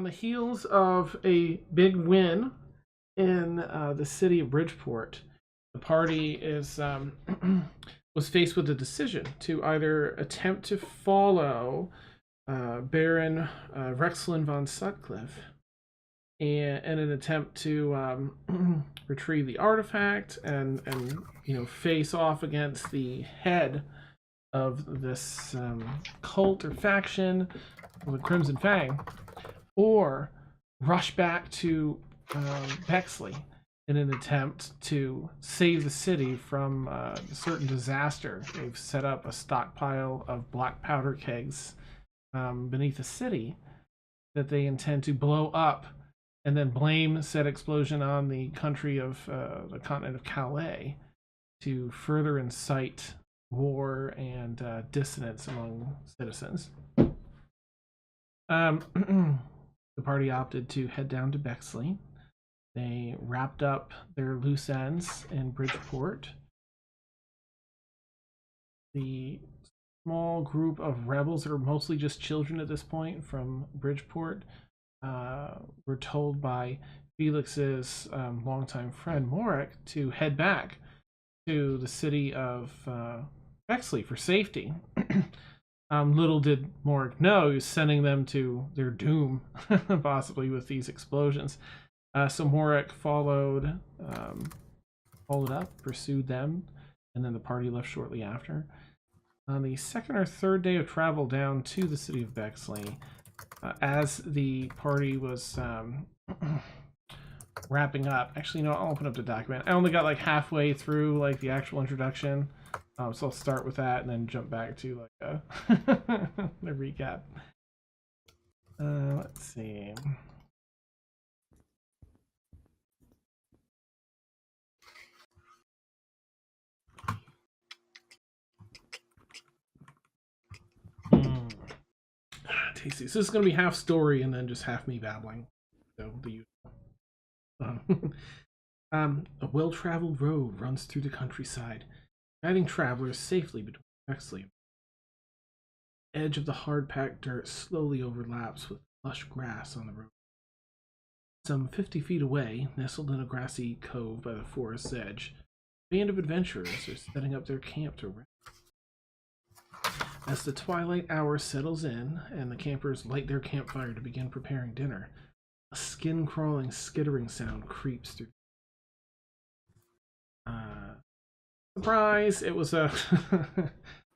the heels of a big win in the city of Bridgeport, the party is was faced with a decision to either attempt to follow Baron Rexlin von Sutcliffe in an attempt to retrieve the artifact and face off against the head of this cult or faction, the Crimson Fang, or rush back to Bexley in an attempt to save the city from a certain disaster. They've set up a stockpile of black powder kegs beneath the city that they intend to blow up and then blame said explosion on the country of the continent of Calais to further incite war and dissonance among citizens. The party opted to head down to Bexley. They wrapped up their loose ends in Bridgeport. The small group of rebels that are mostly just children at this point from Bridgeport were told by Felix's longtime friend Morik to head back to the city of Bexley for safety. Little did Morik know he was sending them to their doom, possibly with these explosions. So Morik followed up, pursued them, and then the party left shortly after. On the second or third day of travel down to the city of Bexley, as the party was wrapping up, actually, no, I'll open up the document. I only got like halfway through like the actual introduction, so I'll start with that and then jump back to like the recap. Let's see. Tasty. So this is going to be half story and then just half me babbling. So the usual. A well-traveled road runs through the countryside, guiding travelers safely between Bexley. The edge of the hard-packed dirt slowly overlaps with lush grass on the road. Some 50 feet away, nestled in a grassy cove by the forest's edge, a band of adventurers are setting up their camp to rest. As the twilight hour settles in and the campers light their campfire to begin preparing dinner, a skin-crawling, skittering sound creeps through. Surprise! It was a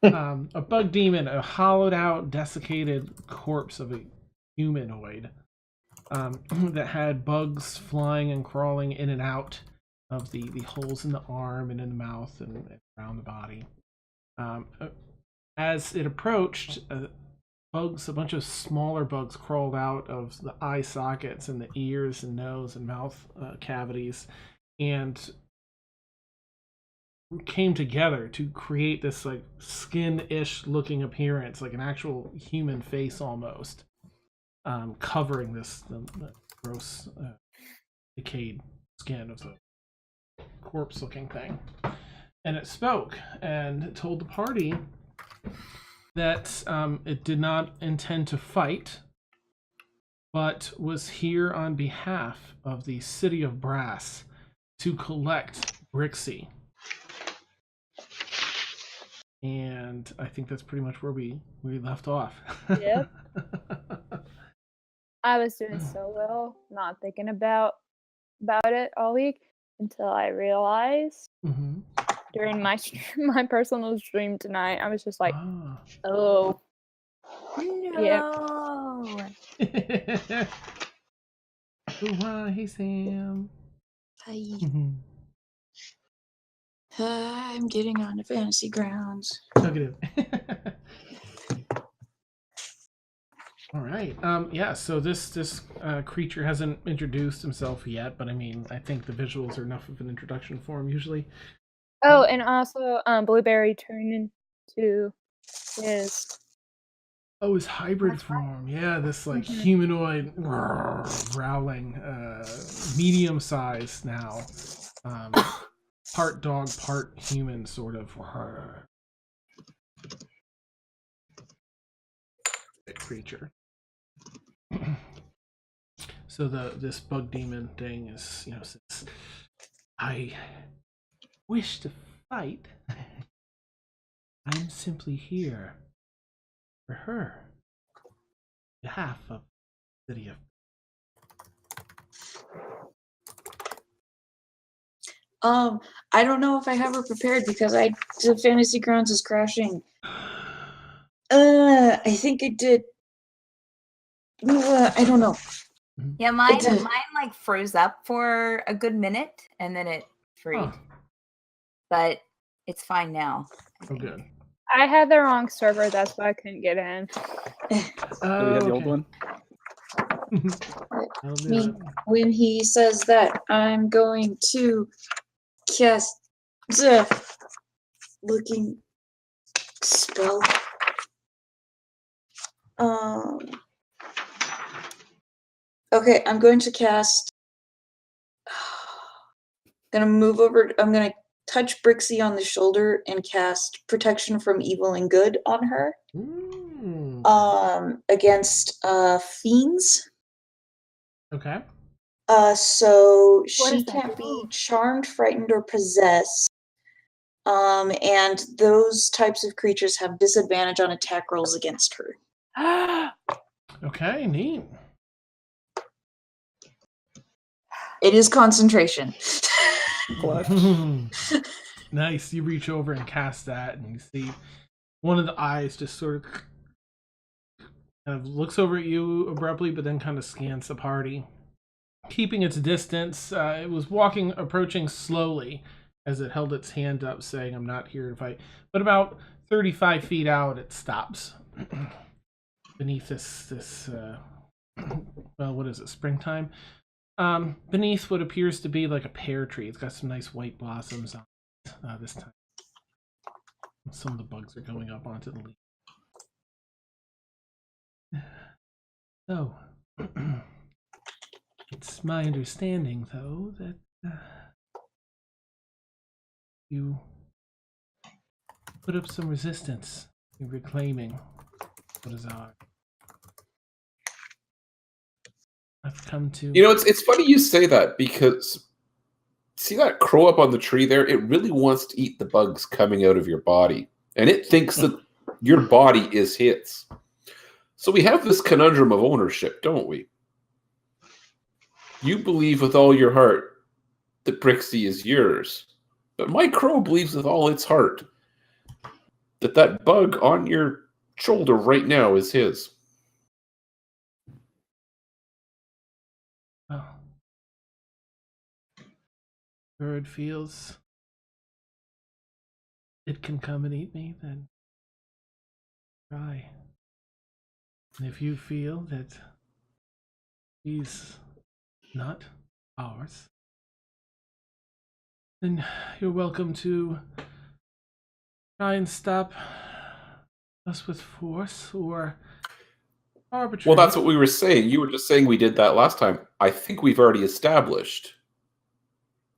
a bug demon, a hollowed-out, desiccated corpse of a humanoid that had bugs flying and crawling in and out of the holes in the arm and in the mouth and around the body. As it approached, a bunch of smaller bugs crawled out of the eye sockets and the ears and nose and mouth cavities and came together to create this like skin-ish looking appearance, like an actual human face almost, covering the gross decayed skin of the corpse looking thing. And it spoke and told the party that it did not intend to fight, but was here on behalf of the City of Brass to collect Brixie. And I think that's pretty much where we left off. Yep. I was doing so well, not thinking about it all week until I realized during my personal stream tonight, I was just like, oh. No. Yep. Oh, hi, hey Sam. Hi. I'm getting on to Fantasy Grounds. Negative. All right. Yeah. So this creature hasn't introduced himself yet, but I mean, I think the visuals are enough of an introduction for him usually. Oh, and also, Blueberry turned into his. Oh, his hybrid form. Yeah, this like humanoid growling, medium size now. Part dog, part human, sort of creature. So this bug demon thing is, says, I wish to fight. I'm simply here for her, on behalf of the city of. I don't know if I have her prepared because the Fantasy Grounds is crashing. I think it did. I don't know. Yeah, mine like froze up for a good minute and then it freed. Oh. But it's fine now. Oh, good. I had the wrong server, that's why I couldn't get in. Oh, we have the old one? When he says that, I'm going to cast the looking spell. Okay, I'm going to cast. Gonna move over. I'm gonna touch Brixie on the shoulder and cast Protection from Evil and Good on her. Against fiends. Okay. So What she does that can't do? be charmed, frightened, or possessed. And those types of creatures have disadvantage on attack rolls against her. Okay, neat. It is concentration. Nice. You reach over and cast that, and you see one of the eyes just sort of kind of looks over at you abruptly, but then kind of scans the party, keeping its distance. It was approaching slowly as it held its hand up, saying, "I'm not here to fight." But about 35 feet out, it stops beneath this. Well, what is it? Springtime. Beneath what appears to be like a pear tree. It's got some nice white blossoms on it this time. Some of the bugs are going up onto the leaf. So, it's my understanding, though, that you put up some resistance in reclaiming what is ours. I've come to... it's funny you say that, because see that crow up on the tree there? It really wants to eat the bugs coming out of your body. And it thinks that your body is its. So we have this conundrum of ownership, don't we? You believe with all your heart that Brixie is yours. But my crow believes with all its heart that bug on your shoulder right now is his. Oh. Bird feels it can come and eat me, then try. And if you feel that he's not ours, then you're welcome to try and stop us with force or arbitrary. Well, that's what we were saying. You were just saying we did that last time. I think we've already established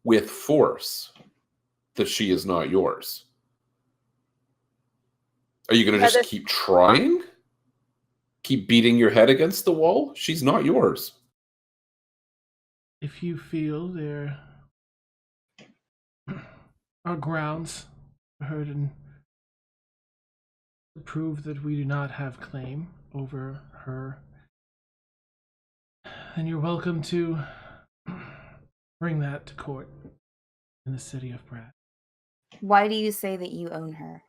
with force that she is not yours. Are you going to just keep trying? Keep beating your head against the wall? She's not yours. If you feel there are grounds heard and to prove that we do not have claim over her, then you're welcome to bring that to court in the city of Brad. Why do you say that you own her?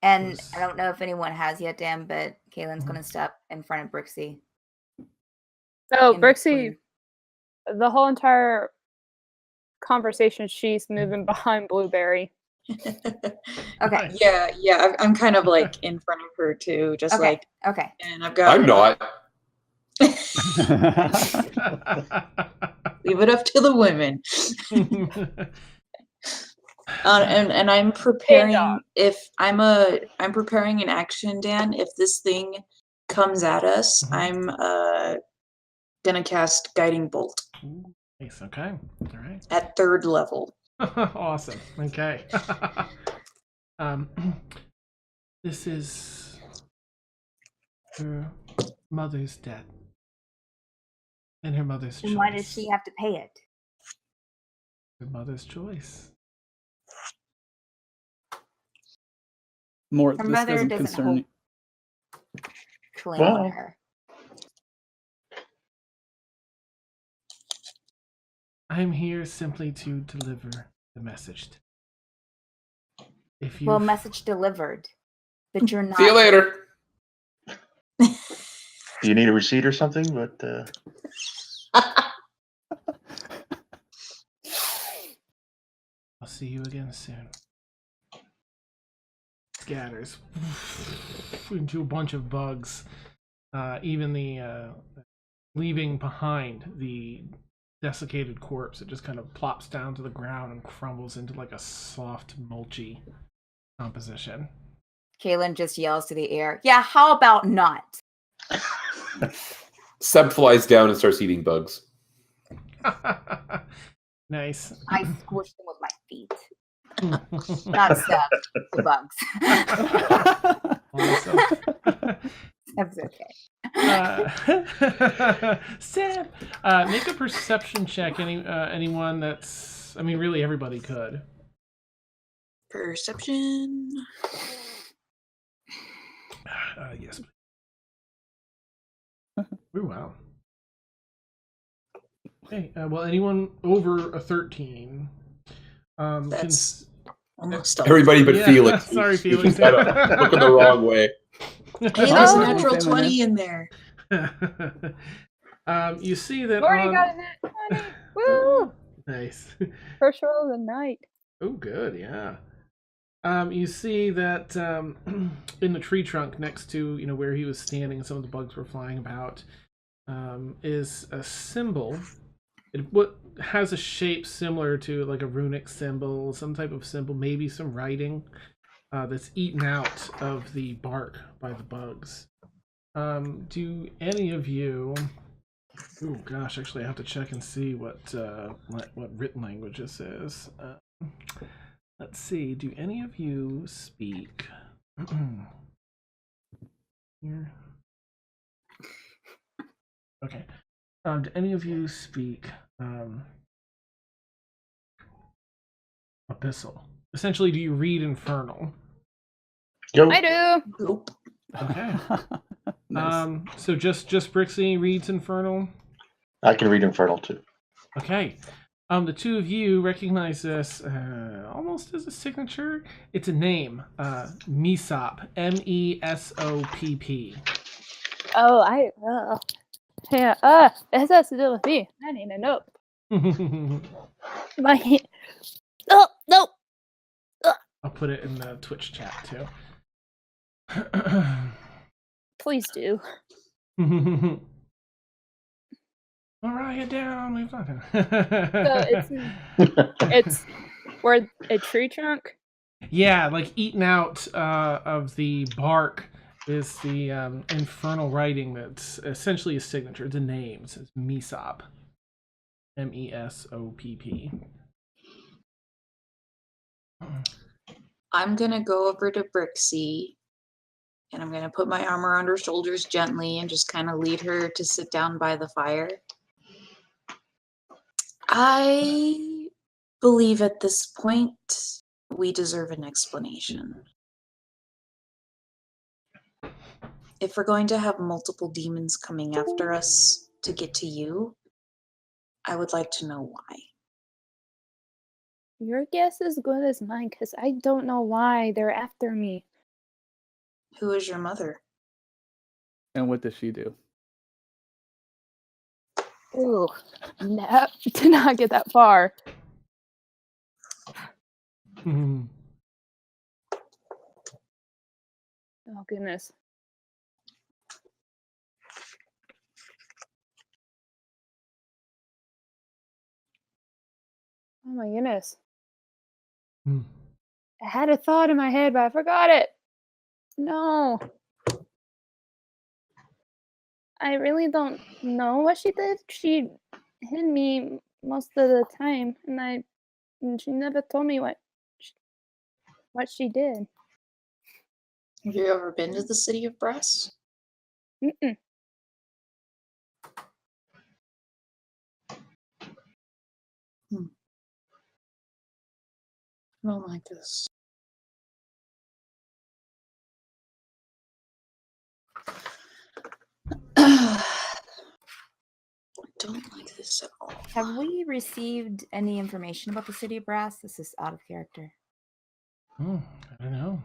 And I don't know if anyone has yet, Dan, but Kaylin's going to step in front of Brixie. So Brixie, the whole entire conversation, she's moving behind Blueberry. Okay. Yeah. I'm kind of like in front of her too, just okay. And I've got. I'm not. Leave it up to the women. And I'm preparing. I'm preparing an action, Dan. If this thing comes at us, I'm gonna cast Guiding Bolt. Nice. Okay. All right. At 3rd level. Awesome. Okay. This is Her mother's dead. And her mother's choice. And why does she have to pay it? Her mother's choice. More. Her This mother doesn't doesn't concern hold me. claim on Well. her. I'm here simply to deliver the message. If you Well, message delivered. But you're not. See you later. Do you need a receipt or something? But I'll see you again soon. Scatters into a bunch of bugs. Even the leaving behind the desiccated corpse, it just kind of plops down to the ground and crumbles into like a soft, mulchy composition. Kaylin just yells to the air, yeah, how about not? Seb flies down and starts eating bugs. Nice. I squish them with my feet. Not Seb, the bugs. Awesome. Seb's okay. Seb, make a perception check. Anyone that's, I mean, really everybody could. Perception. Yes. Ooh, wow. Okay. Well, anyone over a 13 That's almost Everybody but Yeah, Felix. sorry, He's Felix. kind of looking the wrong way. Hey, there's a Oh. natural Okay, 20 in there. You see that Already on... got a nat 20. Woo! Nice. First roll of the night. Oh, good, yeah. You see that in the tree trunk next to where he was standing, some of the bugs were flying about, is a symbol. What has a shape similar to like a runic symbol, some type of symbol, maybe some writing that's eaten out of the bark by the bugs. Do any of you? Oh gosh, actually, I have to check and see what written language this is. Let's see. Do any of you speak? Here. Okay. Do any of you speak Abyssal? Essentially, do you read Infernal? yo, I do. Nope. Okay. Nice. So just Brixie reads Infernal. I can read Infernal too. Okay. The two of you recognize this almost as a signature. It's a name. Mesopp. MESOPP. Oh, yeah. It has to do with me. I need a note. My hand. Oh no! I'll put it in the Twitch chat too. Please do. All right, get down. Leave nothing. It's where a tree trunk. Yeah, like eaten out of the bark is the infernal writing that's essentially a signature. It's a name. It says Mesopp. MESOPP. I'm going to go over to Brixie and I'm going to put my arm around her shoulders gently and just kind of lead her to sit down by the fire. I believe at this point we deserve an explanation. If we're going to have multiple demons coming after us to get to you, I would like to know why. Your guess is good as mine, because I don't know why they're after me. Who is your mother? And what does she do? Ooh, no, did not get that far. Mhm. Oh goodness. Oh my goodness. Hmm. I had a thought in my head, but I forgot it. No. I really don't know what she did. She hid me most of the time, and she never told me what she did. Have you ever been to the city of Brass? Mm-mm. I don't like this. I don't like this at all. Have we received any information about the city of Brass? This is out of character. I don't know.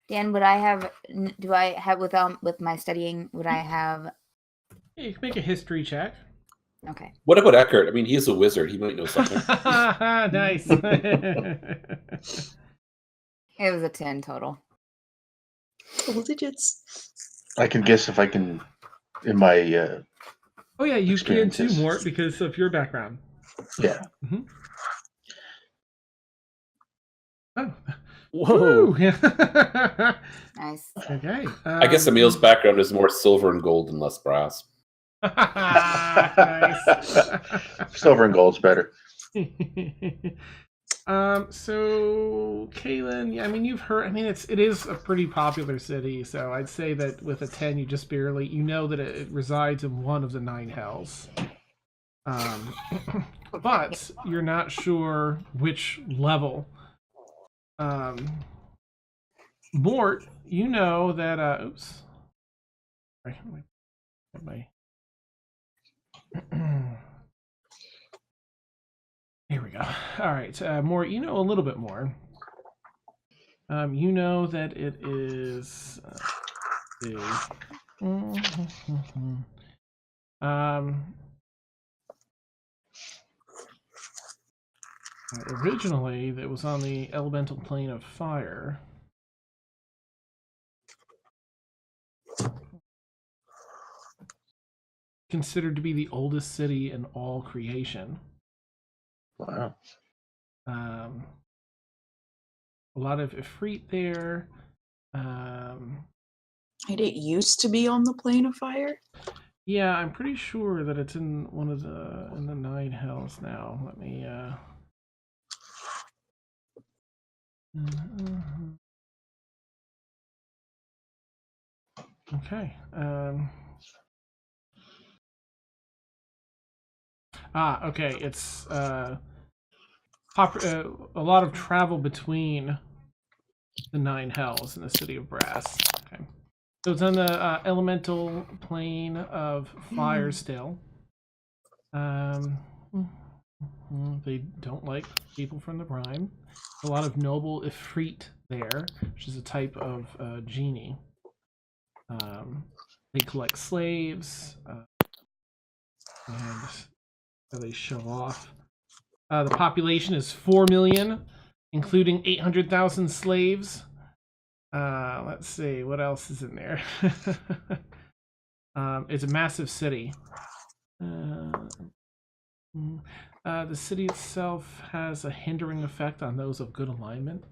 Dan, would I have? Do I have with my studying? Would I have? Yeah, you can make a history check. Okay. What about Eckert? I mean, he's a wizard. He might know something. Nice. It was a 10 total. Double digits. I can guess if I can, in my Oh yeah, you can too, experiences. Mort, because of your background. Yeah. Mm-hmm. Oh. Whoa. Nice. Okay. I guess Emil's background is more silver and gold and less brass. Nice. Silver and gold's better. So Kaylin, yeah, I mean you've heard. I mean it is a pretty popular city, so I'd say that with a 10, you just barely know that it resides in one of the 9 hells. But you're not sure which level. Mort, you know that. Oops. Sorry, my. Here we go. All right, Mort, you know a little bit more. You know that it is. Originally, it was on the elemental plane of fire. Considered to be the oldest city in all creation. Wow. A lot of Ifrit there. It used to be on the plane of fire. Yeah, I'm pretty sure that it's in one of the 9 hells now. Let me Okay. Okay. It's a lot of travel between the 9 hells in the city of Brass. Okay. So it's on the elemental plane of fire still. They don't like people from the Brine. A lot of noble Ifrit there, which is a type of genie. They collect slaves, and they show off. The population is 4 million, including 800,000 slaves. Let's see, what else is in there? It's a massive city. The city itself has a hindering effect on those of good alignment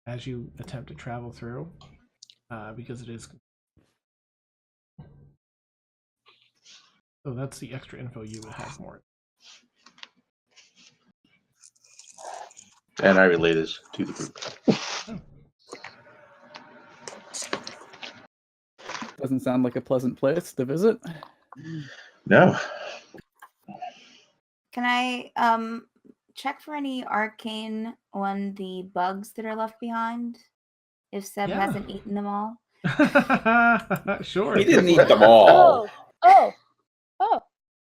as you attempt to travel through, because it is. So that's the extra info you would have more. And I relay this to the group. Doesn't sound like a pleasant place to visit. No. Can I check for any arcane on the bugs that are left behind? If Seb Yeah. hasn't eaten them all. Sure. He didn't eat them all. Oh.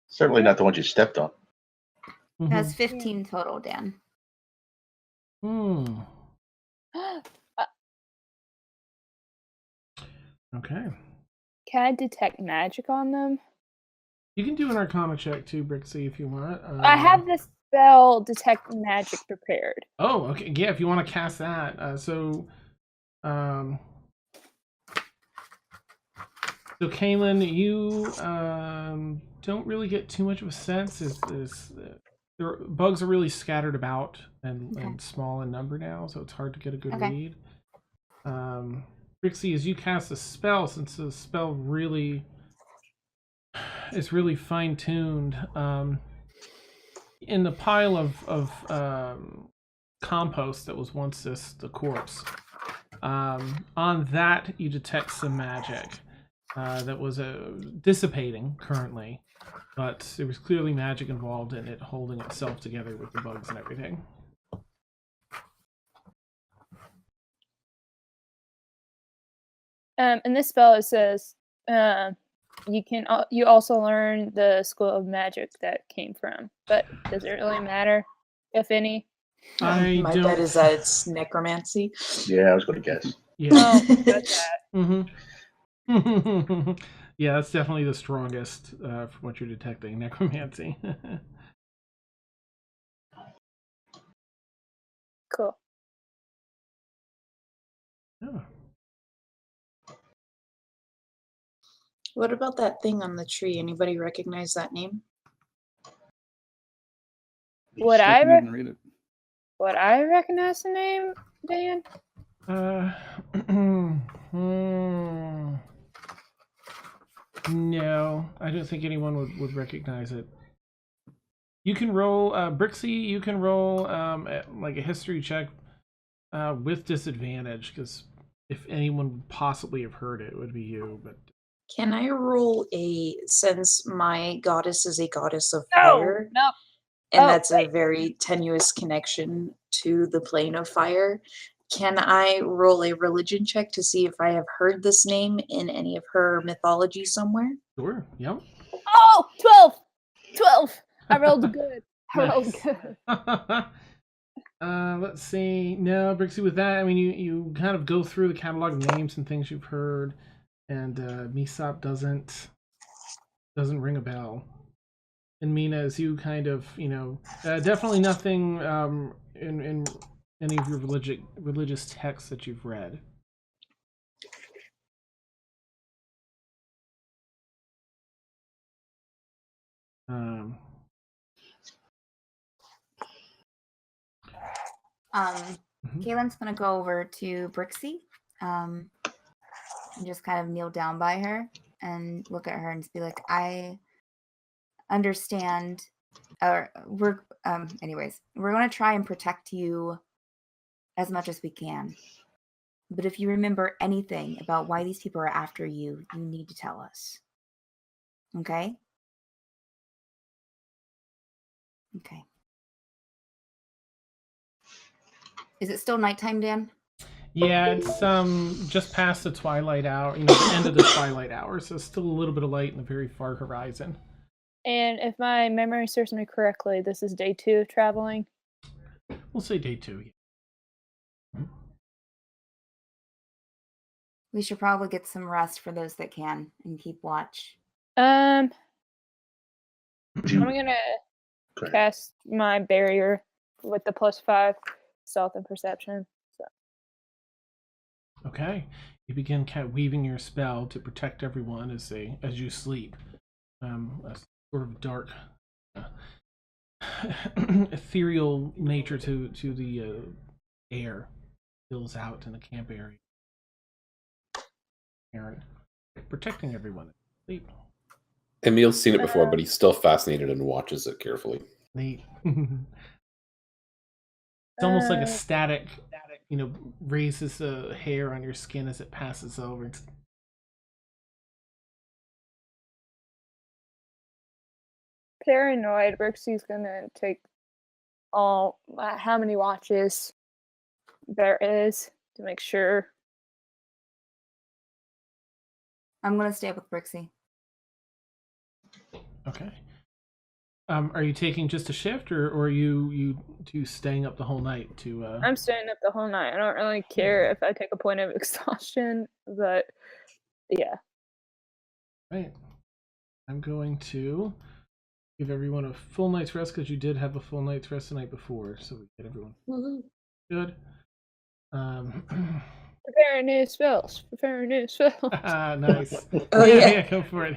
Certainly not the ones you stepped on. That's 15 total, Dan. Okay. Can I detect magic on them? You can do an Arcana check too, Brixie, if you want. I have the spell detect magic prepared. Oh, okay. Yeah, if you want to cast that. So Kaylin, you don't really get too much of a sense. Bugs are really scattered about and small in number now, so it's hard to get a good read. Brixie, as you cast a spell, since the spell really is really fine-tuned, in the pile of compost that was once the corpse, on that you detect some magic. that was dissipating currently, but there was clearly magic involved in it holding itself together with the bugs and everything. In this spell, it says you also learn the school of magic that came from, but does it really matter, if any? My bet is that it's necromancy. Yeah, I was going to guess. Yeah. Oh, that's that. Yeah, that's definitely the strongest from what you're detecting, necromancy. Cool. Oh. What about that thing on the tree? Anybody recognize that name? Would I I didn't read it. recognize the name, Dan? No, I don't think anyone would recognize it. You can roll, Brixie, you can roll like a history check with disadvantage, because if anyone would possibly have heard it, it would be you. But Can I roll since my goddess is a goddess of No, fire, no. and Oh, that's a very tenuous connection to the plane of fire, can I roll a religion check to see if I have heard this name in any of her mythology somewhere? sure, yep. Oh, 12! 12! I rolled good. I rolled Nice. good. Let's see. No, Brixie, with that, I mean, you kind of go through the catalog of names and things you've heard, and Misop doesn't ring a bell. And Mina, as you kind of, definitely nothing in any of your religious texts that you've read. Kaylin's gonna go over to Brixie, and just kind of kneel down by her and look at her and just be like, I understand, or anyways, we're gonna try and protect you as much as we can. But if you remember anything about why these people are after you, you need to tell us. Okay? Okay. Is it still nighttime, Dan? Yeah, it's just past the twilight hour, the end of the twilight hour, so it's still a little bit of light in the very far horizon. And if my memory serves me correctly, this is day 2 of traveling. We'll say day 2. We should probably get some rest for those that can and keep watch. I'm gonna cast my barrier with the +5 stealth and perception. So. Okay, you begin kind of weaving your spell to protect everyone as you sleep. A sort of dark, ethereal nature to the air fills out in the camp area. Aaron, protecting everyone at sleep. Emil's seen it before, but he's still fascinated and watches it carefully. Neat. It's almost like a static, raises the hair on your skin as it passes over. Paranoid, Brixie's gonna take how many watches there is to make sure. I'm gonna stay up with Brixie. Okay. Are you taking just a shift, or are you staying up the whole night to? I'm staying up the whole night. I don't really care if I take a point of exhaustion, but yeah. Right. I'm going to give everyone a full night's rest because you did have a full night's rest the night before, so we get everyone good. Preparing new spells. Nice. Oh yeah, go for it.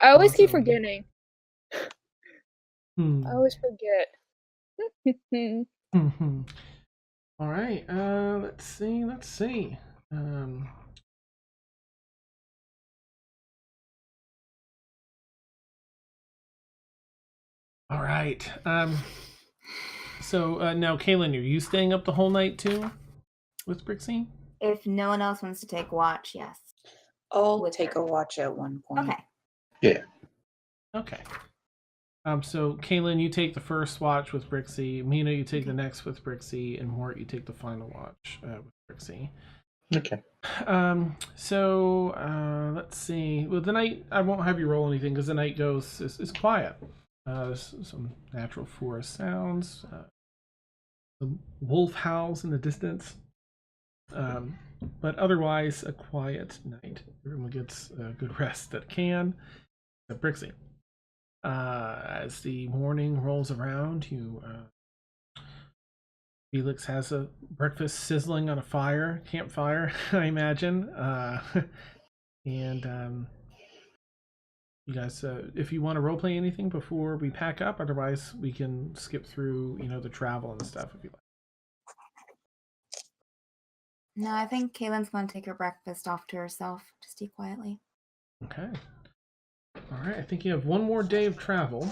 I always keep Awesome. forgetting. I always forget. All right. Let's see. All right. So now, Kaylin, are you staying up the whole night too with Brixie? If no one else wants to take watch, yes. I'll with take her. a watch at one point. Okay. Okay. So Kaylin, you take the first watch with Brixie. Mina, you take the next with Brixie, and Mort, you take the final watch with Brixie. Okay. Let's see. Well, the night, I won't have you roll anything because the night is quiet. There's some natural forest sounds. The wolf howls in the distance. But otherwise, a quiet night. Everyone gets a good rest that can. Except Brixie. As the morning rolls around, Felix has a breakfast sizzling on a campfire, I imagine. And you guys, if you want to roleplay anything before we pack up, otherwise we can skip through, the travel and stuff if you like. No, I think Kaylin's going to take her breakfast off to herself. Just eat quietly. Okay. All right. I think you have one more day of travel.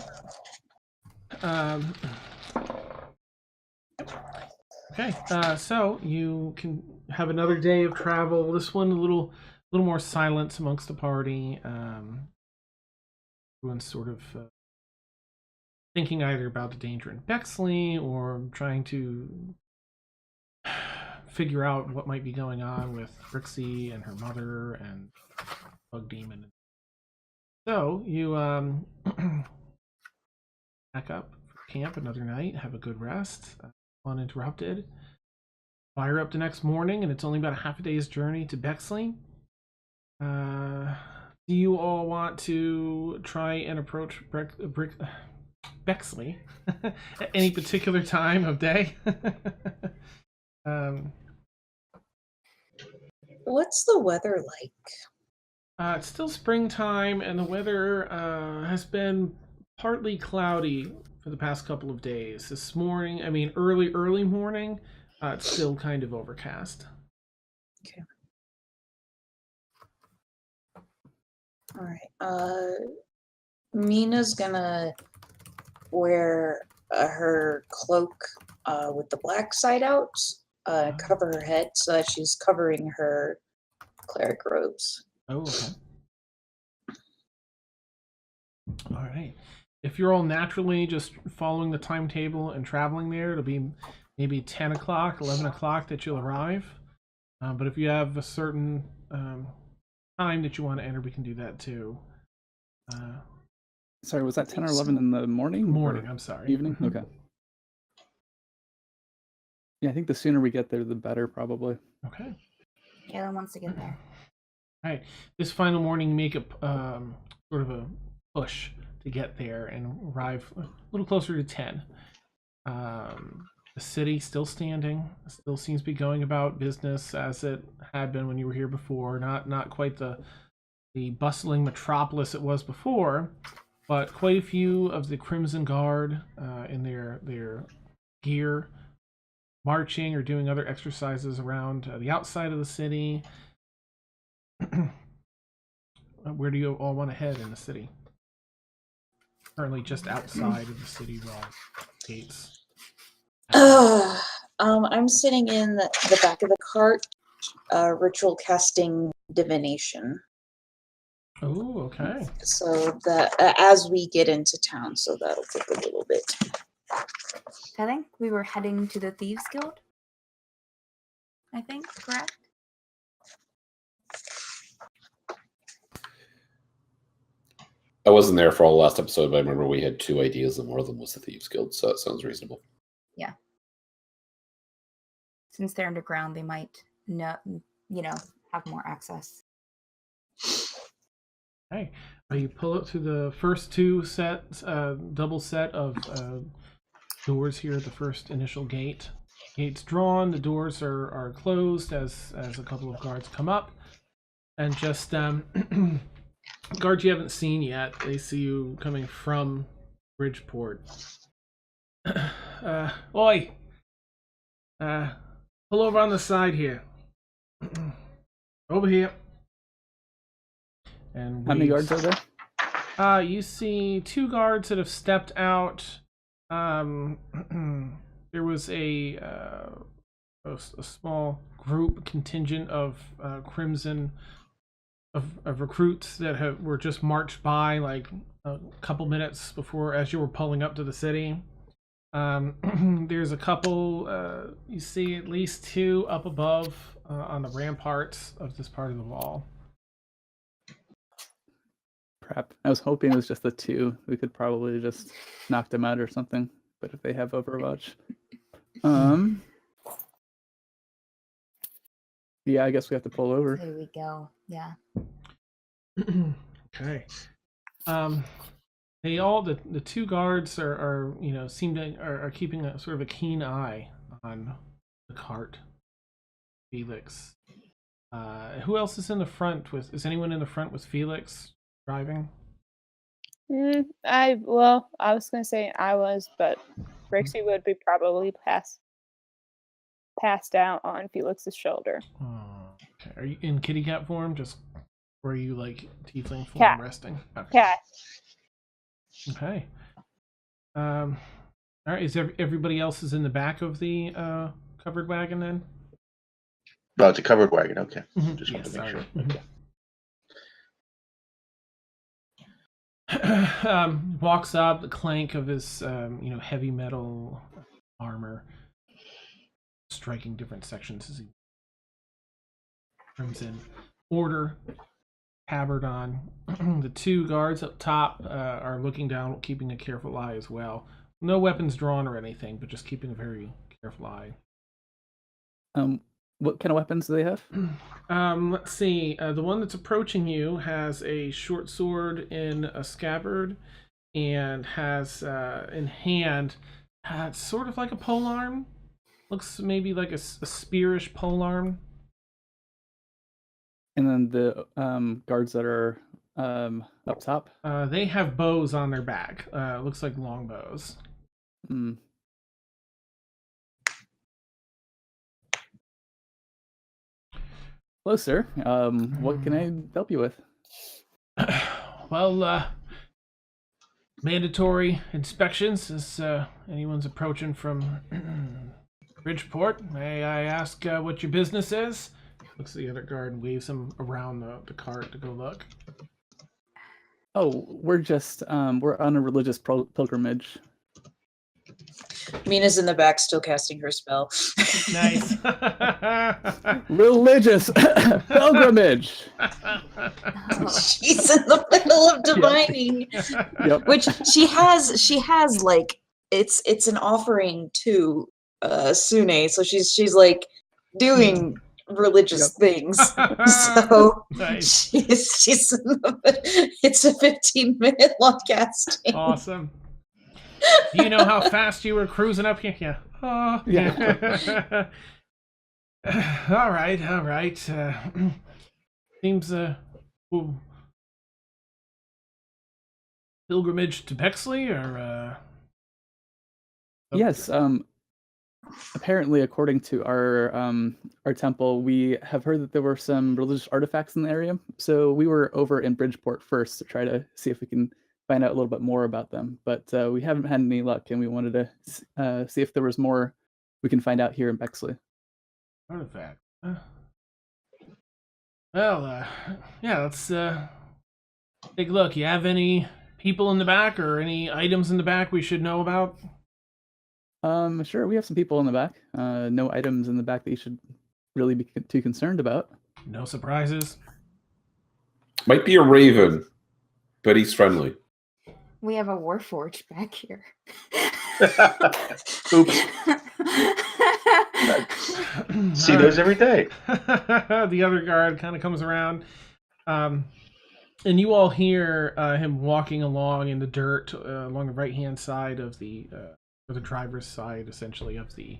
Okay. So you can have another day of travel. This one a little more silence amongst the party. Everyone's sort of thinking either about the danger in Bexley or trying to figure out what might be going on with Brixie and her mother and Bug Demon. So you back up for camp another night, have a good rest, uninterrupted. Fire up the next morning, and it's only about a half a day's journey to Bexley. Do you all want to try and approach Bexley at any particular time of day? What's the weather like? It's still springtime, and the weather has been partly cloudy for the past couple of days. This morning, early morning, it's still kind of overcast. Okay. All right. Mina's gonna wear her cloak with the black side out, cover her head so that she's covering her cleric robes. Oh, okay. All right. If you're all naturally just following the timetable and traveling there, it'll be maybe 10 o'clock, 11 o'clock that you'll arrive. But if you have a certain time that you want to enter, we can do that too. Sorry, was that 10 or 11 in the morning? Morning, I'm sorry. Evening? Okay. Yeah, I think the sooner we get there, the better, probably. Okay. Kaylin wants to get there. All right. This final morning, make a sort of a push to get there and arrive a little closer to 10. The city still standing, still seems to be going about business as it had been when you were here before. Not quite the bustling metropolis it was before, but quite a few of the Crimson Guard in their gear, marching or doing other exercises around the outside of the city. Where do you all want to head in the city? Currently just outside of the city wall gates. I'm sitting in the back of the cart, ritual casting divination. Oh, okay. So that as we get into town, so that'll take a little bit. I think we were heading to the Thieves Guild. I think, correct? I wasn't there for all the last episode, but I remember we had two ideas, and one of them was the Thieves Guild, so that sounds reasonable. Yeah. Since they're underground, they might have more access. Okay. You pull up through the first two sets, double set of doors here at the first initial gate. Gates drawn, the doors are closed as a couple of guards come up. And just guards you haven't seen yet, they see you coming from Bridgeport. Oi! Pull over on the side here. Over here. And How many guards are there? You see two guards that have stepped out. There was a small group contingent of Crimson of recruits that were just marched by like a couple minutes before as you were pulling up to the city. There's a couple, you see at least 2 up above on the ramparts of this part of the wall. Crap. I was hoping it was just the 2. We could probably just knock them out or something. But if they have Overwatch. Yeah, I guess we have to pull over. There we go. Yeah. Okay. They all the 2 guards are seem to are keeping a sort of a keen eye on the cart. Felix. Who else is in the front with? Is anyone in the front with Felix driving? I was gonna say I was, but Brixie would be probably passed out on Felix's shoulder. Okay. Are you in kitty cat form? Just or are you like tiefling form Cat. resting? Okay. Cat. Okay. All right. Is everybody else is in the back of the covered wagon then? No, it's a covered wagon. Okay. Mm-hmm. Just want to make sure. Mm-hmm. Walks up, the clank of his heavy metal armor striking different sections as he brings in order. Tabard on. The 2 guards up top are looking down, keeping a careful eye as well. No weapons drawn or anything, but just keeping a very careful eye. What kind of weapons do they have? Let's see. The one that's approaching you has a short sword in a scabbard and has in hand it's sort of like a polearm. Looks maybe like a spearish polearm. And then the guards that are up top? They have bows on their back. Looks like long bows. Hello, sir. What can I help you with? Well, mandatory inspections as anyone's approaching from Bridgeport. May I ask what your business is? Looks at the other guard and waves him around the cart to go look. Oh, we're just we're on a religious pilgrimage. Mina's in the back still casting her spell. Nice. Religious pilgrimage. She's in the middle of divining. Yep. Which she has like it's an offering to Sune, so she's like doing religious things. So nice. she's it's a 15-minute long casting. Awesome. Do you know how fast you were cruising up here? Yeah. Oh. Yeah. All right. Seems pilgrimage to Bexley or Yes. Apparently, according to our temple, we have heard that there were some religious artifacts in the area. So we were over in Bridgeport first to try to see if we can find out a little bit more about them. But we haven't had any luck, and we wanted to see if there was more we can find out here in Bexley. artifact. Well, yeah, let's take a look. You have any people in the back or any items in the back we should know about? Sure, we have some people in the back. No items in the back that you should really be too concerned about. No surprises? Might be a raven, but he's friendly. We have a warforged back here. Oops. See those every day. The other guard kind of comes around. And you all hear him walking along in the dirt along the right-hand side of the driver's side, essentially, of the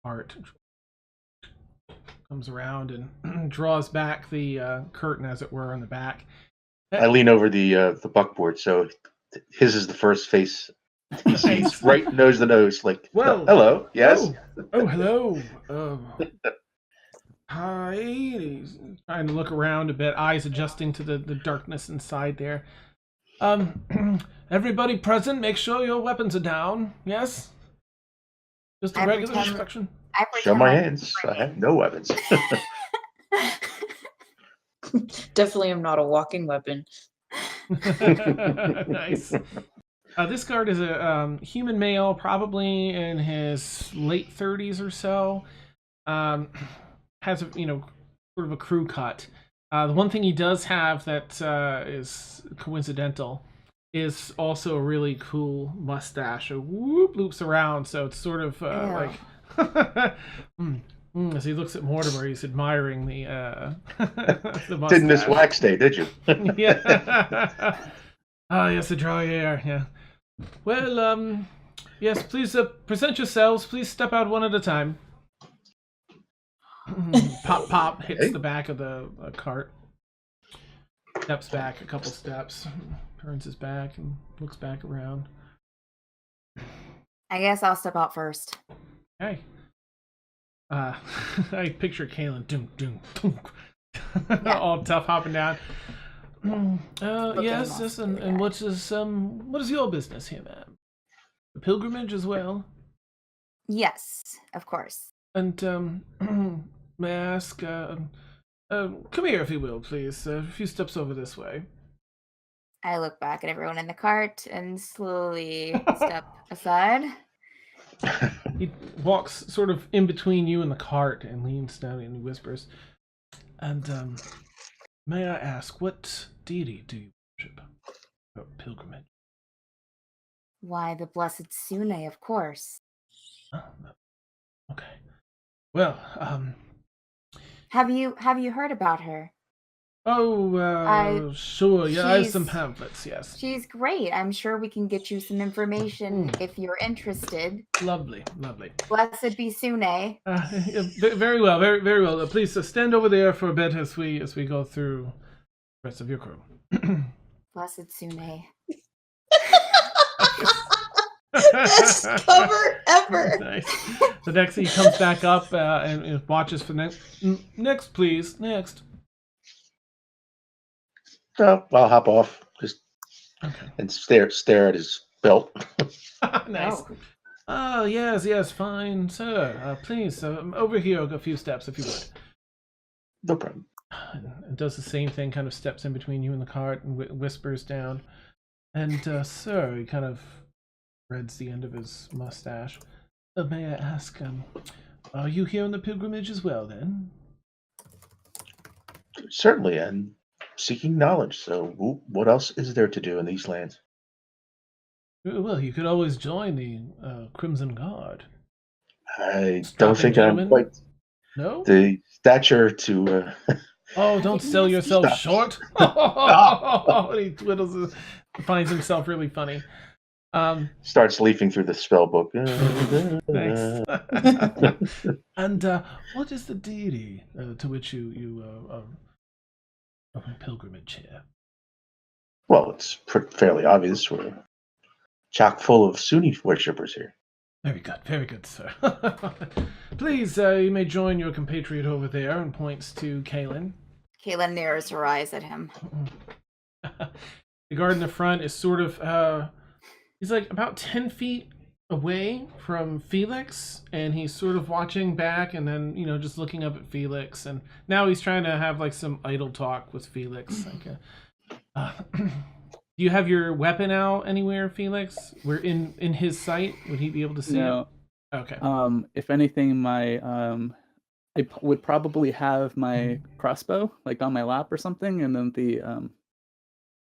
cart. Comes around and draws back the curtain, as it were, on the back. I lean over the buckboard, so his is the first face he sees, right nose to nose, like, Well, hello, yes. Oh, hello. Hi. He's trying to look around a bit, eyes adjusting to the darkness inside there. Everybody present, make sure your weapons are down. Yes? Just a regular inspection. Show my hands. I have no weapons. Definitely am not a walking weapon. Nice. This guard is a human male, probably in his late 30s or so. Has a sort of a crew cut. The one thing he does have that is coincidental is also a really cool mustache. A whoop loops around, so it's sort of like as he looks at Mortimer, he's admiring the the mustache. Didn't miss wax day, did you? Yeah. Ah, yes, the dry air. Yeah. Well, yes, please present yourselves. Please step out one at a time. Pop, pop, hits the back of the cart. Steps back a couple steps, turns his back, and looks back around. I guess I'll step out first. Hey. I picture Kaylin, doom, doom, doom. All tough hopping down. Yes, and what is your business here, ma'am? A pilgrimage as well? Yes, of course. And may I ask, come here if you will, please. A few steps over this way. I look back at everyone in the cart and slowly step aside. He walks sort of in between you and the cart and leans down and whispers, and may I ask, what deity do you worship? Or pilgrimage? Why, the Blessed Sune, of course. Oh, okay. Well, Have you heard about her? Oh, sure. Yeah, I have some pamphlets, yes. She's great. I'm sure we can get you some information if you're interested. Lovely, lovely. Blessed be Sune. Very well, very, very well. Please stand over there for a bit as we go through the rest of your crew. Blessed Sune. Best cover ever. Nice. The next he comes back up and watches for next, please. Next. So I'll hop off and stare at his belt. Nice. Oh, yes, fine, sir. Please, over here a few steps, if you would. No problem. And does the same thing, kind of steps in between you and the cart and whispers down. And, sir, he kind of spreads the end of his mustache. May I ask, are you here on the pilgrimage as well, then? Certainly, and seeking knowledge. So, what else is there to do in these lands? Well, you could always join the Crimson Guard. I don't think I'm quite the stature to. Oh, don't sell yourself short. He twiddles, finds himself really funny. Starts leafing through the spell book. Nice. And what is the deity to which you are on pilgrimage here? Well, it's fairly obvious. We're chock full of Sunni worshippers here. Very good, sir. Please, you may join your compatriot over there, and points to Kaylin. Kaylin narrows her eyes at him. The guard in the front is sort of, he's like about 10 feet away from Felix, and he's sort of watching back and then, just looking up at Felix. And now he's trying to have like some idle talk with Felix. Do you have your weapon out anywhere, Felix? We're in his sight. Would he be able to see it? Okay. If anything, I would probably have my crossbow like on my lap or something, and then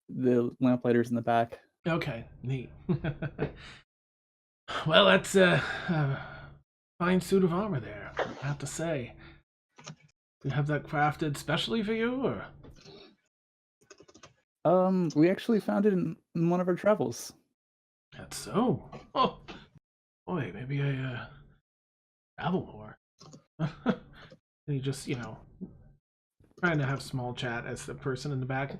the lamplighter's in the back. Okay, neat. Well, that's a fine suit of armor there, I have to say. Do you have that crafted specially for you, or? We actually found it in one of our travels. That's so. Oh, boy, maybe I travel more. And he just, trying to have small chat as the person in the back.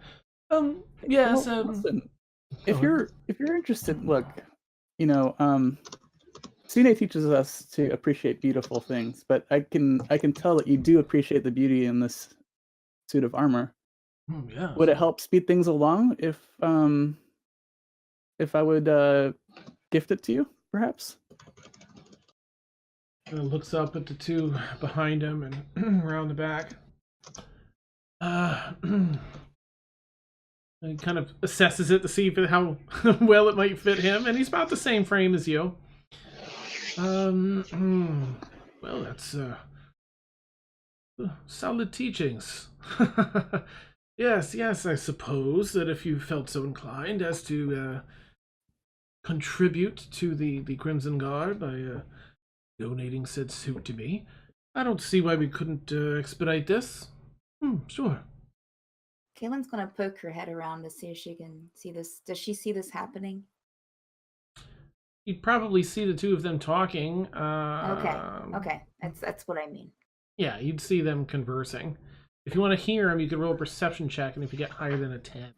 Yes. Well, listen, if you're interested, look, Sune teaches us to appreciate beautiful things, but I can tell that you do appreciate the beauty in this suit of armor. Yeah. Would it help speed things along if I would gift it to you, perhaps? Looks up at the two behind him and around the back. He kind of assesses it to see how well it might fit him, and he's about the same frame as you. Well, that's solid teachings. Yes, I suppose that if you felt so inclined as to contribute to the Crimson Guard by donating said suit to me, I don't see why we couldn't expedite this. Sure. Kaylin's gonna poke her head around to see if she can see this. Does she see this happening? You'd probably see the two of them talking. Okay. That's what I mean. Yeah, you'd see them conversing. If you want to hear them, you could roll a perception check, and if you get higher than a 10.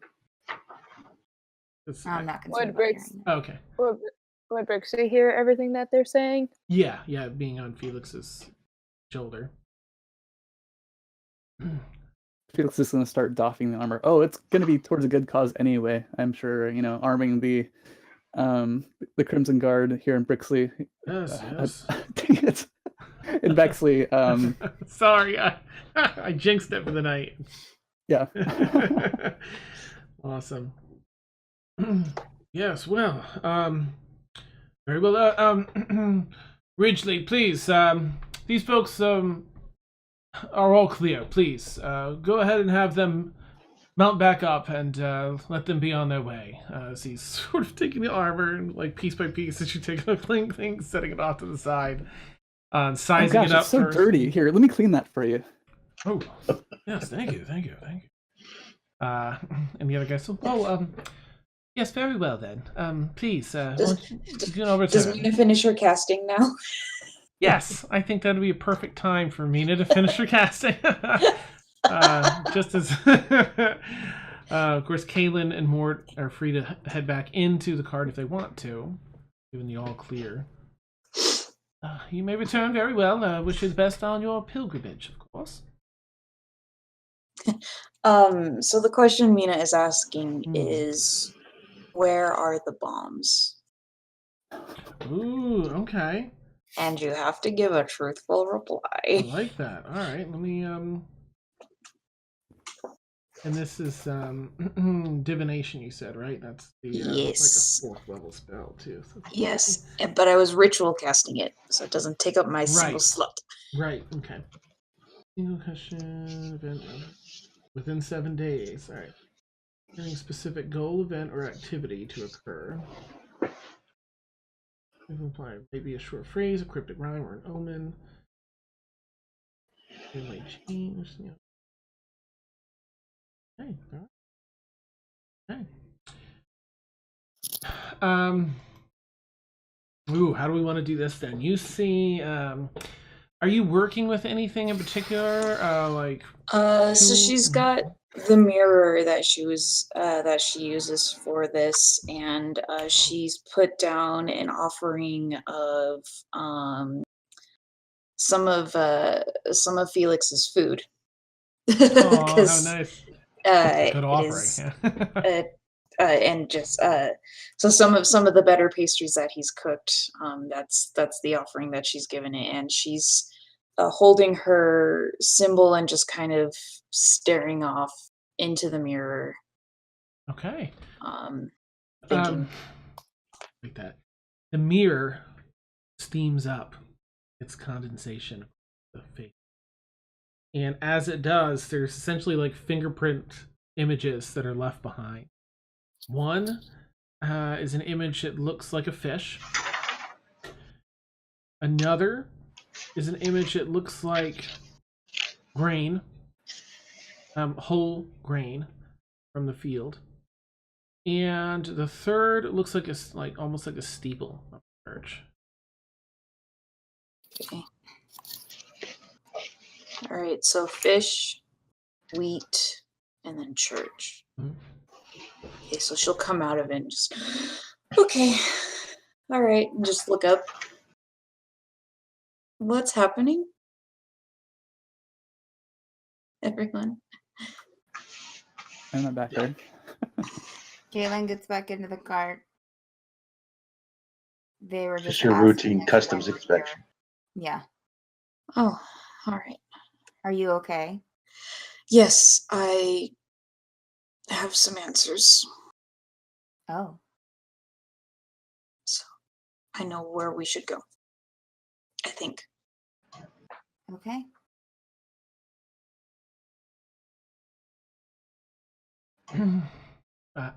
I'm not concerned about hearing that. Okay. Would Bexley hear everything that they're saying? Yeah, being on Felix's shoulder. Felix is going to start doffing the armor. Oh, it's going to be towards a good cause anyway. I'm sure, arming the Crimson Guard here in Bexley. Yes. Dang it. In Bexley. Sorry, I jinxed it for the night. Yeah. Awesome. Yes, well, very well. Ridgely, please, these folks are all clear. Please, go ahead and have them mount back up and let them be on their way. As he's sort of taking the armor and, like, piece by piece, as you take a clean thing, setting it off to the side, sizing it up. It's so first. dirty. Here, let me clean that for you. Oh, yes, thank you. And the other guy said, yes, very well then. Please, Does Mina Mina finish her casting now? Yes, I think that'd be a perfect time for Mina to finish her casting. Just as, of course, Kaylin and Mort are free to head back into the cart if they want to, given the all clear. You may return very well. Wish you the best on your pilgrimage, of course. So the question Mina is asking is, where are the bombs? Ooh, okay. And you have to give a truthful reply. I like that. All right, let me and this is divination, you said, right? That's the yes. like a 4th level spell too. So yes, but I was ritual casting it, so it doesn't take up my single slot. Right. Okay. Single question event within 7 days. All right. Any specific goal, event, or activity to occur. Imply maybe a short phrase, a cryptic rhyme, or an omen. It might change. Okay. Okay. Ooh, how do we want to do this then? You see, are you working with anything in particular? So she's got the mirror that she uses for this, and she's put down an offering of some of Felix's food. Oh, how nice! Good offering. And just so some of the better pastries that he's cooked. That's the offering that she's given it, and she's holding her symbol and just kind of staring off into the mirror. Okay. Thinking. Like that. The mirror steams up. It's condensation of the face. And as it does, there's essentially like fingerprint images that are left behind. One is an image that looks like a fish. Another is an image that looks like grain, whole grain from the field. And the third looks like almost like a steeple of a church. Okay. All right, so fish, wheat, and then church. Mm-hmm. Okay, so she'll come out of it and just, okay, all right, and just look up. What's happening? Everyone? I'm not back there. Kaylin gets back into the cart. They were just your asking routine if customs they were inspection. here. Yeah. Oh, all right. Are you okay? Yes, I have some answers. Oh, So I know where we should go. I think. okay.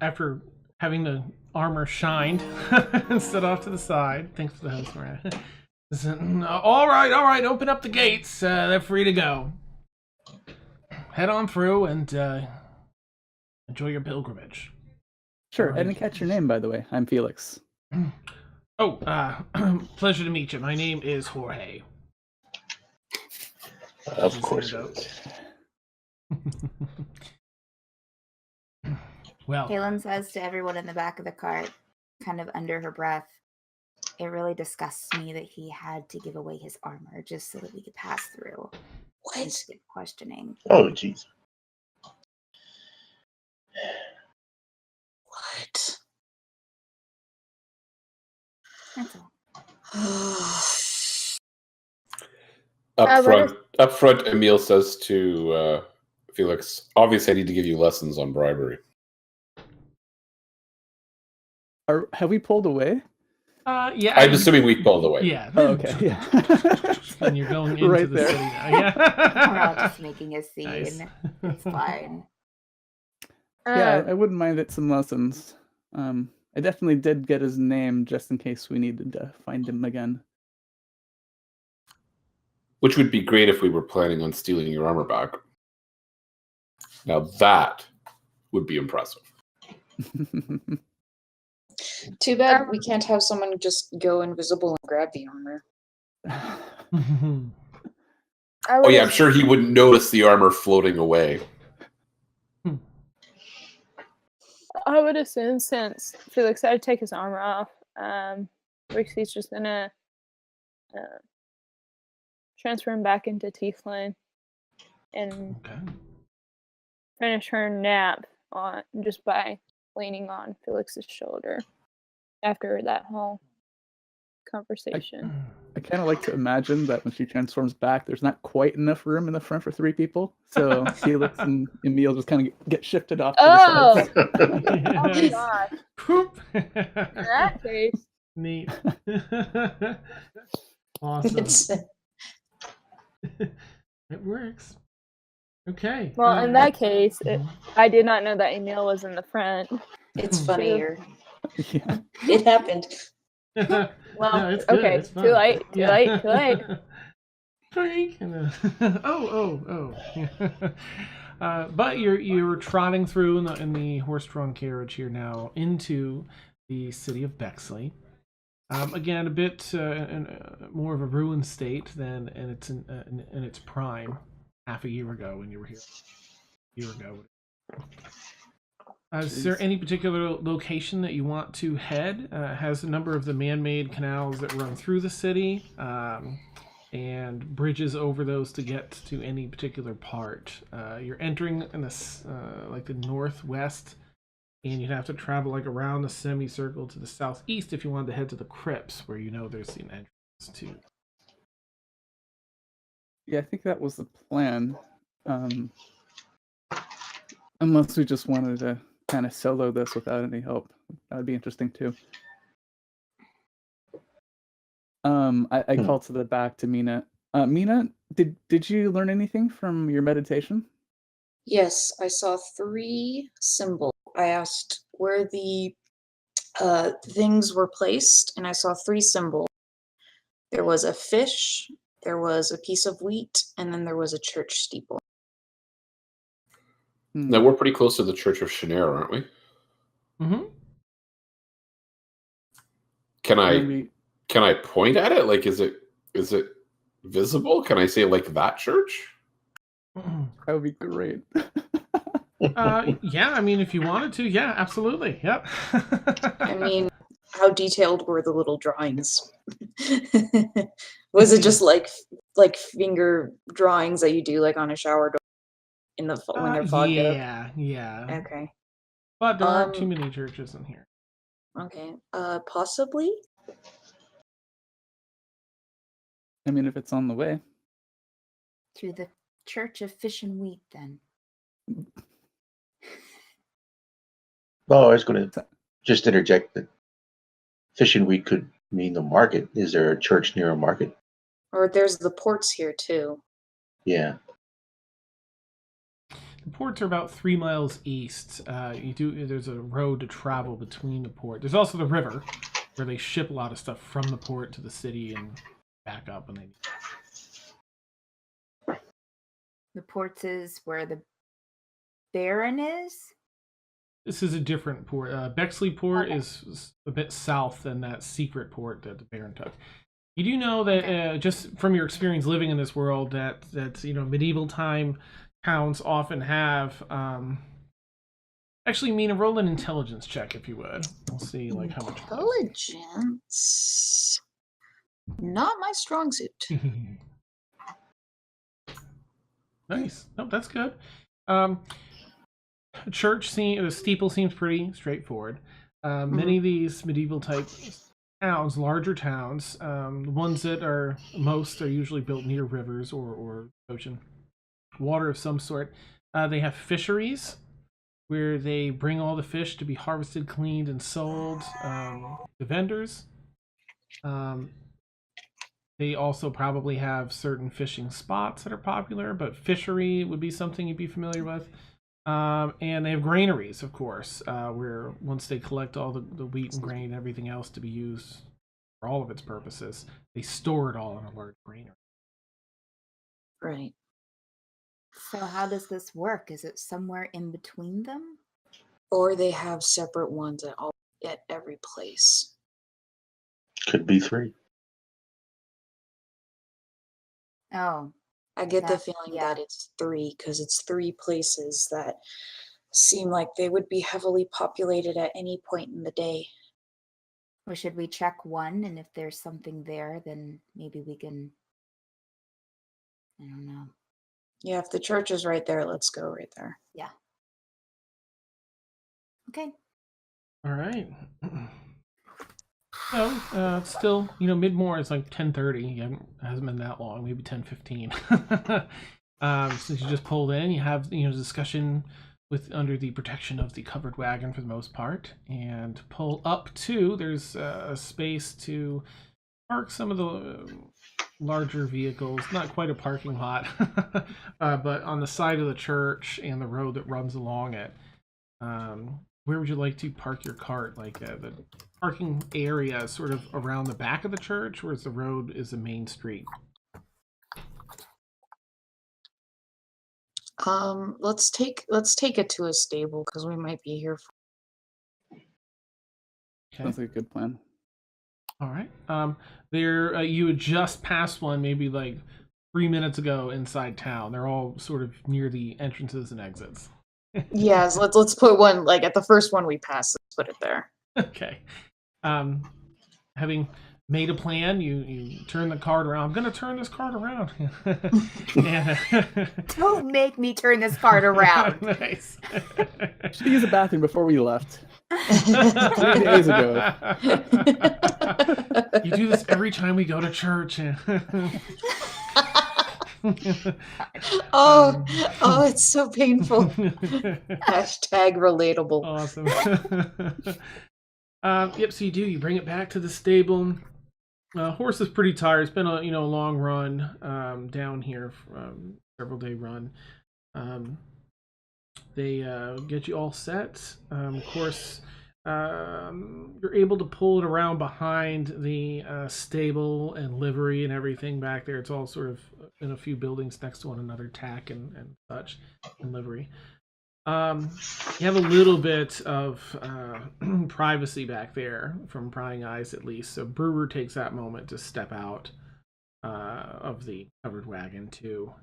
After having the armor shined and set off to the side, thanks for the host, Miranda. All right, open up the gates. They're free to go. Head on through and enjoy your pilgrimage. Sure. All I didn't right. catch your name, by the way. I'm Felix. Oh, pleasure to meet you. My name is Jorge. Of course. Well, Kaylin says to everyone in the back of the cart, kind of under her breath, it really disgusts me that he had to give away his armor just so that we could pass through. And What? skip questioning. Oh, jeez. What? That's all. Up front, Emil says to Felix, obviously I need to give you lessons on bribery. Have we pulled away? yeah. I'm assuming we pulled away. Yeah. Oh, okay. Yeah. And you're going into Right the there. city now. Yeah. We're all just making a scene. Nice. It's fine. Yeah, I wouldn't mind it some lessons. I definitely did get his name just in case we needed to find him again. Which would be great if we were planning on stealing your armor back. Now that would be impressive. Too bad we can't have someone just go invisible and grab the armor. Oh yeah, I'm sure he wouldn't notice the armor floating away. I would assume since Felix had to take his armor off, Rixie's just gonna transfer him back into Tiefling and finish her nap on just by leaning on Felix's shoulder after that whole conversation. I kind of like to imagine that when she transforms back, there's not quite enough room in the front for 3 people. So Felix and Emil just kind of get shifted off to the side. Oh my gosh. Poop. In that case. Neat. Awesome. It works. Okay. Well, in that case, I did not know that Emil was in the front. It's funnier. Yeah. It happened. Well, No, it's good. okay, It's fun. too late. Drink. Oh. But you're trotting through in the horse-drawn carriage here now into the city of Bexley. Again, a bit more of a ruined state than in its prime half a year ago when you were here. A year ago. Is there any particular location that you want to head? Has a number of the man-made canals that run through the city, and bridges over those to get to any particular part. You're entering in this like the northwest, and you'd have to travel like around the semicircle to the southeast if you wanted to head to the crypts, where you know there's an entrance to. Yeah, I think that was the plan. Unless we just wanted to kind of solo this without any help. That would be interesting too. I call to the back to Mina. Mina, did you learn anything from your meditation? Yes, I saw 3 symbols. I asked where the things were placed, and I saw 3 symbols. There was a fish, there was a piece of wheat, and then there was a church steeple. Now we're pretty close to the Church of Shanair, aren't we? Mm-hmm. Can I point at it? Like, is it visible? Can I say like that church? That would be great. Yeah, I mean, if you wanted to, yeah, absolutely. Yep. I mean, how detailed were the little drawings? Was it just like finger drawings that you do like on a shower door in the when they're fogged up? Yeah. Okay. But there aren't too many churches in here. Okay. Possibly. I mean, if it's on the way. To the Church of Fish and Wheat, then. Well, I was going to just interject that fishing week could mean the market. Is there a church near a market? Or there's the ports here too. Yeah. The ports are about 3 miles east. There's a road to travel between the port. There's also the river, where they ship a lot of stuff from the port to the city and back up when they need. The ports is where the Baron is? This is a different port. Bexley port Okay. is a bit south than that secret port that the Baron took. You do know that just from your experience living in this world that medieval time towns often have. Actually, Mina, roll an intelligence check if you would. We'll see how much. Intelligence. Not my strong suit. Nice. No, that's good. The steeple seems pretty straightforward. Many of these medieval type towns, larger towns, the ones that are usually built near rivers or ocean, water of some sort. They have fisheries where they bring all the fish to be harvested, cleaned, and sold to vendors. They also probably have certain fishing spots that are popular, but fishery would be something you'd be familiar with. And they have granaries, of course, where once they collect all the wheat and grain and everything else to be used for all of its purposes, they store it all in a large granary. Right. So how does this work? Is it somewhere in between them? Or they have separate ones at every place. Could be 3. Oh, I get the That- feeling yeah. that it's 3 because it's 3 places that seem like they would be heavily populated at any point in the day. or should we check one? And if there's something there, then maybe we can. I don't know. Yeah, if the church is right there, let's go right there. Yeah. Okay. All right. So it's still mid-morning. It's like 10:30. It hasn't been that long. Maybe 10:15. Since you just pulled in, you have discussion under the protection of the covered wagon for the most part, and pull up to. There's a space to park some of the larger vehicles. Not quite a parking lot, but on the side of the church and the road that runs along it. Where would you like to park your cart? The parking area sort of around the back of the church, whereas the road is the main street. Let's take it to a stable because we might be here. Okay. Sounds like a good plan. All right. You had just passed one maybe 3 minutes ago inside town. They're all sort of near the entrances and exits. Yes, let's put one at the first one we pass. Let's put it there. Okay. Having made a plan, you turn the cart around. I'm gonna turn this cart around. Don't make me turn this cart around. Nice. Should use the bathroom before we left. 3 days ago. You do this every time we go to church. It's so painful. Hashtag relatable. Awesome. Yep. So you bring it back to the stable. Horse is pretty tired. It's been a long run down here, several day run. They get you all set. Of course, you're able to pull it around behind the stable and livery and everything back there. It's all sort of in a few buildings next to one another, tack and such, and livery. You have a little bit of privacy back there from prying eyes, at least. So Brewer takes that moment to step out of the covered wagon too.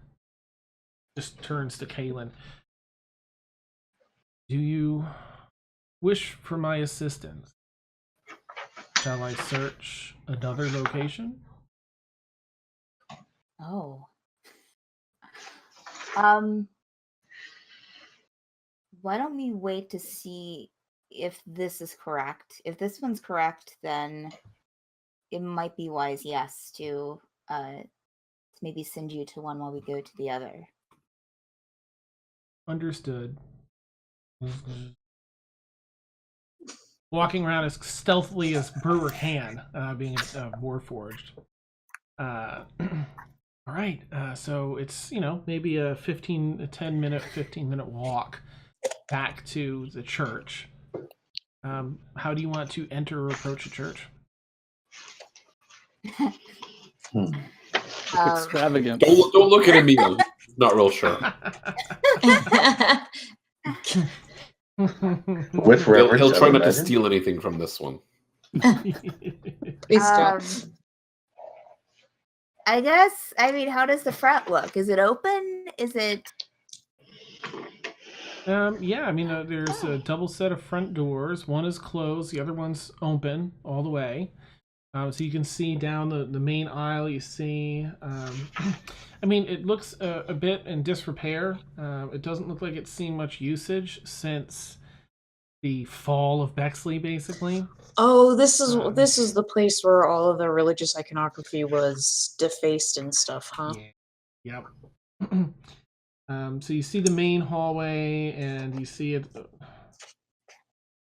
Just turns to Kaylin. Do you wish for my assistance? Shall I search another location? Oh. Why don't we wait to see if this is correct? If this one's correct, then it might be wise, yes, to maybe send you to one while we go to the other. Understood. Walking around as stealthily as Brewer can, being warforged. All right, so it's, maybe a 15 minute walk back to the church. How do you want to enter or approach a church? Extravagant. Don't look at me. I'm not real sure. With reverence, He'll try I not to imagine. steal anything from this one. Please don't. I guess. I mean, how does the front look? Is it open? Is it? Yeah, I mean, there's a double set of front doors. One is closed, the other one's open all the way. So you can see down the main aisle. You see, I mean, it looks a bit in disrepair. It doesn't look like it's seen much usage since the fall of Bexley, basically. Oh, this is the place where all of the religious iconography was defaced and stuff, huh? Yeah. Yep. So you see the main hallway, and you see it.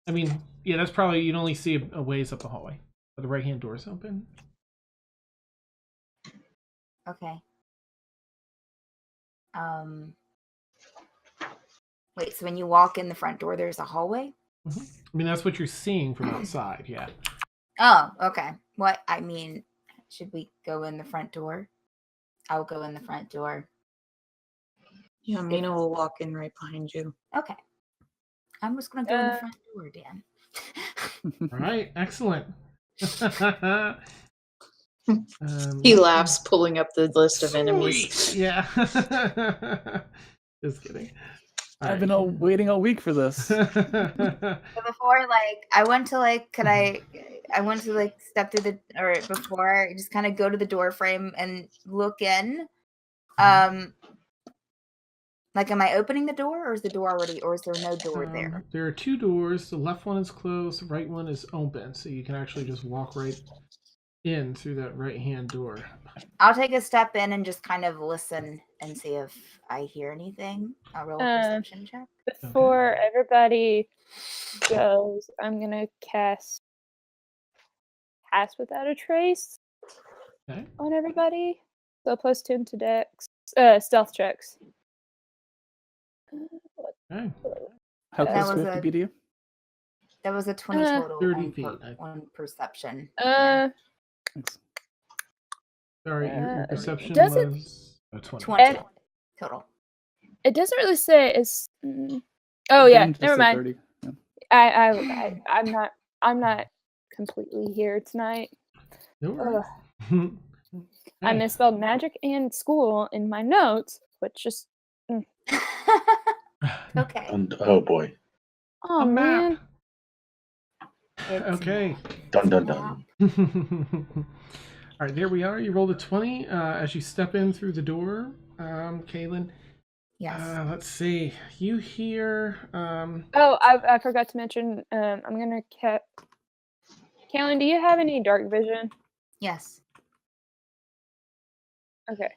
I mean, yeah, that's probably, you'd only see a ways up the hallway. But the right-hand door is open. Okay. Wait, so when you walk in the front door, there's a hallway? Mm-hmm. I mean, that's what you're seeing from outside, yeah. Oh, okay. What? I mean, should we go in the front door? I'll go in the front door. Yeah, Mina will walk in right behind you. Okay. I'm just going to go in the front door, Dan. All right, excellent. He laughs, pulling up the list of enemies. Yeah. Just kidding. I've been waiting all week for this. So before, I went to step through before, just kind of go to the door frame and look in. Am I opening the door, or is the door already, or is there no door there? There are two doors. The left one is closed. The right one is open, so you can actually just walk right in through that right-hand door. I'll take a step in and just kind of listen and see if I hear anything. I'll roll a perception check. Before everybody goes, I'm gonna cast Pass Without a Trace on everybody. So +2 to Dex, stealth checks. Okay. How close do we have to be to you? That was a 20 total 30 feet. On perception. Thanks. Sorry, your perception was 20. 20 total. It doesn't really say it's. Oh yeah, never mind. 30. Yeah. I'm not completely here tonight. I misspelled magic and school in my notes, which just. Okay. Oh boy. Oh man. Okay. Dun dun dun. All right, there we are. You rolled a 20 as you step in through the door, Kaylin. Yes. Let's see. You hear. Oh, I forgot to mention. I'm gonna Kaylin, do you have any dark vision? Yes. Okay.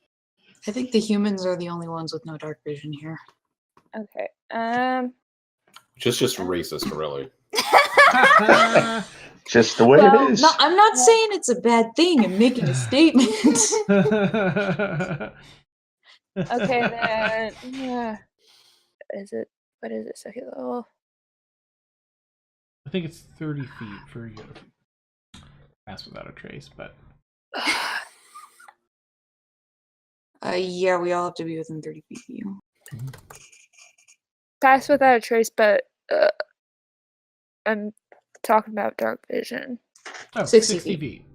I think the humans are the only ones with no dark vision here. Okay. Just racist, really. Just the way it is. No, I'm not saying it's a bad thing. I'm making a statement. Okay, then. What is it? Second level? I think it's 30 feet for you to pass without a trace, but. Yeah, we all have to be within 30 feet of you. Pass without a trace, but I'm talking about dark vision. Oh, 60 feet.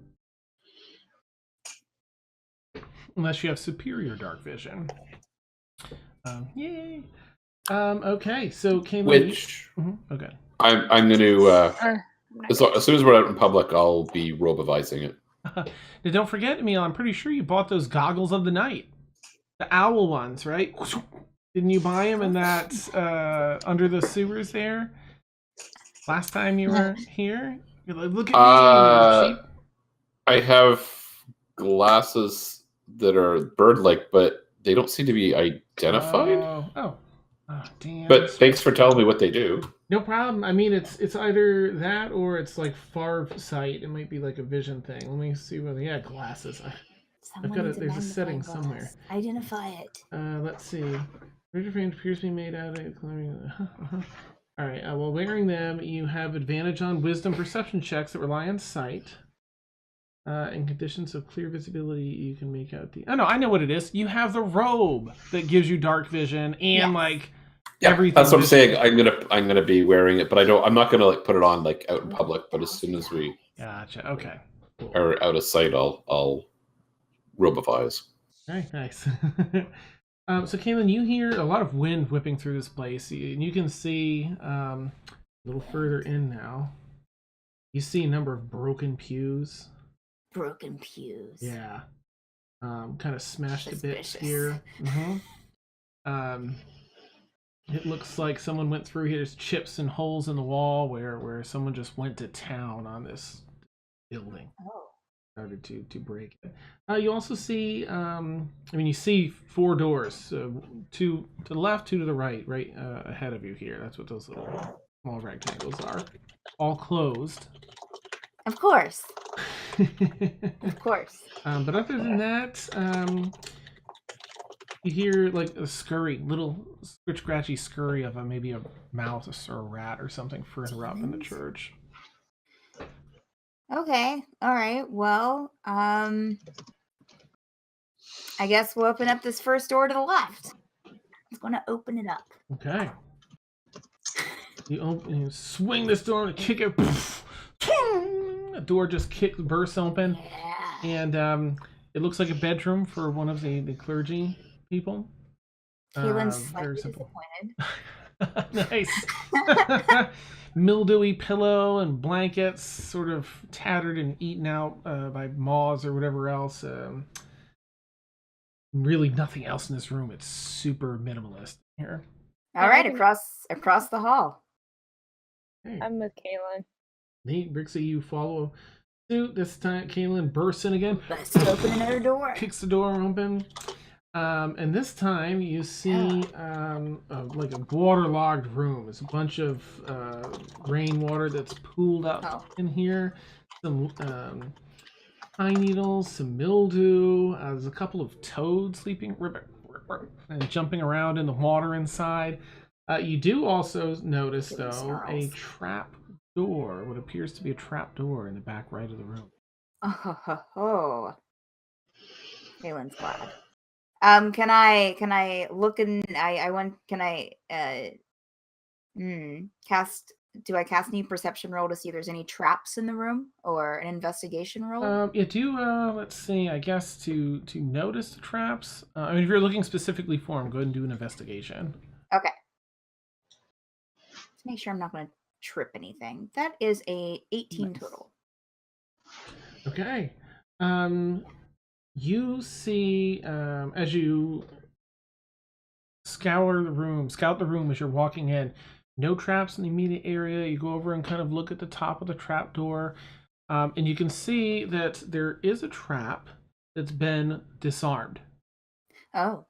Unless you have superior dark vision. Yay. Okay, so Kaylin. Which okay. I'm going to as soon as we're out in public, I'll be robovising it. Now, don't forget, Emil, I'm pretty sure you bought those goggles of the night. The owl ones, right? Didn't you buy them in that under the sewers there? Last time you were here? You're like, look at me, cheap. I have glasses that are bird-like, but they don't seem to be identified. Oh, damn. But thanks for telling me what they do. No problem. I mean, it's either that or it's like far sight. It might be like a vision thing. Let me see whether glasses. Someone got needs there's a magnifying setting glass. somewhere. Identify it. Let's see. Ranger frame appears to be made out of. All right. While wearing them, you have advantage on wisdom perception checks that rely on sight. In conditions of clear visibility, you can make out the. Oh no, I know what it is. You have the robe that gives you dark vision and like everything. That's what I'm saying. I'm gonna be wearing it, but I'm not gonna like put it on like out in public. But as soon as we gotcha. Okay. Cool. are out of sight, I'll robify. Very nice. So Kaylin, you hear a lot of wind whipping through this place, and you can see a little further in now. You see a number of broken pews. Broken pews. Yeah. Kind of smashed to bits Suspicious. here. It looks like someone went through here. There's chips and holes in the wall where someone just went to town on this building. Oh. Started to break it. You also see, you see 4 doors, 2 to the left, 2 to the right, ahead of you here. That's what those little small rectangles are. All closed. Of course. Of course. But other than that, you hear like a scurry, little scratchy scurry of maybe a mouse or a rat or something further up in the church. Okay. All right. Well, I guess we'll open up this first door to the left. I'm going to open it up. Okay. You swing this door and kick it. The door just bursts open. Yeah. And it looks like a bedroom for one of the clergy people. Kaylin's very slightly simple. disappointed. Nice. Mildewy pillow and blankets, sort of tattered and eaten out by moths or whatever else. Really nothing else in this room. It's super minimalist here. All right, across the hall. Hey. I'm with Kaylin. Neat. Bexley, you follow suit. This time, Kaylin bursts in again. Let's open another door. Kicks the door open. And this time you see like a waterlogged room. It's a bunch of rainwater that's pooled up in here. Some pine needles, some mildew. There's a couple of toads sleeping and jumping around in the water inside. You do also notice, though, a trap door. What appears to be a trap door in the back right of the room. Oh. Kaylin's glad. Can I look in? Do I cast any perception roll to see if there's any traps in the room, or an investigation roll? You do. Let's see. I guess to notice the traps. I mean, if you're looking specifically for them, go ahead and do an investigation. Okay. Let's make sure I'm not going to trip anything. That is a 18 total. Okay. You see, as you scout the room as you're walking in, no traps in the immediate area. You go over and kind of look at the top of the trap door, and you can see that there is a trap that's been disarmed. Oh,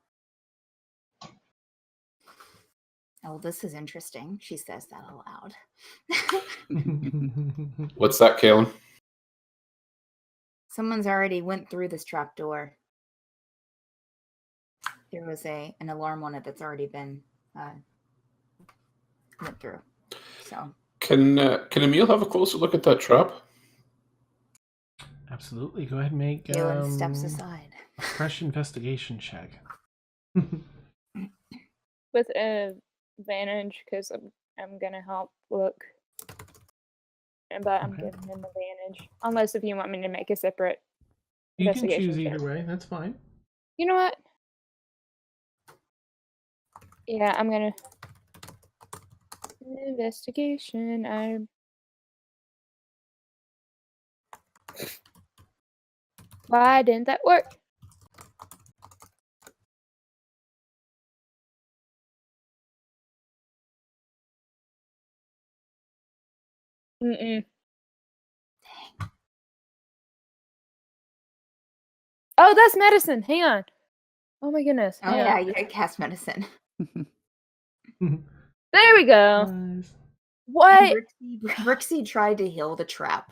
this is interesting. She says that aloud. What's that, Kaylin? Someone's already went through this trap door. There was an alarm on it that's already been went through. So can Emil have a closer look at that trap? Absolutely. Go ahead and make Kaylin steps aside. a fresh investigation check. With advantage, because I'm gonna help look. But I'm giving him advantage. Unless if you want me to make a separate You can investigation choose either check. way. That's fine. You know what? Yeah, I'm gonna investigation. Why didn't that work? Mm-mm. Oh, that's medicine. Hang on. Oh my goodness. Oh yeah, you could cast medicine. There we go. Nice. What? Brixie tried to heal the trap.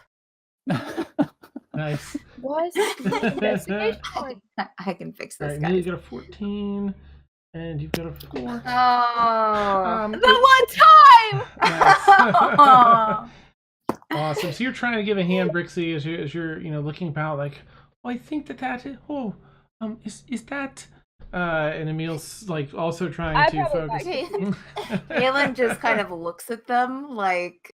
Nice. Was investigation? I can fix All this, right, Mina, you guys. got a 14, and you've got a 4. Oh, The one time! Nice. Awesome. So you're trying to give a hand, Brixie, as you're looking about, like, oh, I think that is. Oh, is that? And Emil's like also trying to focus. Galen just kind of looks at them like.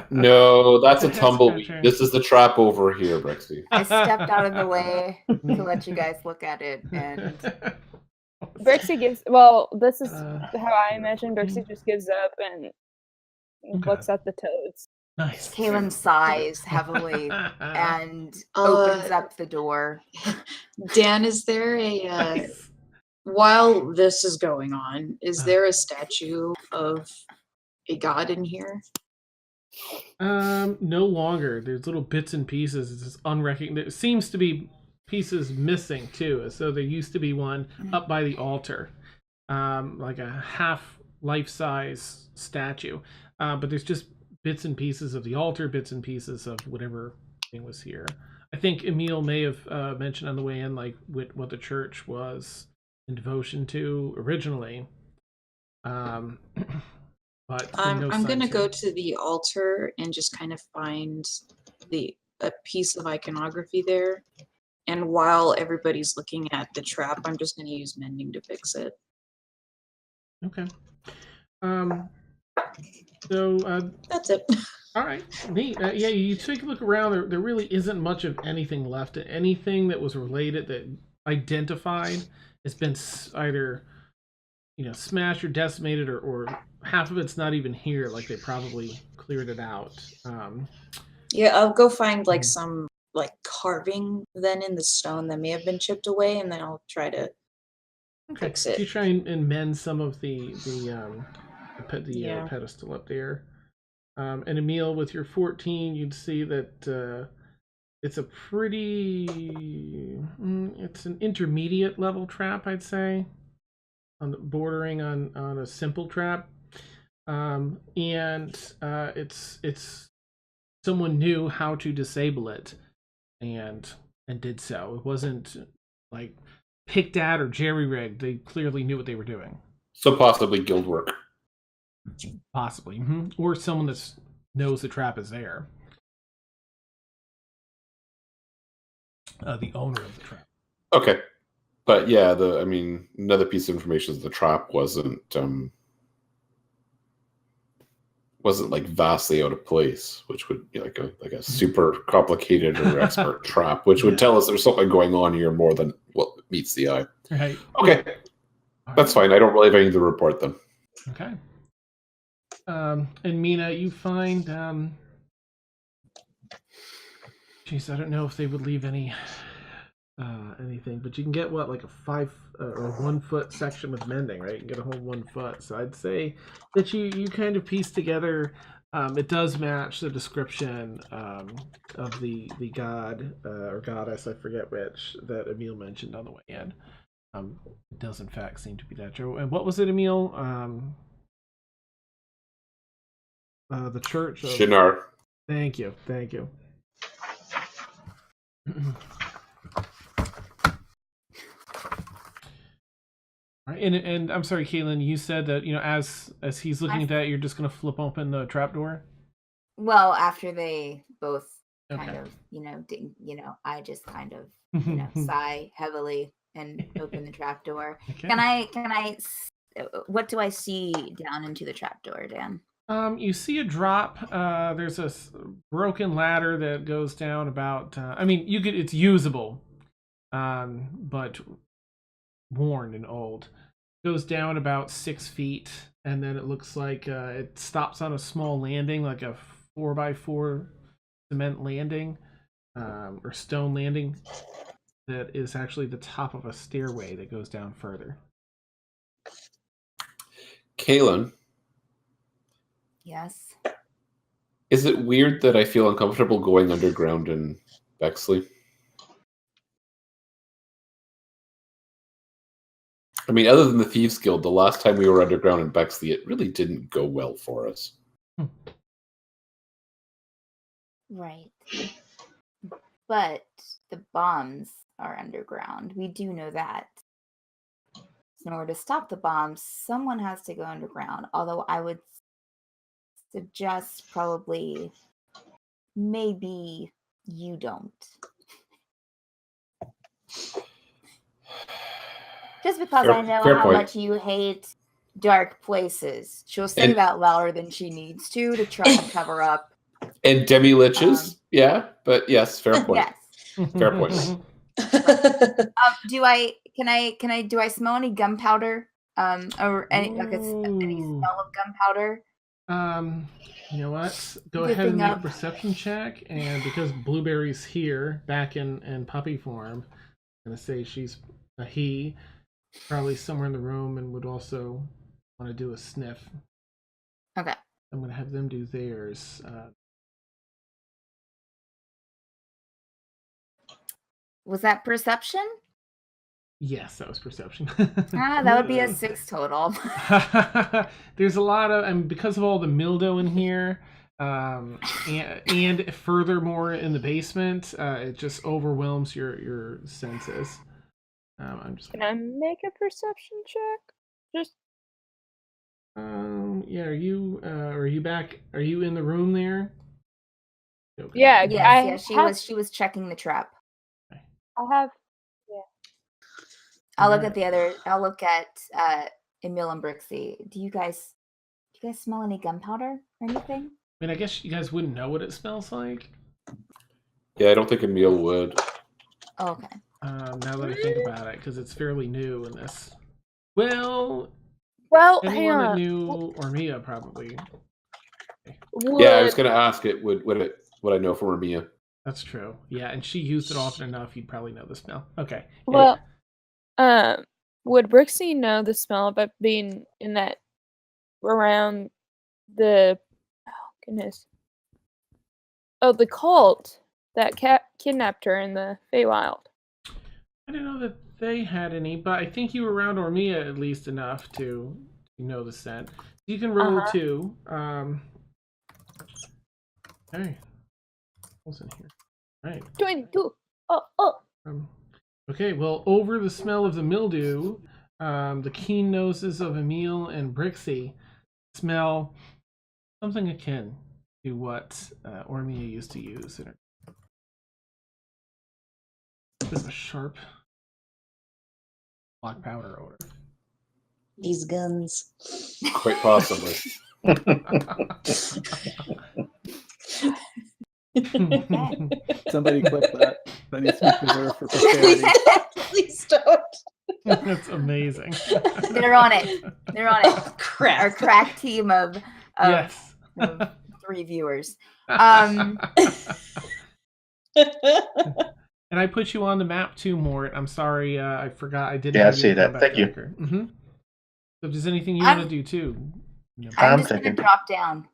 No, that's a That's tumbleweed. gotcha. This is the trap over here, Brexy. I stepped out of the way to let you guys look at it, and Brixie gives. Well, this is Uh, how I imagine Brixie just gives up and looks at the toads. Nice. Kaylin sighs heavily and opens up the door. Dan, is there a Nice. while this is going on, is there a statue of a god in here? No longer. There's little bits and pieces. It's just unrecognizable. There seems to be pieces missing too, as though there used to be one up by the altar, like a half life-size statue. But there's just bits and pieces of the altar, bits and pieces of whatever thing was here. I think Emil may have mentioned on the way in, like what the church was in devotion to originally. But I'm gonna go to the altar and just kind of find a piece of iconography there. And while everybody's looking at the trap, I'm just gonna use mending to fix it. Okay. So That's it. all right, neat. Yeah, you take a look around. There really isn't much of anything left. Anything that was related, that identified, has been either smashed or decimated, or half of it's not even here. Like they probably cleared it out. Yeah, I'll go find like some like carving then in the stone that may have been chipped away, and then I'll try to fix So you it. try and mend some of the Yeah. pedestal up there. And Emil, with your 14, you'd see that it's a pretty, it's an intermediate level trap, I'd say, bordering on a simple trap. And it's someone knew how to disable it, and did so. It wasn't like picked at or jerry-rigged. They clearly knew what they were doing. So possibly guild work. Possibly. Or someone that knows the trap is there. The owner of the trap. Okay. But yeah, another piece of information is the trap wasn't like vastly out of place, which would be like a super complicated or expert trap, which would tell us there's something going on here more than what meets the eye. Right. Okay. That's fine. I don't really have anything to report them. Okay. And Mina, you find geez, I don't know if they would leave anything, but you can get like a 5 or 1 foot section with mending, right? You can get a whole 1 foot. So I'd say that you kind of piece together. It does match the description of the god or goddess, I forget which, that Emil mentioned on the way in. It does in fact seem to be that. And what was it, Emil? The church of Shinar. Thank you. Right, and I'm sorry, Caitlin, you said that as he's looking at that, you're just gonna flip open the trapdoor. Well, after they both kind Okay. of, I just kind of, sigh heavily and open the trapdoor. Okay. Can I? What do I see down into the trapdoor, Dan? You see a drop. There's a broken ladder that goes down about. It's usable, but worn and old. Goes down about 6 feet, and then it looks like it stops on a small landing, like a 4x4 cement landing, or stone landing. That is actually the top of a stairway that goes down further. Kaylin, Yes. is it weird that I feel uncomfortable going underground in Bexley? I mean, other than the Thieves Guild, the last time we were underground in Bexley, it really didn't go well for us. Right. But the bombs are underground. We do know that. In order to stop the bombs, someone has to go underground. Although I would suggest probably maybe you don't. Just because I know how much you hate dark places. She'll say that louder than she needs to try and cover up. And demi-liches, yeah, but yes, fair point. Yes. Fair point. Do I smell any gunpowder? Or any smell of gunpowder? You know what? Go ahead and make a perception check, and because Blueberry's here, back in puppy form, I'm gonna say she's a he, probably somewhere in the room, and would also want to do a sniff. Okay. I'm gonna have them do theirs. Was that perception? Yes, that was perception. That would be a 6 total. There's a lot of, and because of all the mildew in here, and furthermore in the basement, it just overwhelms your senses. Can I make a perception check? Just. Yeah. Are you back? Are you in the room there? Okay. Yeah. Yes. She was checking the trap. I have. I'll look at the other. I'll look at Emil and Brixie. Do you guys smell any gunpowder or anything? I mean, I guess you guys wouldn't know what it smells like. Yeah, I don't think Emil would. Oh, okay. Now that I think about it, because it's fairly new in this. Well, hang anyone that on. knew Ormia probably. Yeah, I was going to ask it. Would I know from Ormia? That's true. Yeah, and she used it often enough. You'd probably know the smell. Okay. Well, would Brixie know the smell of it being in that around the the cult that kidnapped her in the Feywild? I didn't know that they had any, but I think you were around Ormia at least enough to know the scent. You can roll too. Okay. What's in here? All right. 22. Okay, well, over the smell of the mildew, the keen noses of Emil and Brixie smell something akin to what Ormia used to use. A bit of a sharp black powder odor. These guns. Quite possibly. Somebody clip that. That needs to be preserved for posterity. Please don't. That's amazing. They're on it. Crap. Our crack team of Yes. 3 viewers. And I put you on the map too, Mort. I'm sorry, I forgot. I didn't. Yeah, I see that. Thank you. Mm-hmm. So if there's anything you want to do too. I'm just going to drop down.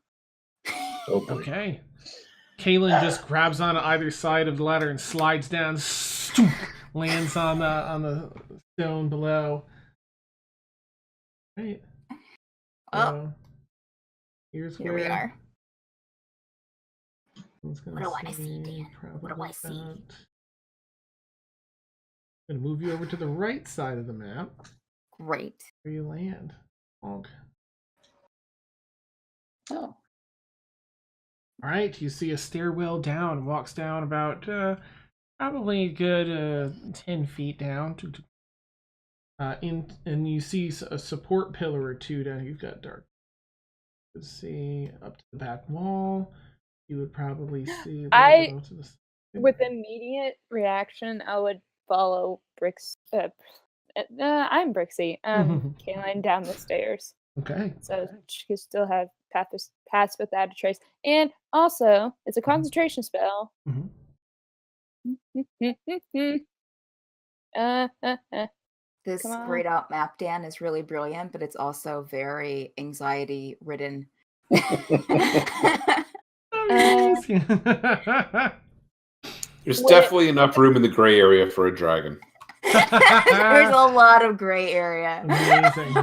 Okay. Kaylin just grabs on either side of the ladder and slides down, lands on the stone below. Right. Here we are. What do I see, Dan? What do I see? I'm going to move you over to the right side of the map. Great. Where you land. Oh. All right, you see a stairwell down. Walks down about probably a good 10 feet down. And you see a support pillar or two down. You've got dark. Let's see up to the back wall. You would probably see. With immediate reaction, I would follow Brix. I'm Brixie. Kaylin down the stairs. Okay. So she could still have paths without a trace, and also it's a concentration spell. This grayed out map, Dan, is really brilliant, but it's also very anxiety ridden. There's definitely enough room in the gray area for a dragon. There's a lot of gray area. Amazing.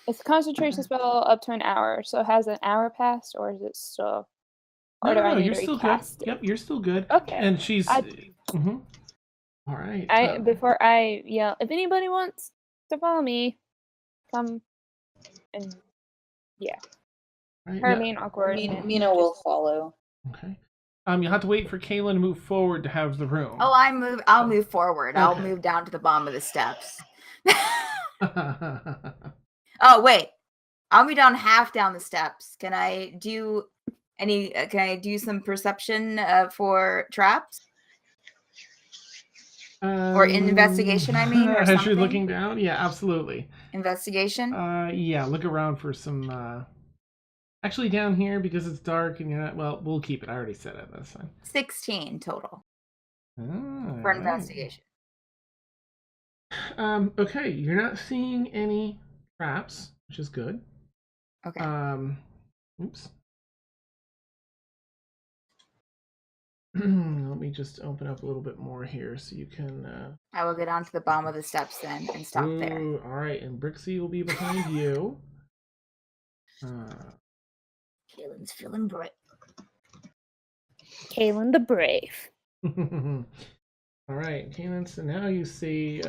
It's a concentration spell up to an hour. So has an hour passed, or is it still? Or do I need you're to still good. recast it? Yep, you're still good. Okay. And she's. I- All right. Before I yell, if anybody wants to follow me, come and right, her being awkward. Mina will follow. Okay. You'll have to wait for Kaylin to move forward to have the room. Oh, I'll move forward. I'll Okay. move down to the bottom of the steps. Oh, wait. I'll be down half down the steps. Can I do some perception for traps? Or investigation, I mean, or as you're something? looking down? Yeah, absolutely. Investigation? Yeah, look around for some, actually down here, because it's dark and you're not, well, we'll keep it. I already said it. That's fine. 16 total for Right. investigation. Okay, you're not seeing any traps, which is good. Okay. Oops. Let me just open up a little bit more here so you can. I will get onto the bottom of the steps then and stop there. All right, and Brixie will be behind you. Kaylin's feeling brave. Kaylin the Brave. All right, Kaylin. So now you see,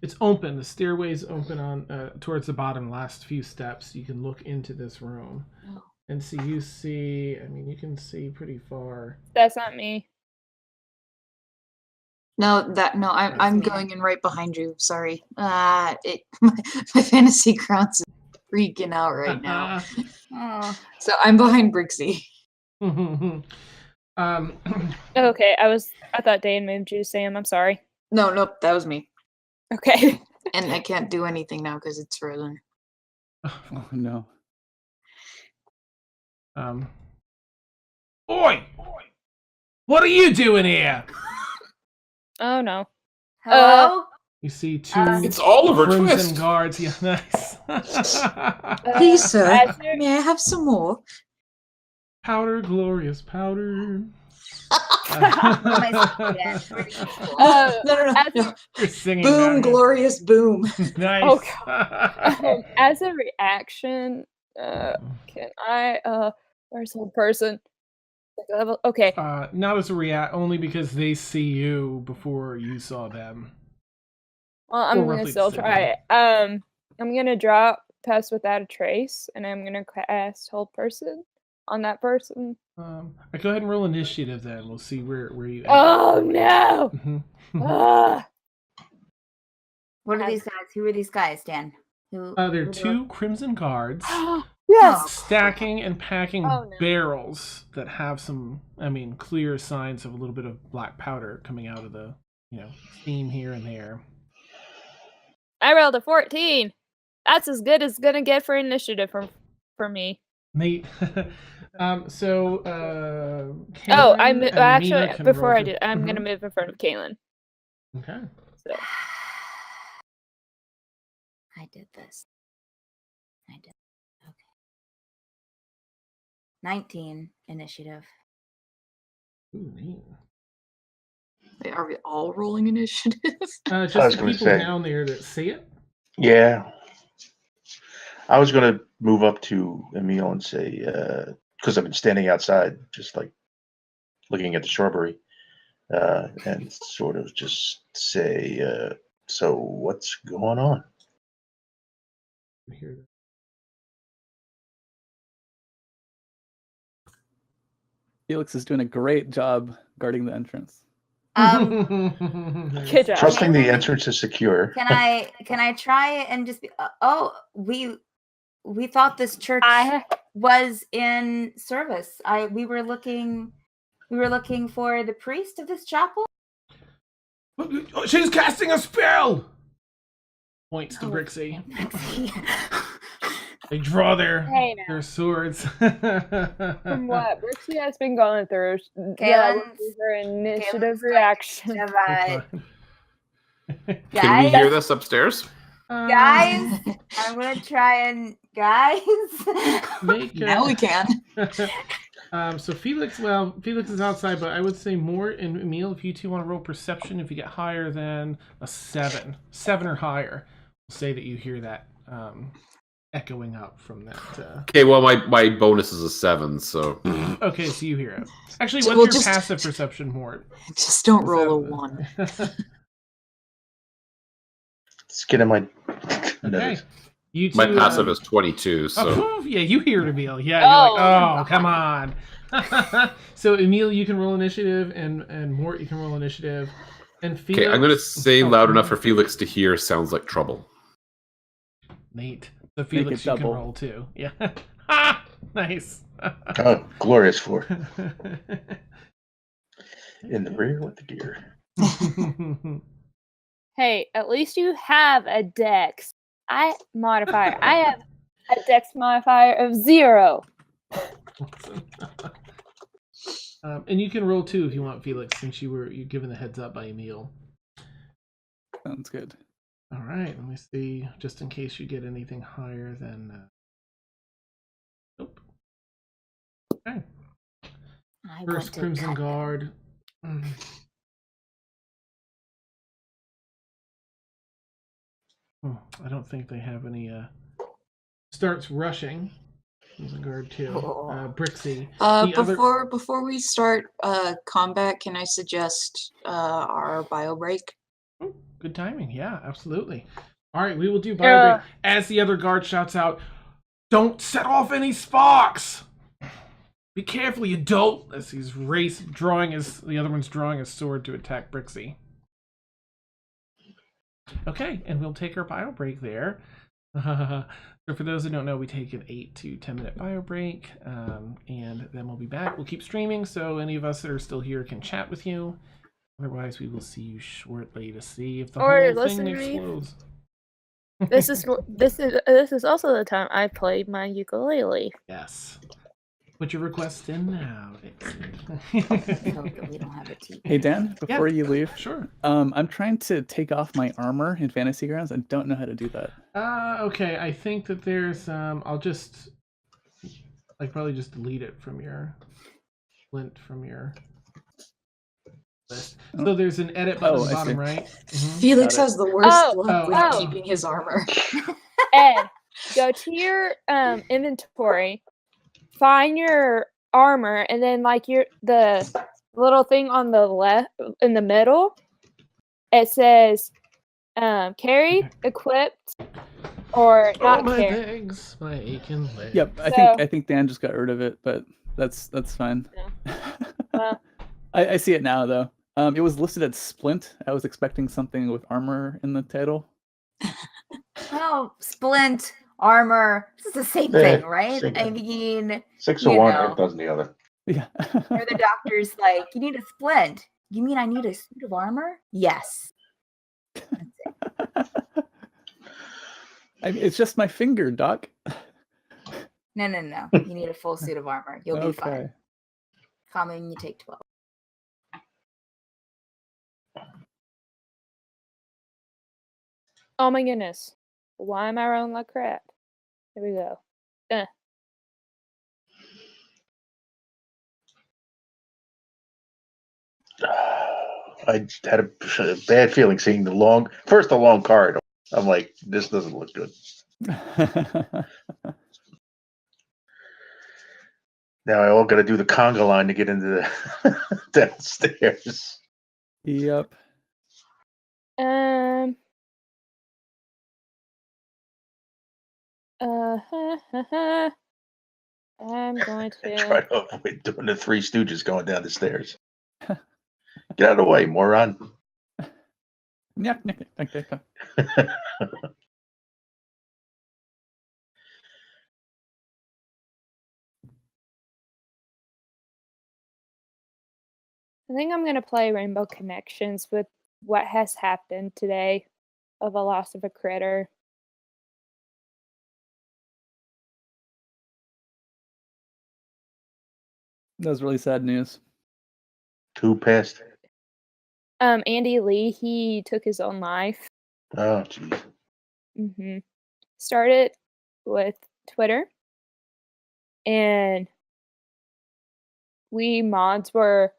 it's open. The stairway's open on towards the bottom. Last few steps, you can look into this room, and so you see. I mean, you can see pretty far. That's not me. I'm going in right behind you. Sorry. My fantasy grounds is freaking out right now. So I'm behind Brixie. Okay, I thought Dan moved you, Sam. I'm sorry. Nope, that was me. Okay. And I can't do anything now because it's frozen. Oh no. Oi! What are you doing here? Oh no. Hello? You see two It's Oliver crimson Twist. guards. Yeah, nice. Please, sir, as you're- may I have some more? Powder, glorious powder. No. You're singing. Boom, down here. glorious boom. Nice. Oh, God. As a reaction, can I where's the person? Okay. Not as a react, only because they see you before you saw them. Well, I'm Well, gonna roughly still the same try it. I'm gonna drop Pass Without a Trace, and I'm gonna cast Hold Person on that person. Go ahead and roll initiative then. We'll see where you. Oh no! Ah. What are these guys? Who are these guys, Dan? They're two crimson guards Yes. stacking and packing Oh, no. barrels that have some, clear signs of a little bit of black powder coming out of the, steam here and there. I rolled a 14. That's as good as gonna get for initiative for me. Nate. So. Oh, Kaylin and actually Mina can before roll I for- do, I'm gonna move in front of Kaylin. Okay. So I did this. Okay. 19 initiative. Ooh, neat. Are we all rolling initiative? Just I was the gonna people say. down there that see it. Yeah. I was going to move up to Emil and say, because I've been standing outside, just like looking at the shrubbery, and sort of just say, so what's going on? Hear that. Felix is doing a great job guarding the entrance. good job. Trusting the entrance is secure. Can I try and just be? We thought this church was in service. We were looking for the priest of this chapel. She's casting a spell. Points to Brixie. They draw their swords. From what Brixie has been going through, her initiative Kaylin's reaction. Can we Guys, hear this upstairs? guys, I'm gonna try and Make Now we can. So Felix is outside, but I would say Mort and Emil, if you two want to roll perception, if you get higher than a 7 or higher, we'll say that you hear that echoing up from that. Okay, well, my bonus is a 7, so. Okay, so you hear it. Actually, So what's we'll your just- passive perception, Mort? Just don't Is roll a that- 1. Skin in my Okay. nose. You two, My passive is 22, so. Oh, yeah, you hear it, Emil. Yeah, you're like, oh, come on. So Emil, you can roll initiative, and Mort, you can roll initiative. And Felix, Okay, I'm going to say loud go enough for ahead. Felix to hear sounds like trouble. Nate. So Felix, it you can double. roll too. Yeah. Nice. Oh, glorious for in the rear with the gear. Hey, at least you have a dex modifier. I have a dex modifier of 0. And you can roll too if you want, Felix, since you're given the heads up by Emil. Sounds good. All right, let me see, just in case you get anything higher than. Nope. Okay. I First want to Crimson cut them. Guard. I don't think they have any. Starts rushing. Crimson Guard 2. Brixie. Before we start combat, can I suggest our bio break? Oh, good timing. Yeah, absolutely. All right, we will do bio break as the other guard shouts out, "Don't set off any sparks! Be careful, you dolt!" As he's the other one's drawing his sword to attack Brixie. Okay, and we'll take our bio break there. So for those who don't know, we take an 8 to 10 minute bio break, and then we'll be back. We'll keep streaming, so any of us that are still here can chat with you. Otherwise, we will see you shortly to see if the Or whole listen thing to me. explodes. This is also the time I played my ukulele. Yes. Put your request in now. Hope that we don't have a TV. Hey Dan, before you leave, Sure. I'm trying to take off my armor in Fantasy Grounds. I don't know how to do that. Okay. I think that there's I'll just probably just delete it from your list. So there's an edit button at the I bottom see. right. Felix Got it. has the worst luck with oh. keeping his armor. Ed, go to your inventory, find your armor, and then the little thing on the left in the middle, it says carry, equipped, or not my carry. legs, my aching legs. Yep, So- I think Dan just got rid of it, but that's fine. Yeah. I see it now though. It was listed as splint. I was expecting something with armor in the title. Oh, splint, armor. This is the same Yeah, thing, right? same I thing. mean, 6 you of one, know. half dozen the other. Yeah. or the doctor's like, you need a splint. You mean I need a suit of armor? Yes. It's just my finger, Doc. No. You need a full suit of armor. You'll be fine. Okay. Common, you take 12. Oh my goodness. Why am I rolling like crap? Here we go. I had a bad feeling seeing the long card. I'm like, this doesn't look good. Now I all got to do the conga line to get into the downstairs. Yep. I'm going Try to. to avoid doing the Three Stooges going down the stairs. Get out of the way, moron. Okay. I think I'm going to play Rainbow Connections with what has happened today of a loss of a critter. That was really sad news. Who passed? Andy Lee, he took his own life. Oh, jeez. Started with Twitter, and we mods were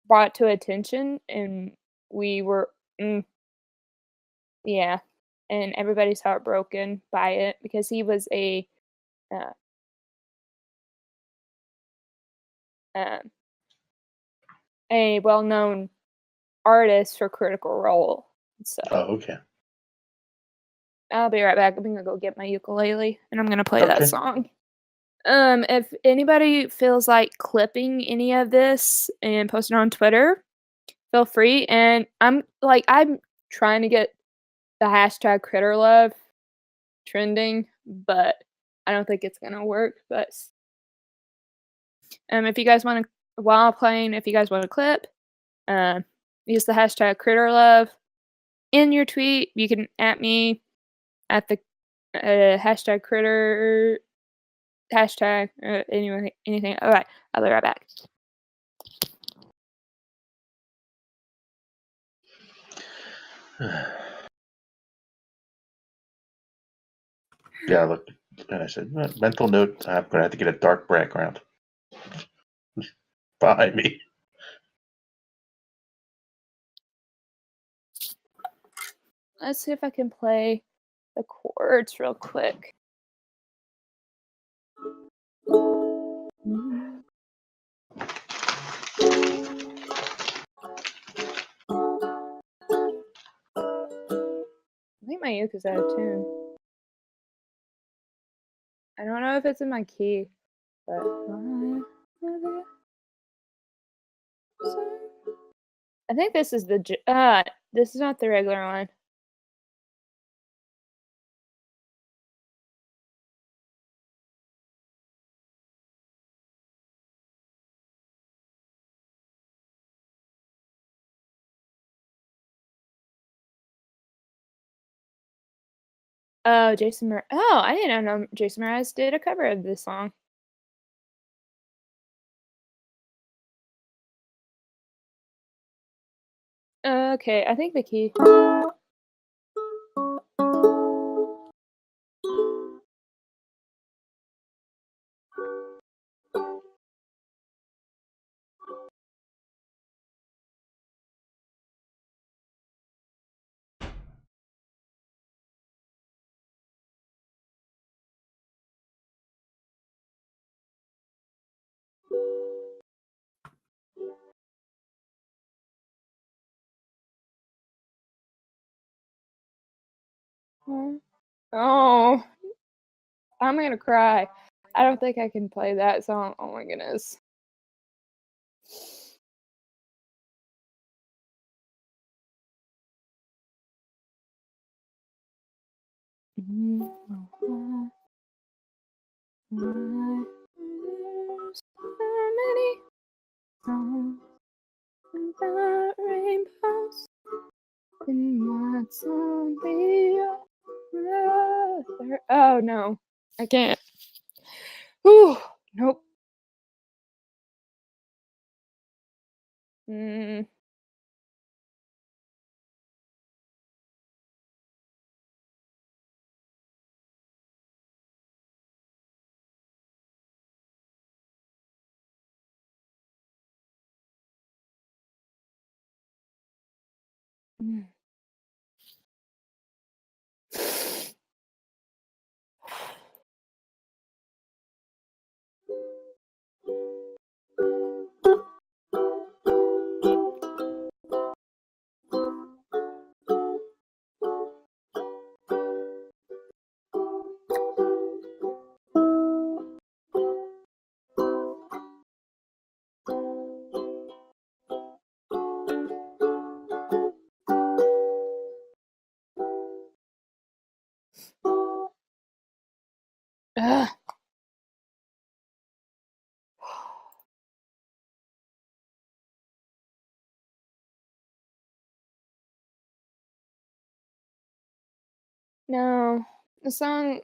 brought to attention, and we were, yeah, and everybody's heartbroken by it because he was a well-known artist for Critical Role. So okay. I'll be right back. I'm gonna go get my ukulele and I'm gonna play Okay. that song. If anybody feels like clipping any of this and posting it on Twitter, feel free. And I'm trying to get the hashtag CritterLove trending, but I don't think it's gonna work. But if you guys want to, while playing, if you guys want to clip, use the hashtag CritterLove in your tweet. You can at me at the hashtag critter hashtag anyway, anything. All right, I'll be right back. Yeah, look, and I said, mental note, I'm going to have to get a dark background behind me. Let's see if I can play the chords real quick. I think my uke is out of tune. I don't know if it's in my key, but I think this is the this is not the regular one. Oh, Jason Mraz. Oh, I didn't know Jason Mraz did a cover of this song. Okay, I think the key. Oh, I'm gonna cry. I don't think I can play that song. Oh my goodness. Many songs about rainbows and what's on the other. Oh no, I can't. Ooh, nope. Ugh. No, the song.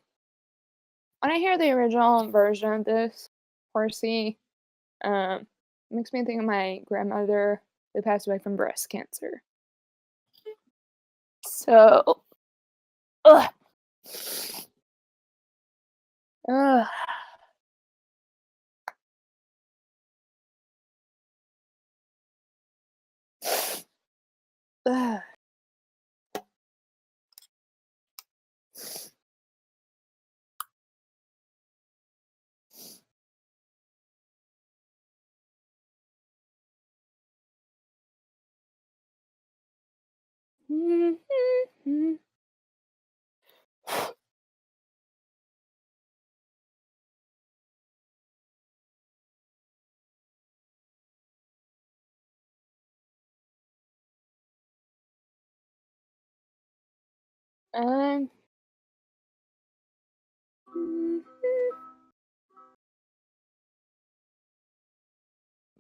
When I hear the original version of this, Horsey, makes me think of my grandmother who passed away from breast cancer. So, ugh. Ugh. Ugh. Um.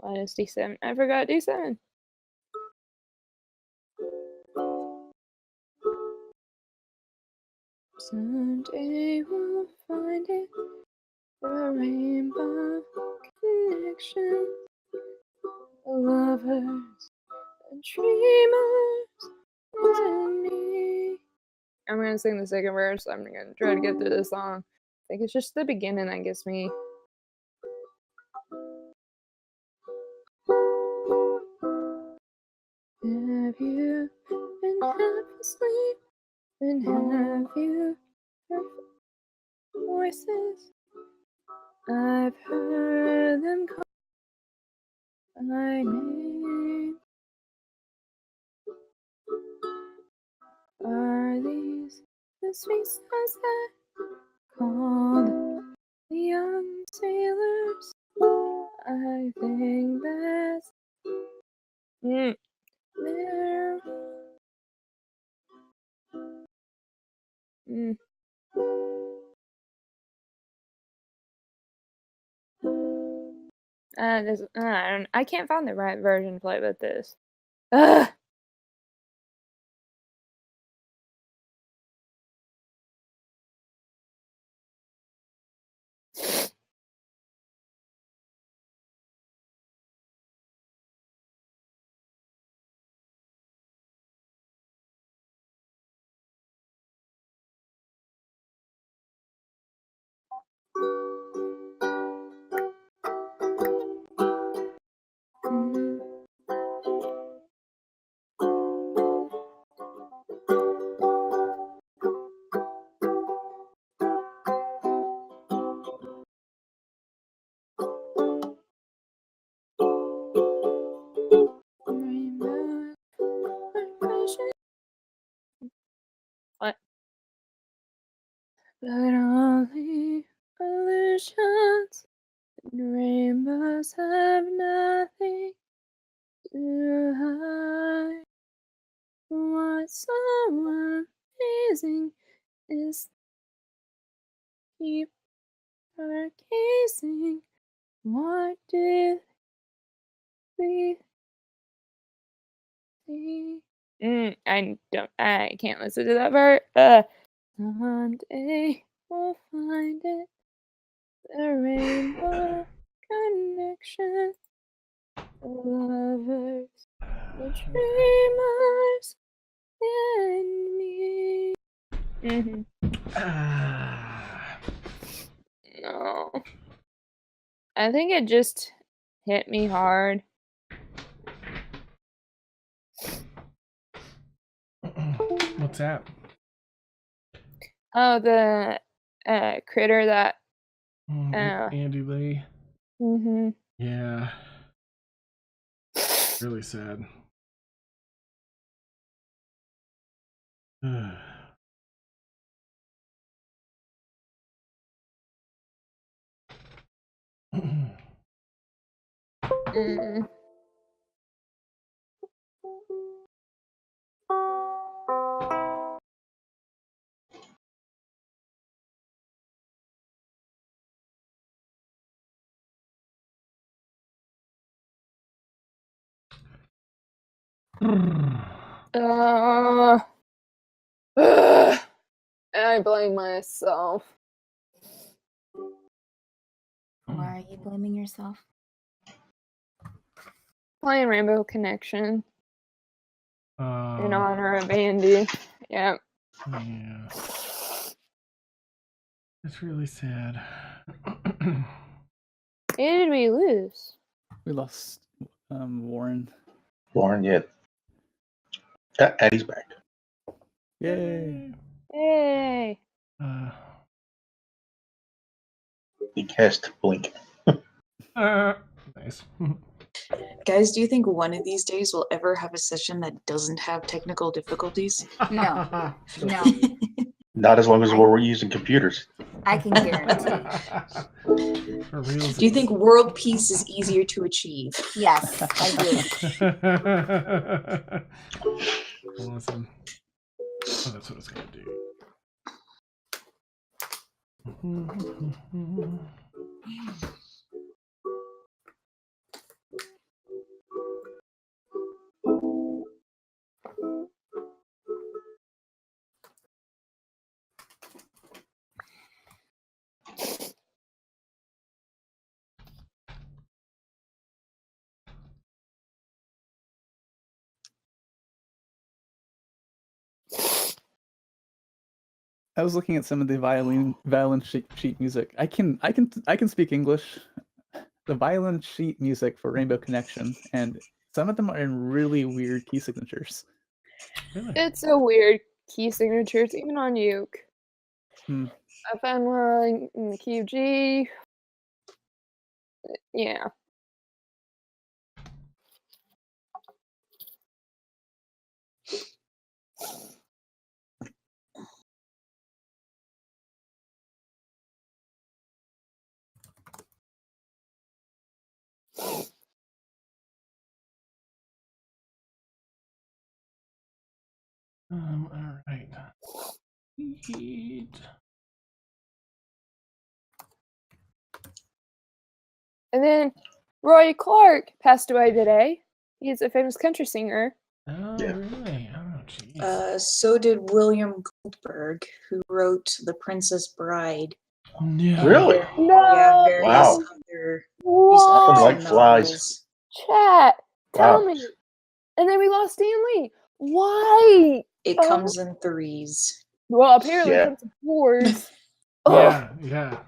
Minus D7. I forgot D7. Someday we'll find it. The rainbow connection. The lovers, the dreamers, and me. I'm gonna sing the second verse. I'm gonna try to get through this song. I think it's just the beginning that gets me. Have you been half asleep? And have you heard voices? I've heard them call my name. Are these the sweet sounds that called the young sailors? I think that's there. I can't find the right version to play with this. Ugh. What? But only illusions and rainbows have nothing to hide. What's so amazing is keep our gazing. What do we see? I can't listen to that part. Someday we'll find it. The rainbow connection. The lovers, the dreamers, and me. No. I think it just hit me hard. What's that? Oh, the critter that. Andy Lee. Yeah. Really sad. I blame myself. Why are you blaming yourself? Playing Rainbow Connection in honor of Andy. Yeah. Yeah. It's really sad. Who did we lose? We lost Warren. Warren, yeah. And he's back. Yay! Yay! He cast blink. Nice. Guys, do you think one of these days we'll ever have a session that doesn't have technical difficulties? No. No, Not as long as we're using computers. I can guarantee. For real. Do you think world peace is easier to achieve? Yes, I do. Awesome. Oh, that's what it's gonna do. I was looking at some of the violin sheet music. I can speak English. The violin sheet music for Rainbow Connection, and some of them are in really weird key signatures. Really? It's a weird key signatures, even on Uke. Hmm. I found one in the key of G. Yeah. All right. Heat. And then Roy Clark passed away today. He's a famous country singer. Oh, Yeah. really? Oh, jeez. So did William Goldberg, who wrote The Princess Bride. No. Really? No! Various Wow. other What? Nothing like novels. flies. Chat, tell Wow. me. And then we lost Stan Lee. Why? It Oh. comes in threes. Well, apparently Yeah. it comes to fours. Yeah.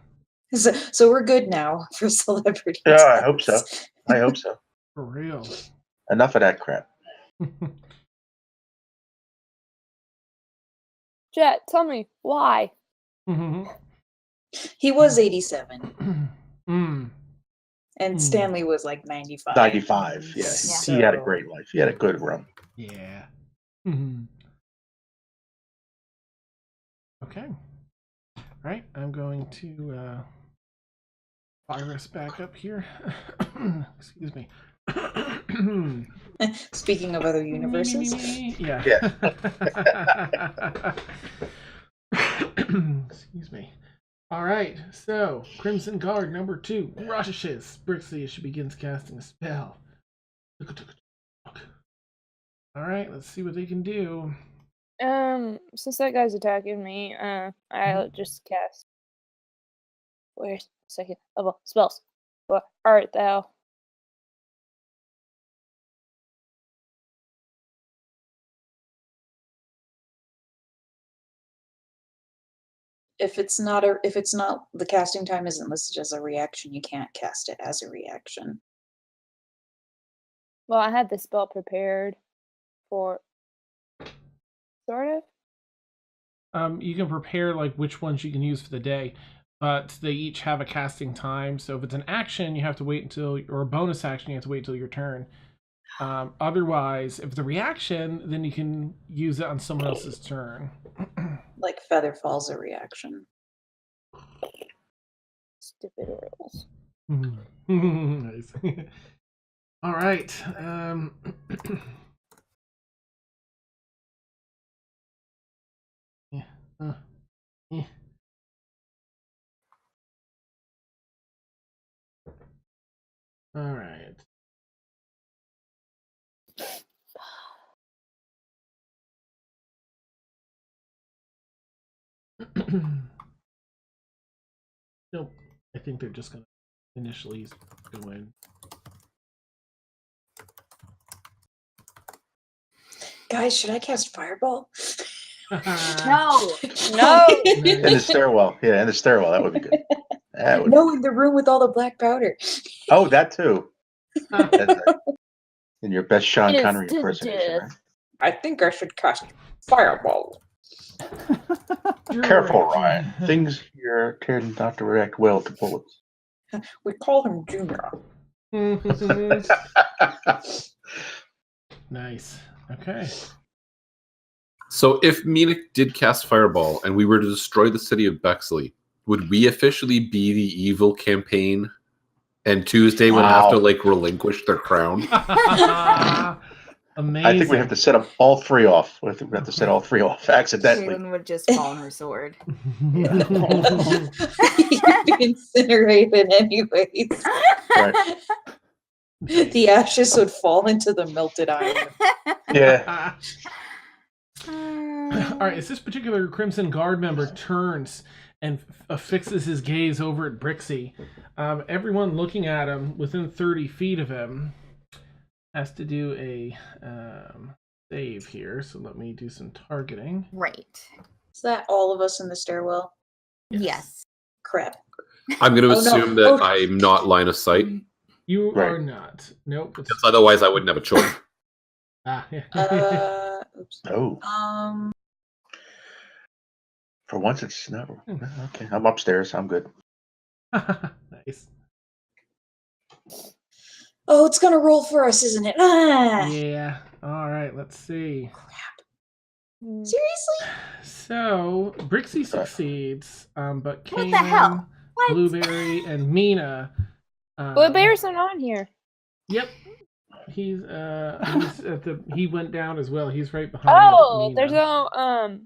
So we're good now for celebrity. Yeah, I hope so. deaths. I hope so. For real. Enough of that crap. Chat, tell me why. He was 87, Mm. and Stanley was like 95. 95. Yeah. So- He had a great life. He had a good run. Yeah. Mhm. Okay. All right. I'm going to fire us back up here. Excuse me. Speaking of other universes. Yeah. Yeah. Excuse me. All right. So, Crimson Guard number 2 rushes Bexley as she begins casting a spell. All right. Let's see what they can do. Since that guy's attacking me, I'll just cast. Wait a second. Oh, well, spells. What art thou? If it's not the casting time isn't listed as a reaction, you can't cast it as a reaction. Well, I had the spell prepared for. Sort of. You can prepare like which ones you can use for the day, but they each have a casting time. So if it's an action, you have to wait until, or a bonus action, you have to wait until your turn. Otherwise, if it's a reaction, then you can use it on someone else's turn. Like Featherfall's a reaction. Stupid rules. Nice. All right. Yeah. All right. Nope. I think they're just gonna initially go in. Guys, should I cast Fireball? No. In the stairwell. Yeah, in the stairwell. That would be good. That would No, in the room with all the black powder. Oh, that too. That's right. In your best Sean It's Connery to impersonation, death. right? I think I should cast Fireball. Careful, Ryan. Things here tend not to react well to bullets. We call him Junior. Nice. Okay. So if Mina did cast Fireball and we were to destroy the city of Bexley, would we officially be the evil campaign? And Tuesday would have to relinquish their crown? Amazing. I think we have to set up all three off. We have to set all three off accidentally. Jalen would just fall on her sword. You'd be incinerated anyways. Right. The ashes would fall into the melted iron. Yeah. All right, as this particular Crimson Guard member turns and fixes his gaze over at Brixie, everyone looking at him within 30 feet of him has to do a save here. So let me do some targeting. Right. Is that all of us in the stairwell? Yes. Crap. I'm going to assume that I'm not line of sight. You are not. Nope. Because otherwise I wouldn't have a choice. Oops. Oh. For once, it's not. Okay, I'm upstairs. I'm good. Nice. Oh, it's gonna roll for us, isn't it? Ah! Yeah. All right. Let's see. Seriously? So Brixie succeeds, but What the hell? What? Blueberry, and Mina. Blueberry's not on here. Yep. He's at the. He went down as well. He's right behind. Oh, Mina. there's no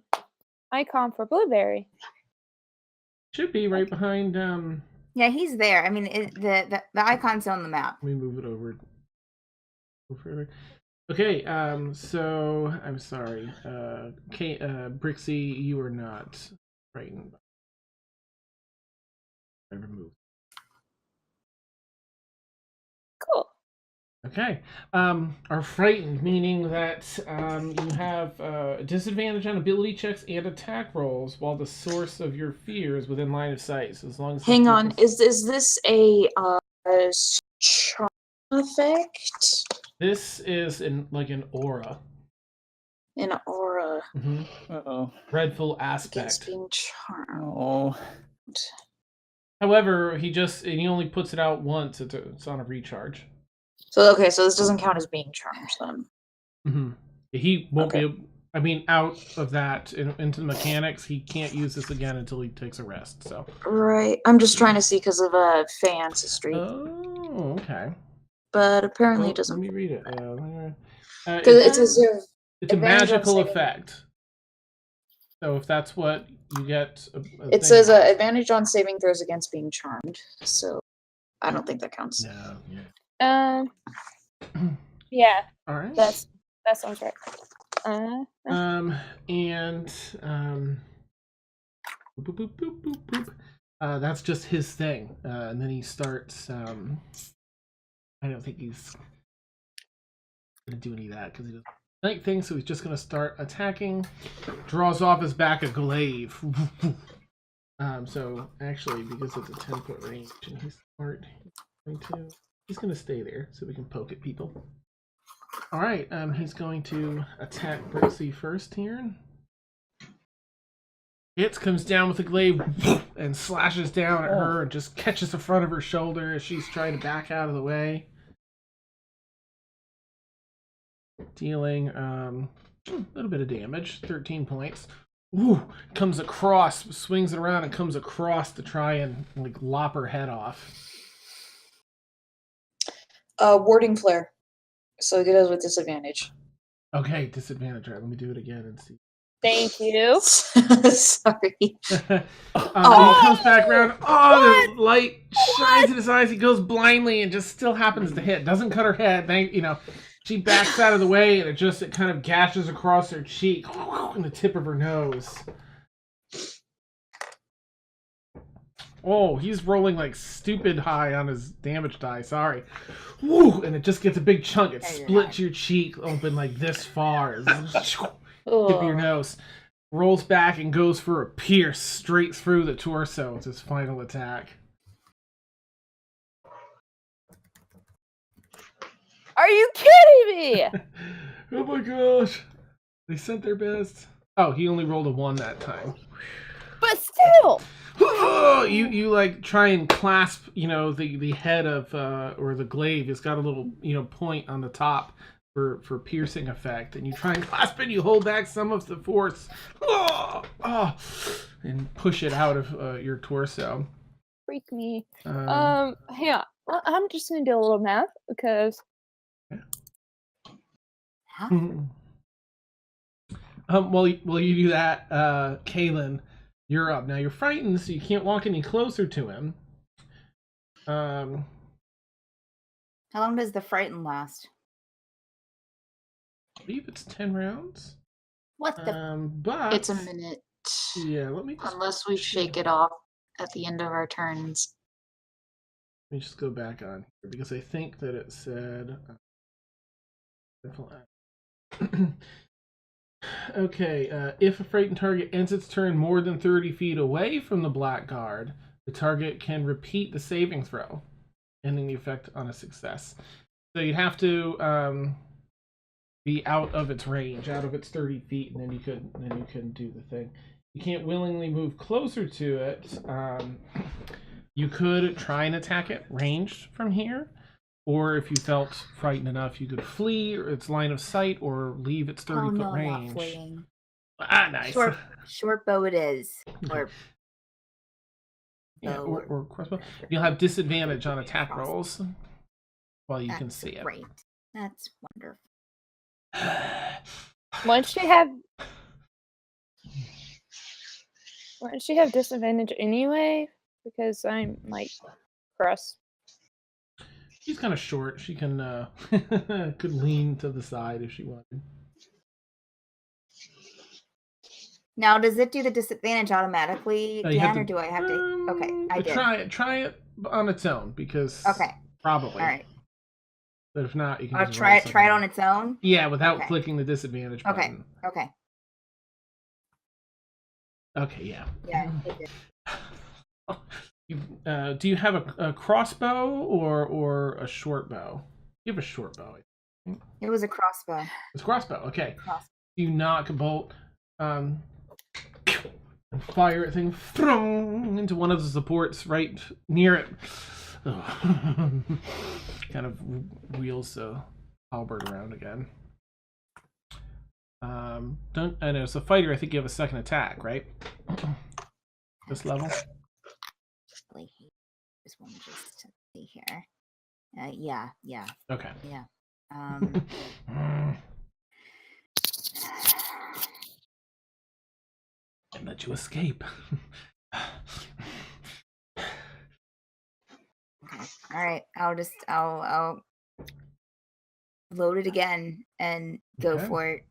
icon for Blueberry. Should be right behind. Yeah, he's there. I mean, the icon's on the map. Let me move it over. Further. Okay. So I'm sorry. Brixie, you are not frightened. I removed. Cool. Okay. Are frightened, meaning that you have a disadvantage on ability checks and attack rolls while the source of your fear is within line of sight. So as long as Hang on, is this a charm effect? This is an aura. An aura. Mm-hmm. Uh-oh. Dreadful Against aspect. being charmed. Oh. However, he only puts it out once. It's on a recharge. So okay, so this doesn't count as being charmed then. Mm-hmm. He won't Okay. be. I mean, out of that into the mechanics, he can't use this again until he takes a rest. So. Right. I'm just trying to see because of Fey ancestry. Oh, okay. But apparently Well, it doesn't. Let me read it. Because it says you have it's a advantage on magical saving. effect. So if that's what you get, It says advantage on saving throws against being charmed. So I don't think that counts. No. Yeah. Yeah, All right. that sounds right. Boop, boop, boop, boop, boop. That's just his thing, and then he starts. I don't think he's gonna do any of that because he doesn't like things. So he's just gonna start attacking. Draws off his back a glaive. So actually, because it's a 10-foot range and he's smart, he's gonna stay there so we can poke at people. All right. He's going to attack Brixie first here. It comes down with a glaive and slashes down at her and just catches the front of her shoulder as she's trying to back out of the way. Dealing a little bit of damage, 13 points. Ooh, comes across, swings it around and comes across to try and lop her head off. Warding flare. So it goes with disadvantage. Okay, disadvantage. All right, let me do it again and see. Thank you. Sorry. He comes back around. Oh, the light shines in his eyes. He goes blindly and just still happens to hit. Doesn't cut her head. She backs out of the way and it kind of gashes across her cheek and the tip of her nose. Oh, he's rolling stupid high on his damage die. Sorry. Woo! And it just gets a big chunk. It splits your cheek open this far. Tip of your nose. Rolls back and goes for a pierce straight through the torso with his final attack. Are you kidding me? Oh my gosh. They sent their best. Oh, he only rolled a 1 that time. But still! You like try and clasp, the head of or the glaive. It's got a little, point on the top for piercing effect, and you try and clasp it. And you hold back some of the force, and push it out of your torso. Freak me. Hang on. Well, I'm just gonna do a little math because. While you do that, Kaylin, you're up. Now you're frightened, so you can't walk any closer to him. How long does the frighten last? I believe it's 10 rounds. What the? But It's a minute. Yeah, let me Unless we shake it off at the end of our turns. Let me just go back on here because I think that it said. Okay, if a frightened target ends its turn more than 30 feet away from the blackguard, the target can repeat the saving throw, ending the effect on a success. So you'd have to be out of its range, out of its 30 feet, and then you could do the thing. You can't willingly move closer to it. You could try and attack it ranged from here. Or if you felt frightened enough, you could flee or its line of sight or leave its 30-foot range. Not fleeing. Nice. Short bow it is. Or or crossbow. You'll have disadvantage on attack rolls while you can see it. Great. That's wonderful. Wouldn't she have disadvantage anyway? Because I'm like crust. She's kind of short. She can could lean to the side if she wanted. Now, does it do the disadvantage automatically, Dan, or do I have to? Okay, I did. Try it on its own because. Okay. Probably. All right. But if not, you can. I'll try it on its own. Yeah, without clicking the disadvantage button. Okay. Okay. Yeah. Yeah. It did. Do you have a crossbow or a short bow? You have a short bow. It was a crossbow. It's a crossbow. Okay. You knock a bolt, and fire it thing into one of the supports right near it. Kind of wheels the halberd around again. I know. So fighter, I think you have a second attack, right? This level. This one just to see here. Yeah. Okay. Yeah. And let you escape. Okay. All right. I'll load it again and go for it.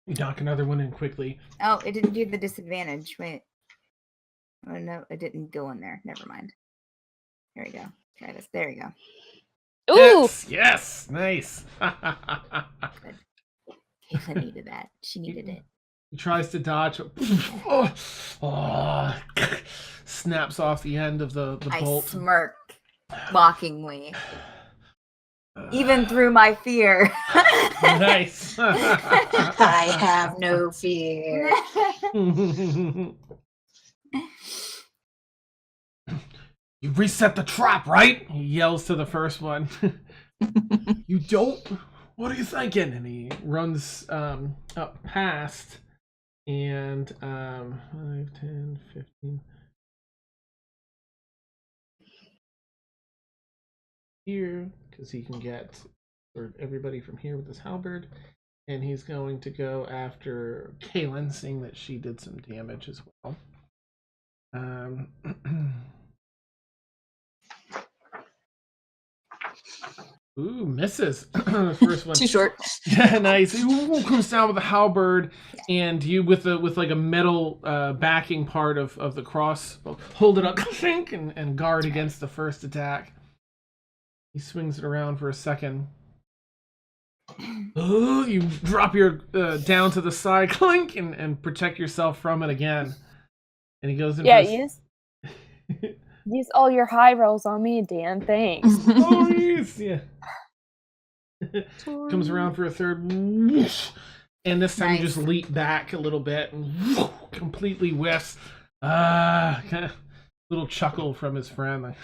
You knock another one in quickly. Oh, it didn't do the disadvantage. Wait. Oh no, it didn't go in there. Never mind. Here we go. Try this. There we go. Ooh! Yes! Nice! Good. Kayla needed that. She needed it. He tries to dodge. Snaps off the end of the bolt. I smirk mockingly. Even through my fear. Nice! I have no fear. You reset the trap, right? He yells to the first one. You don't? What are you thinking? And he runs up past and 5, 10, 15. Here, because he can get everybody from here with his halberd. And he's going to go after Kaylin, seeing that she did some damage as well. Ooh, misses. First one. Too short. Yeah, nice. Ooh, comes down with a halberd, and you with like a metal backing part of the cross, hold it up, and guard against the first attack. He swings it around for a second. Oh, you drop your down to the side, clink, and protect yourself from it again. And he goes in. Yeah, use all your high rolls on me, Dan. Thanks. Oh, yes, yeah. Comes around for a third, whoosh, And this time you Nice. just leap back a little bit and whoo, completely whiffs. Kind of little chuckle from his friend. Like,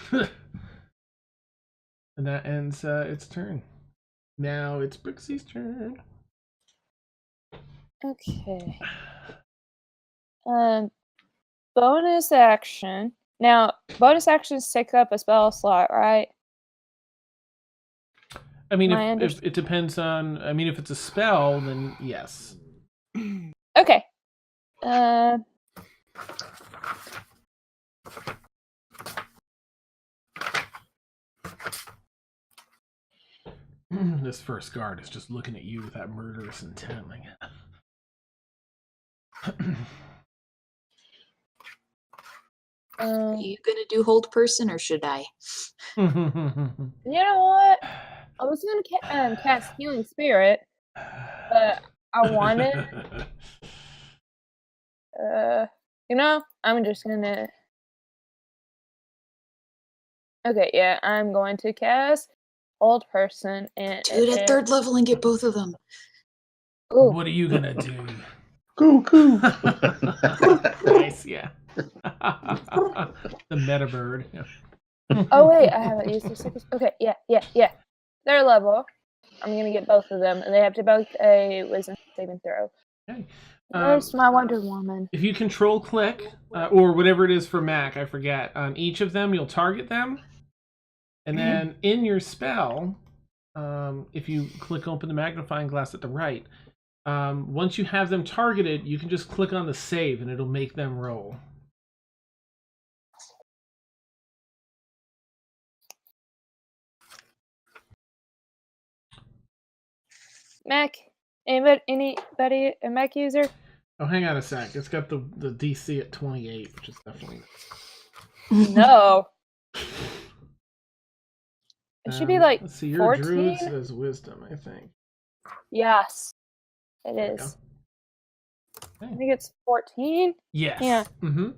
and that ends its turn. Now it's Brixie's turn. Okay. Bonus action. Now, bonus actions take up a spell slot, right? I mean, if it depends on. I mean, if it's a spell, then yes. Okay. This first guard is just looking at you with that murderous intent. Like, Are you gonna do hold person or should I? You know what? I was gonna cast Healing Spirit, but I wanted. I'm just gonna. Okay, yeah, I'm going to cast Hold Person and Do it at 3rd level and get both of them. Ooh. What are you gonna do? Cuckoo. Nice, yeah. The meta bird. Yeah. Oh wait, I haven't used the second. Okay, yeah. 3rd level. I'm gonna get both of them, and they have to both a Wisdom saving throw. Okay. Where's my Wonder Woman? If you control click, or whatever it is for Mac, I forget. On each of them, you'll target them. And then in your spell, if you click open the magnifying glass at the right, once you have them targeted, you can just click on the save and it'll make them roll. Mac? Anybody a Mac user? Oh, hang on a sec. It's got the DC at 28, which is definitely... No. It should be like let's see, your 14? druid says wisdom, I think. Yes. It There you is. go. I think it's 14. Yes. Yeah. Mm-hmm.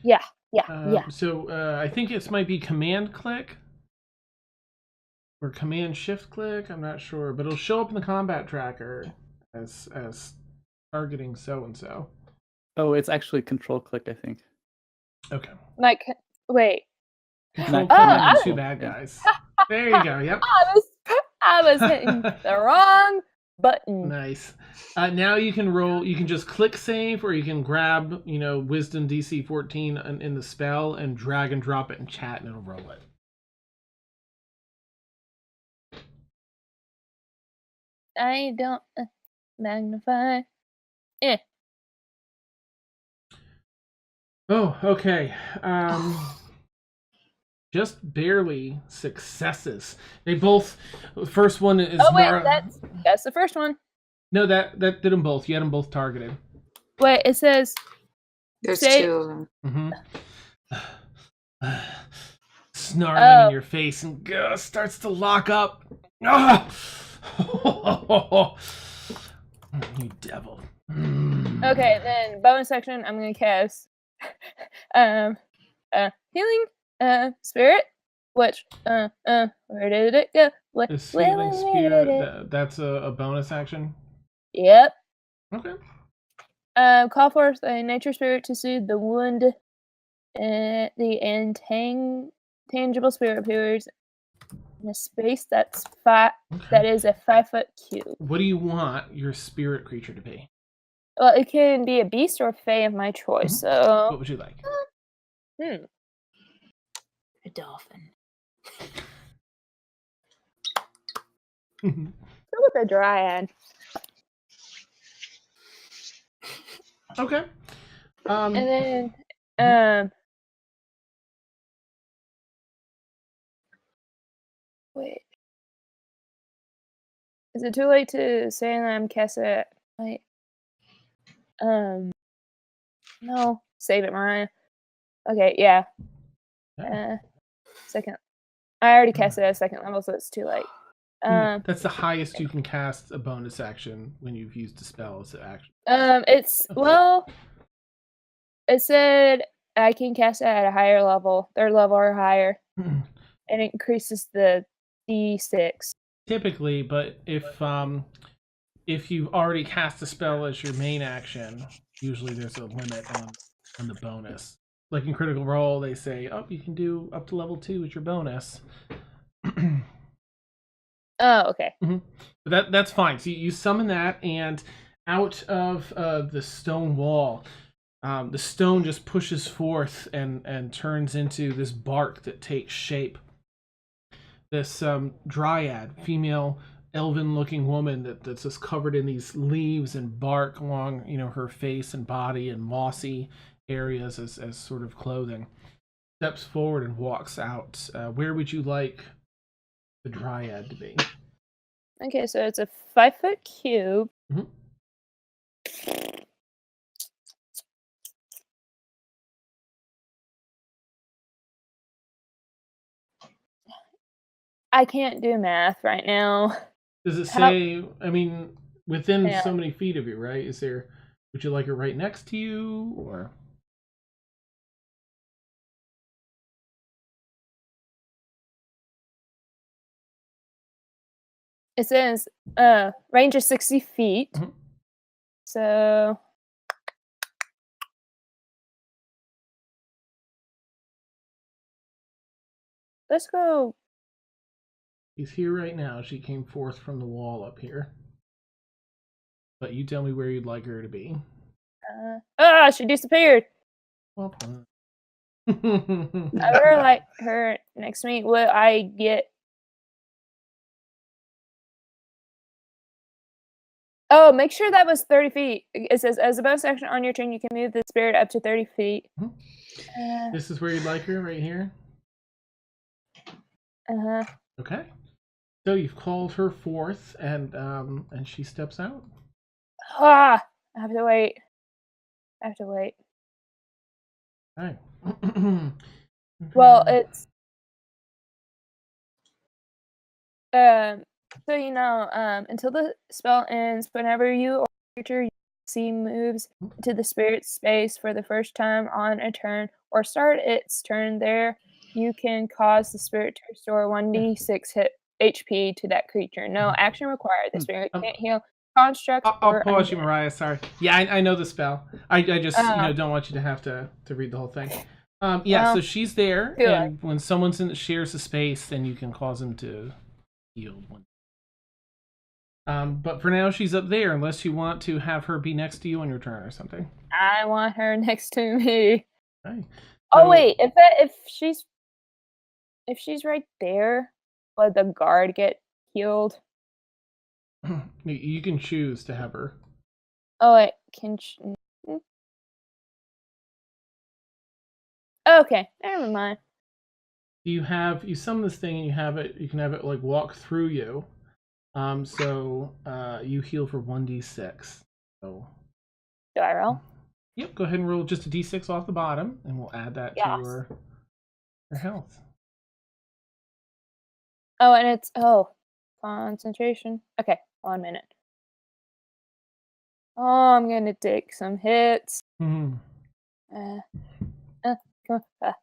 Yeah. So I think it might be command click or command shift click. I'm not sure, but it'll show up in the combat tracker as targeting so and so. Oh, it's actually control click, I think. Okay. Like, wait. Control Not click command on the two control, bad yeah. guys. There you go. Yep. I was hitting the wrong button. Nice. Now you can roll. You can just click save, or you can grab, Wisdom DC 14 in the spell and drag and drop it in chat, and it'll roll it. I don't magnify. Oh, okay. Just barely successes. They both. The first one is. Oh wait, that's the first one. No, that did them both. You had them both targeted. Wait, it says. There's 2 of them. Mm-hmm. Snarling in your face and starts to lock up. Ah! You devil. Okay, then bonus action. I'm gonna cast healing spirit. Which where did it go? Is healing spirit? That's a bonus action. Yep. Okay. Call forth a nature spirit to soothe the wound. The intangible spirit appears in a space that's that is a 5-foot cube. What do you want your spirit creature to be? Well, it can be a beast or a fae of my choice. So, what would you like? A dolphin. Go with a dryad. Okay. And then, wait. Is it too late to say that I'm casting it? Wait. No. Save it, Mariah. Okay, yeah. Second. I already cast it at 2nd level, so it's too late. That's the highest you can cast a bonus action when you've used a spell as an action. It said I can cast it at a higher level, 3rd level or higher, and it increases the D6. Typically, but if if you've already cast a spell as your main action, usually there's a limit on the bonus. Like in Critical Role, they say, oh, you can do up to level 2 with your bonus. Oh, okay. But that's fine. So you summon that, and out of the stone wall, the stone just pushes forth and turns into this bark that takes shape. This dryad, female elven-looking woman that's just covered in these leaves and bark along, her face and body and mossy areas as sort of clothing, steps forward and walks out. Where would you like the dryad to be? Okay, so it's a 5-foot cube. I can't do math right now. Does it say, within so many feet of you, right? Would you like her right next to you, or? It says range of 60 feet. So let's go. She's here right now. She came forth from the wall up here. But you tell me where you'd like her to be. She disappeared. Well, I would like her next to me. Will I get? Oh, make sure that was 30 feet. It says, as a bonus action on your turn, you can move the spirit up to 30 feet. This is where you'd like her, right here? Okay. So you've called her forth, and she steps out. I have to wait. All right. Well, it's so until the spell ends, whenever you or creature you see moves to the spirit space for the first time on a turn or start its turn there, you can cause the spirit to restore 1d6 hit HP to that creature. No action required. The spirit can't heal constructs. I'll pause you, Mariah. Sorry. Yeah, I know the spell. I just don't want you to have to read the whole thing. So she's there, and when someone shares a space, then you can cause them to heal one. But for now, she's up there, unless you want to have her be next to you on your turn or something. I want her next to me. Okay. Oh wait, if she's right there, would the guard get healed? You can choose to have her. Oh, it can. Okay, never mind. You summon this thing, and you can have it like walk through you. So you heal for 1d6. So do I roll? Yep, go ahead and roll just a d6 off the bottom, and we'll add that to your health. Oh, and it's concentration. Okay, 1 minute. Oh, I'm gonna take some hits. Come on. 5.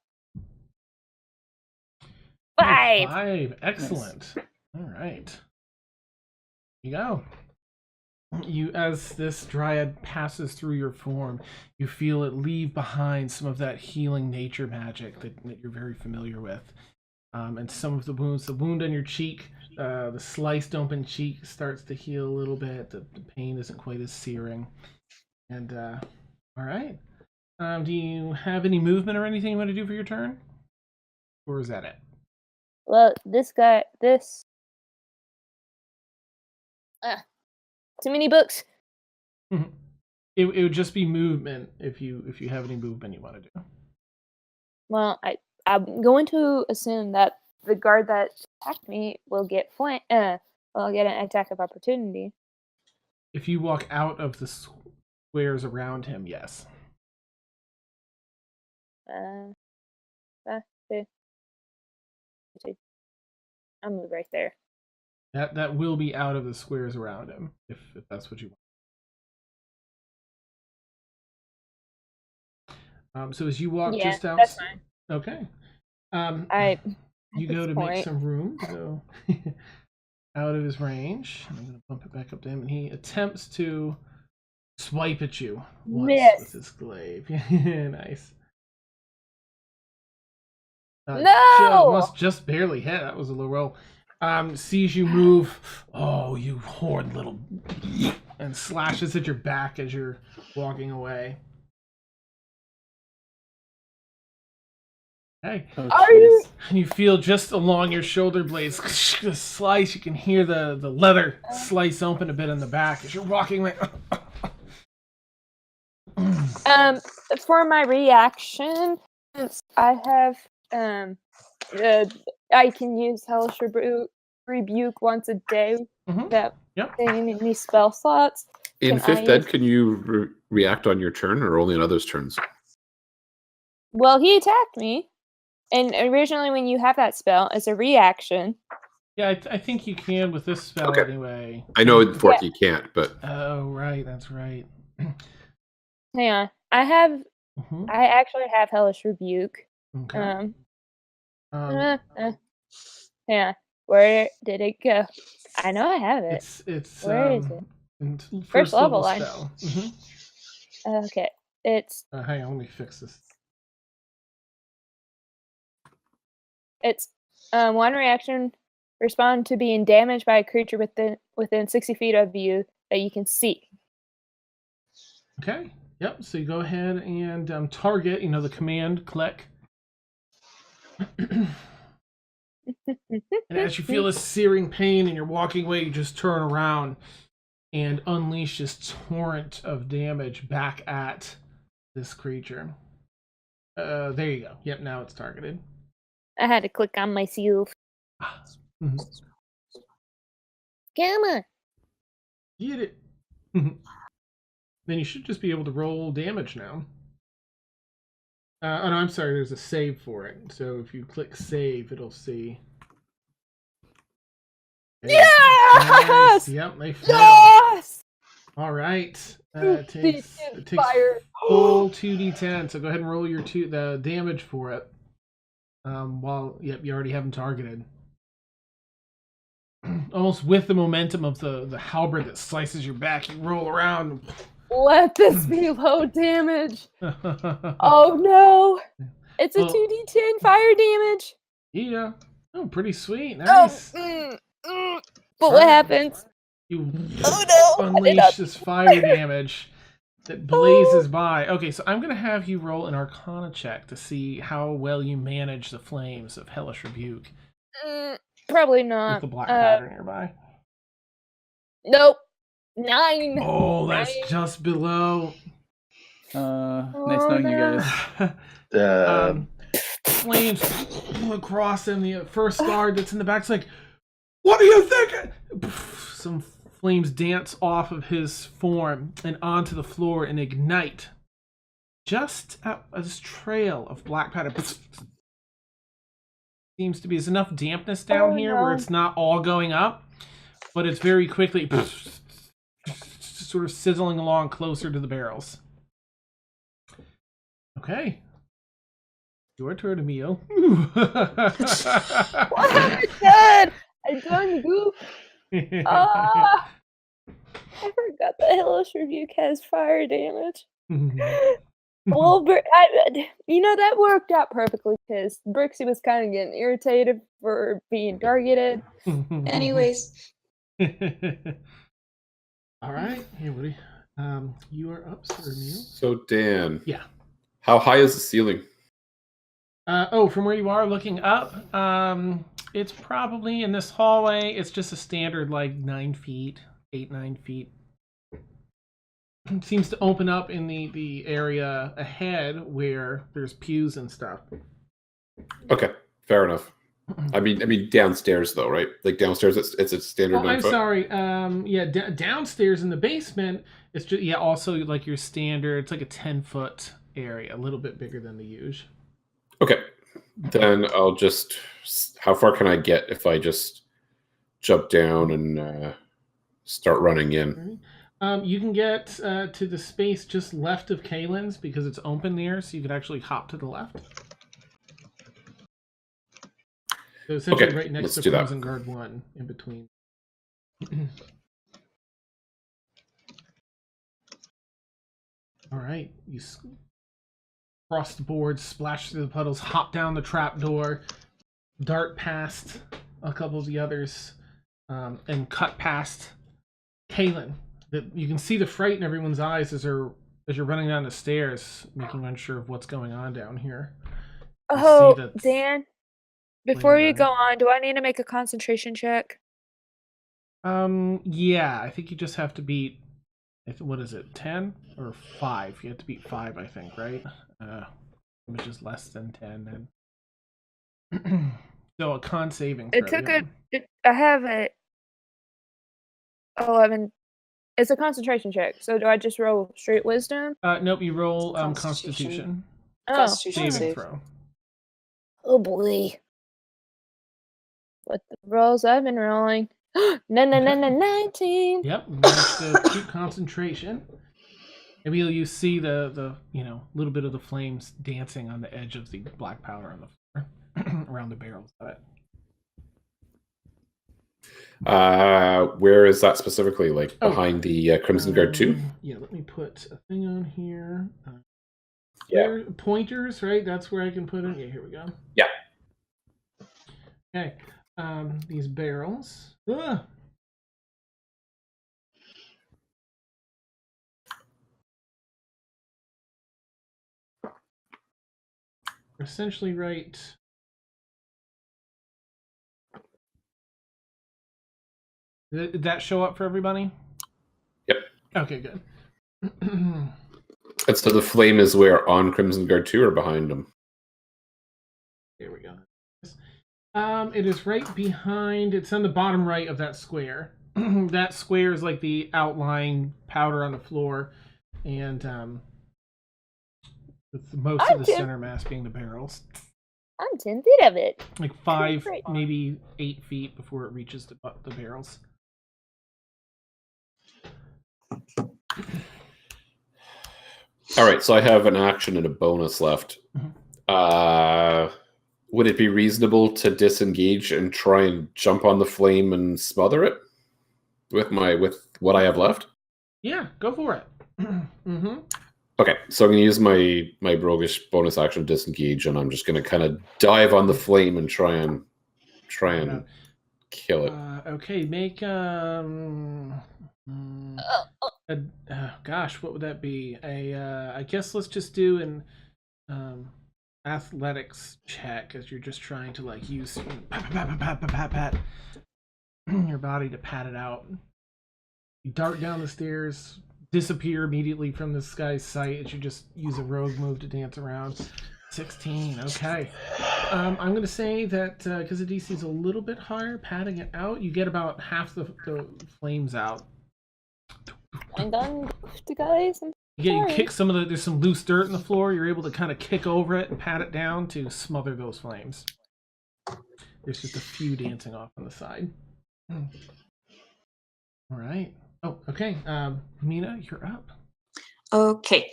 5. Excellent. Nice. All right. Here you go. As this dryad passes through your form, you feel it leave behind some of that healing nature magic that you're very familiar with. And some of the wounds, the wound on your cheek, the sliced open cheek starts to heal a little bit. The pain isn't quite as searing. And, all right. Do you have any movement or anything you want to do for your turn? Or is that it? Well, too many books. It would just be movement if you have any movement you want to do. Well, I'm going to assume that the guard that attacked me will get get an attack of opportunity. If you walk out of the squares around him, yes. I'll move right there. That will be out of the squares around him, if that's what you want. So as you walk just out, that's fine. Okay. You go to make some room. So out of his range. I'm going to bump it back up to him, and he attempts to swipe at you once with his glaive. Nice. No! Must just barely hit. That was a low roll. Sees you move. Oh, you horrid little... And slashes at your back as you're walking away. Hey. Oh, Are you? And you feel just along your shoulder blades the slice. You can hear the leather slice open a bit in the back as you're walking like... For my reaction, since I have I can use Hellish Rebuke once a day without taking any spell slots. In 5th Ed, can you react on your turn or only on others' turns? Well, he attacked me. And originally when you have that spell, it's a reaction. Yeah, I think you can with this spell anyway. I know in 4th you can't, but... Oh, right, that's right. Hang on. I actually have Hellish Rebuke. Okay. Yeah. Where did it go? I know I have it. It's where is it? First level line. spell. Okay. It's hang on, let me fix this. It's one reaction, respond to being damaged by a creature within 60 feet of you that you can see. Okay. Yep. So you go ahead and target. The command click. And as you feel this searing pain and you're walking away, you just turn around and unleash this torrent of damage back at this creature. There you go. Yep. Now it's targeted. I had to click on myself. Come on. Get it. Then you should just be able to roll damage now. Oh no, I'm sorry, there's a save for it. So if you click save, it'll see. Yes! Nice. Yep, they failed. Yes! Alright. It takes full 2d10, so go ahead and roll your the damage for it. You already have them targeted. Almost with the momentum of the halberd that slices your back, you roll around. Let this be low damage. Oh no! It's a 2d10 fire damage. Yeah. Oh, pretty sweet. Nice. But what happens? You unleash this fire damage that blazes by. Okay, so I'm going to have you roll an Arcana check to see how well you manage the flames of Hellish Rebuke. Probably not. With the black powder nearby. Nope. 9. Oh, that's just below. Nice knowing you guys. Flames across him. The first guard that's in the back's like, "What are you thinking?" Some flames dance off of his form and onto the floor and ignite. Just at this trail of black powder. Seems to be there's enough dampness down here where it's not all going up, but it's very quickly sort of sizzling along closer to the barrels. Okay. Your turn, Emil. What have I done? I done goof. I forgot that Hellish Rebuke has fire damage. Well, that worked out perfectly because Brixie was kind of getting irritated for being targeted. Anyways. All right. Hey, Woody. You are up, Sir Emil. So, Dan. Yeah. How high is the ceiling? From where you are looking up, it's probably in this hallway. It's just a standard, 9 feet, 9 feet. It seems to open up in the area ahead where there's pews and stuff. Okay, fair enough. I mean downstairs though, right? Like downstairs, it's a standard 9 foot. I'm sorry. Downstairs in the basement, it's just also like your standard. It's like a 10-foot area, a little bit bigger than the usual. Okay, then I'll just. How far can I get if I just jump down and start running in? You can get to the space just left of Kalen's because it's open there, so you could actually hop to the left. So essentially right next to Crimson Guard 1 in between. All right, you cross the board, splash through the puddles, hop down the trap door, dart past a couple of the others, and cut past Kaylin. That you can see the fright in everyone's eyes as you're running down the stairs, making unsure of what's going on down here. Oh, Dan, before you go on, do I need to make a concentration check? Yeah, I think you just have to beat, what is it, 10 or 5? You have to beat 5, I think, right? Which is less than 10 then. So a con saving throw. It took I have a 11. It's a concentration check. So do I just roll straight wisdom? Nope, you roll Constitution. Constitution Saving save. throw. Oh boy. What the rolls I've been rolling. No, 19. Yep, managed to keep concentration. Maybe you see the little bit of the flames dancing on the edge of the black powder on the floor around the barrels of it. Where is that specifically? Like behind the Crimson Guard 2? Yeah, let me put a thing on here. Yeah. Pointers, right? That's where I can put it. Yeah, here we go. Yeah. Okay. These barrels. Essentially right. Did that show up for everybody? Yep. Okay, good. And so the flame is where, on Crimson Guard 2 or behind them? There we go. It is right behind, it's on the bottom right of that square. That square is like the outlying powder on the floor, and with most of the center mass being the barrels. I'm 10 feet of it. Like 5, maybe 8 feet before it reaches the barrels. All right, so I have an action and a bonus left. Would it be reasonable to disengage and try and jump on the flame and smother it with what I have left? Yeah, go for it. Okay, so I'm going to use my roguish bonus action disengage, and I'm just going to kind of dive on the flame and try and kill it. Okay, make gosh, what would that be? I guess let's just do an athletics check, as you're just trying to like use pat your body to pat it out. You dart down the stairs, disappear immediately from this guy's sight as you just use a rogue move to dance around. 16, okay. I'm going to say that because the DC is a little bit higher, patting it out, you get about half the flames out. I'm done, guys. You kick some of there's some loose dirt in the floor, you're able to kind of kick over it and pat it down to smother those flames. There's just a few dancing off on the side. All right. Oh, okay. Mina, you're up. Okay.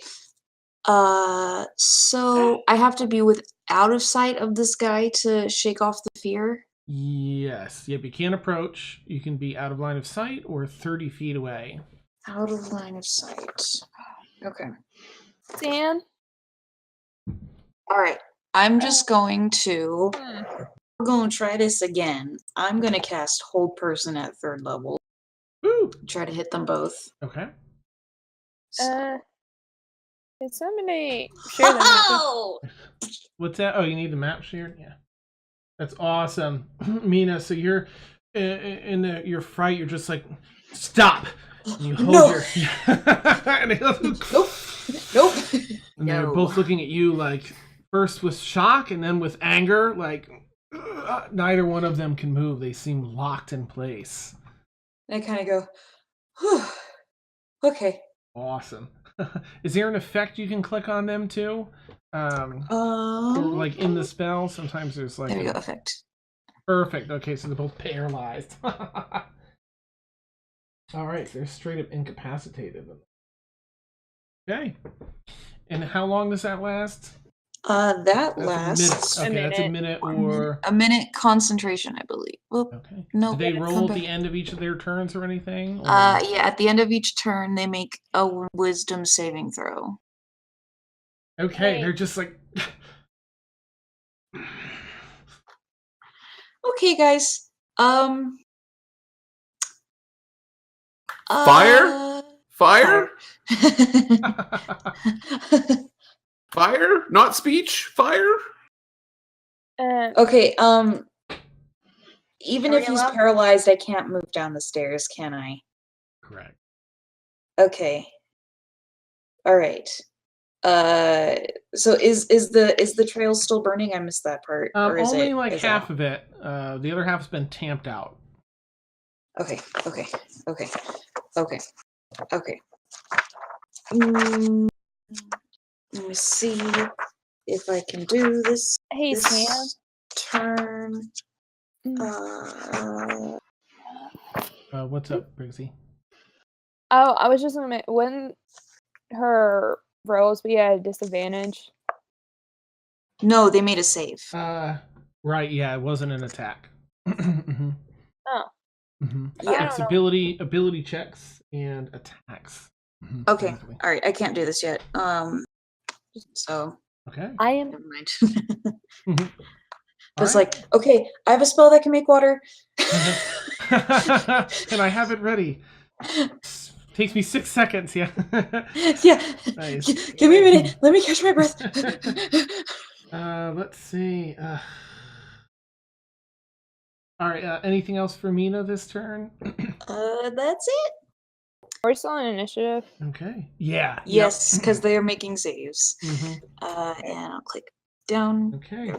So I have to be out of sight of this guy to shake off the fear? Yes. Yep, you can't approach. You can be out of line of sight or 30 feet away. Out of line of sight. Okay. Dan? Alright. I'm just going to... We're going to try this again. I'm going to cast Hold Person at 3rd level. Woo! Try to hit them both. Okay. Can somebody share that? What's that? Oh, you need the map shared? Yeah. That's awesome. Mina, so you're in your fright, you're just like, stop! And you hold your... and it goes, Nope. And they're both looking at you like, first with shock and then with anger, like, neither one of them can move. They seem locked in place. I kind of go, whew. Okay. Awesome. Is there an effect you can click on them too? Like in the spell, sometimes there's like... There we go, effect. Perfect. Okay, so they're both paralyzed. All right, they're straight up incapacitated. Okay. And how long does that last? That That's a minute. lasts Okay, that's a minute or a minute concentration, I believe. Well, okay. no. Do they come roll at back. the end of each of their turns or anything? Or... Yeah, at the end of each turn, they make a wisdom saving throw. Okay, Hey. they're just like. Okay, guys. Fire? Fire? Fire? Not speech? Fire? Okay, even Are if we he's allowed? paralyzed, I can't move down the stairs, can I? Correct. Okay. All right. So is the trail still burning? I missed that part. Or is Only it like is half out? of it. The other half's been tamped out. Okay. Let me see if I can do this. Hey, this Sam. turn. What's up, Briggsy? Oh, I was just gonna when her rolls be at a disadvantage. No, they made a save. Right. Yeah, it wasn't an attack. Mm-hmm. Oh. Mm-hmm. Yeah. It's ability checks and attacks. Mm-hmm. Okay. Exactly. All right. I can't do this yet. So Okay. I am. never mind. Mm-hmm. I was like, okay, I have a spell that can make water. And I have it ready. Takes me 6 seconds. Yeah. Yeah. Nice. Give me a minute. Let me catch my breath. Let's see. All right. Anything else for Mina this turn? That's it. We're still on initiative. Okay. Yeah. Yes, because they are making saves. Mm-hmm. And I'll click down. Okay.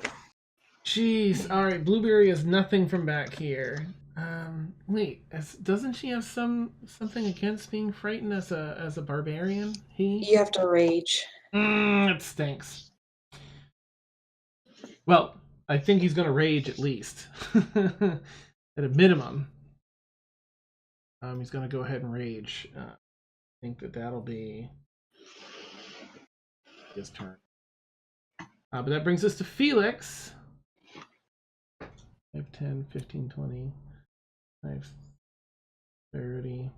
Jeez. All right. Blueberry is nothing from back here. Wait. Doesn't she have something against being frightened as a barbarian? You have to rage. It stinks. Well, I think he's gonna rage at least, at a minimum. He's gonna go ahead and rage. I think that'll be his turn. But that brings us to Felix. 5, 10, 15, 20, 5, 30.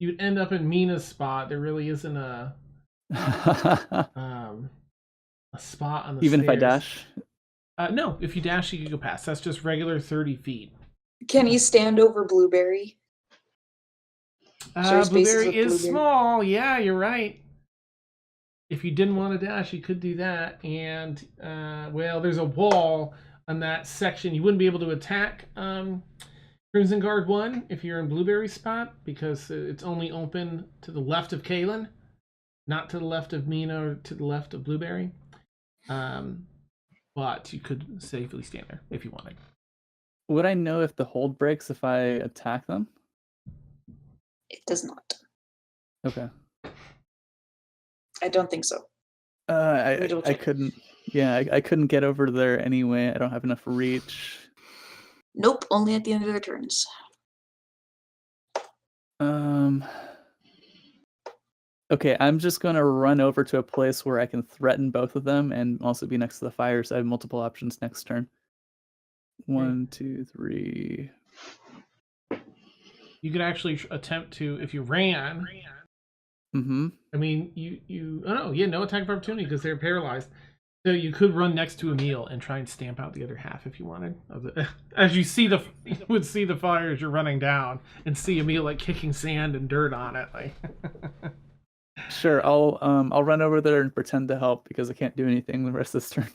You'd end up in Mina's spot. There really isn't a spot on the Even stairs. if I dash? No, if you dash, you can go past. That's just regular 30 feet. Can he stand over Blueberry? Share spaces Blueberry with is Blueberry. small. Yeah, you're right. If you didn't want to dash, you could do that. And, well, there's a wall on that section. You wouldn't be able to attack Crimson Guard 1 if you're in Blueberry's spot, because it's only open to the left of Kaylin, not to the left of Mina or to the left of Blueberry. But you could safely stand there if you wanted. Would I know if the hold breaks if I attack them? It does not. Okay. I don't think so. I couldn't. Yeah, I couldn't get over there anyway. I don't have enough reach. Nope, only at the end of their turns. Okay, I'm just gonna run over to a place where I can threaten both of them and also be next to the fire, so I have multiple options next turn. 1, 2, 3. You could actually attempt to, if you ran. Mm-hmm. I mean, you. Oh no, yeah, no attack of opportunity because they're paralyzed. So you could run next to Emil and try and stamp out the other half if you wanted. As you would see the fire as you're running down and see Emil like kicking sand and dirt on it. Like. Sure, I'll run over there and pretend to help because I can't do anything the rest of this turn.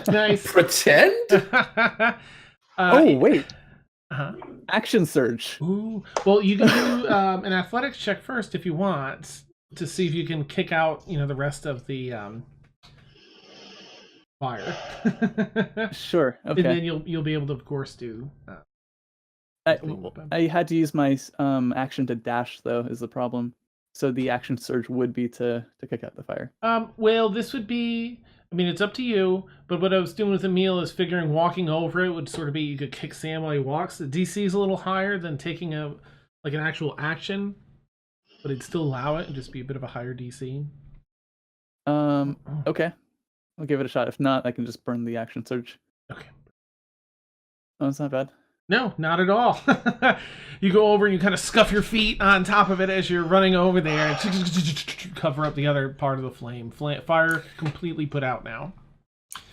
Nice. Pretend? Wait. Uh-huh. Action surge. Ooh. Well, you can do an athletics check first if you want to see if you can kick out, the rest of the fire. Sure. Okay. And then you'll be able to, of course, do. I had to use my action to dash though. Is the problem? So the action surge would be to kick out the fire. Well, this would be. I mean, it's up to you. But what I was doing with Emil is figuring walking over it would sort of be you could kick Sam while he walks. The DC is a little higher than taking an actual action. but it'd still allow it and just be a bit of a higher DC. Okay. I'll give it a shot. If not, I can just burn the action surge. Okay. Oh, it's not bad. No, not at all. You go over and you kind of scuff your feet on top of it as you're running over there and cover up the other part of the flame. Fire completely put out now.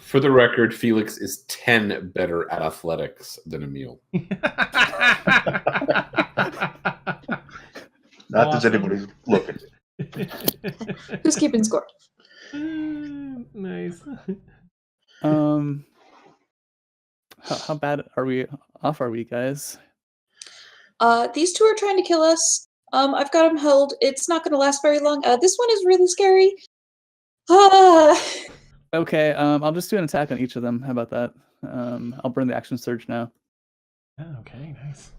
For the record, Felix is 10 better at athletics than Emil. Not that anybody's looking. Who's keeping score? Nice. How bad are we off? Are we, guys? These two are trying to kill us. I've got them held. It's not going to last very long. This one is really scary. Okay, I'll just do an attack on each of them. How about that? I'll burn the action surge now. Okay, nice.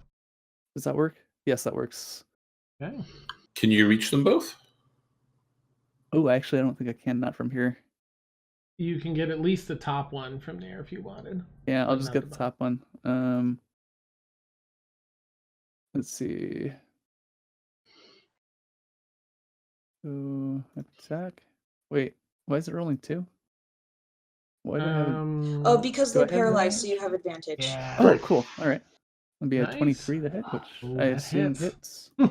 Does that work? Yes, that works. Okay. Can you reach them both? Oh, actually, I don't think I can. Not from here. You can get at least the top one from there if you wanted. Yeah, I'll just Not get the the top one. Let's see. So, attack. Wait, why is it rolling 2? Why do I have Oh, because do they're I have paralyzed, so advantage? you have advantage. Yeah. Oh, cool. All right. It'll be a Nice. 23 to hit, which Ooh, I that assume hits. hits.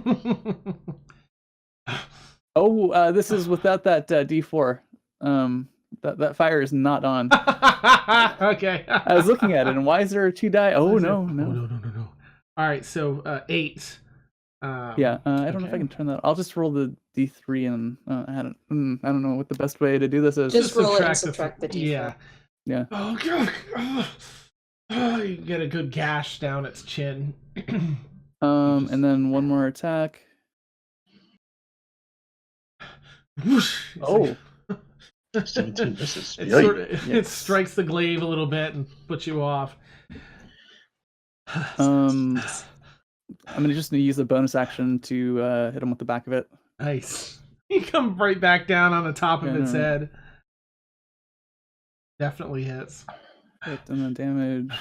Oh, this is without that D4. That fire is not on. Okay. I was looking at it, and why is there 2 die? Oh, no. Oh, no. All right, so 8. Yeah, I don't know if I can turn that. I'll just roll the D3, and I don't know what the best way to do this is. Just roll it and subtract subtract the D4. Yeah. Oh, God. Oh, you get a good gash down its chin. And then one more attack. Whoosh. Oh. 17 misses. It strikes the glaive a little bit and puts you off. I'm gonna just use a bonus action to hit him with the back of it. Nice. You come right back down on the top of its head. Definitely hits. Hit and then damage.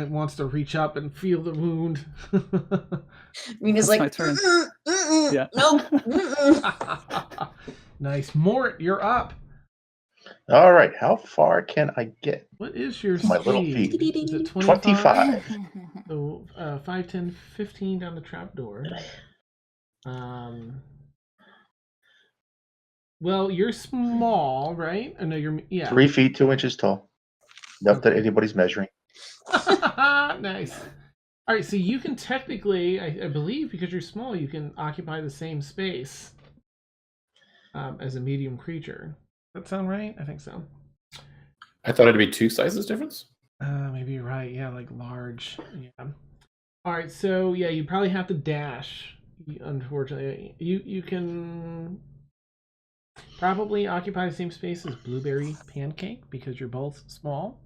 Wants to reach up and feel the wound. Mina's That's like, my turn. Yeah. No. Nice. Mort, you're up. All right, how far can I get? What is your My speed? little feet. Is it 25. So 5, 10, 15 down the trapdoor. Well, you're small, right? I know you're. Yeah. 3 feet 2 inches tall. Not that anybody's measuring. Nice. All right, so you can technically, I believe, because you're small, you can occupy the same space as a medium creature. Does that sound right? I think so. I thought it'd be 2 sizes difference. Maybe you're right. Yeah, like large. Yeah. All right, so yeah, you probably have to dash. Unfortunately, you can probably occupy the same space as Blueberry Pancake because you're both small.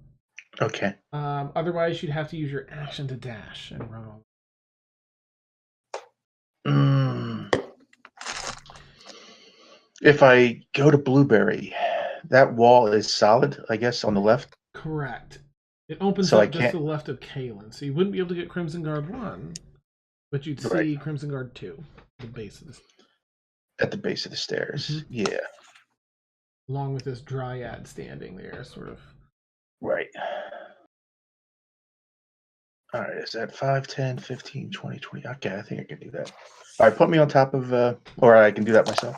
Okay. Otherwise, you'd have to use your action to dash and run all. If I go to Blueberry, that wall is solid, I guess, on the left. Correct. It opens So I up just can't- to the left of Kalen, so you wouldn't be able to get Crimson Guard 1, but you'd see Right. Crimson Guard 2 at the base of this, At the base of the stairs. Mhm. Yeah. along with this dryad standing there, sort of. Right. All right, is that 5, 10, 15, 20, 20? Okay, I think I can do that. All right, put me on top of, or I can do that myself.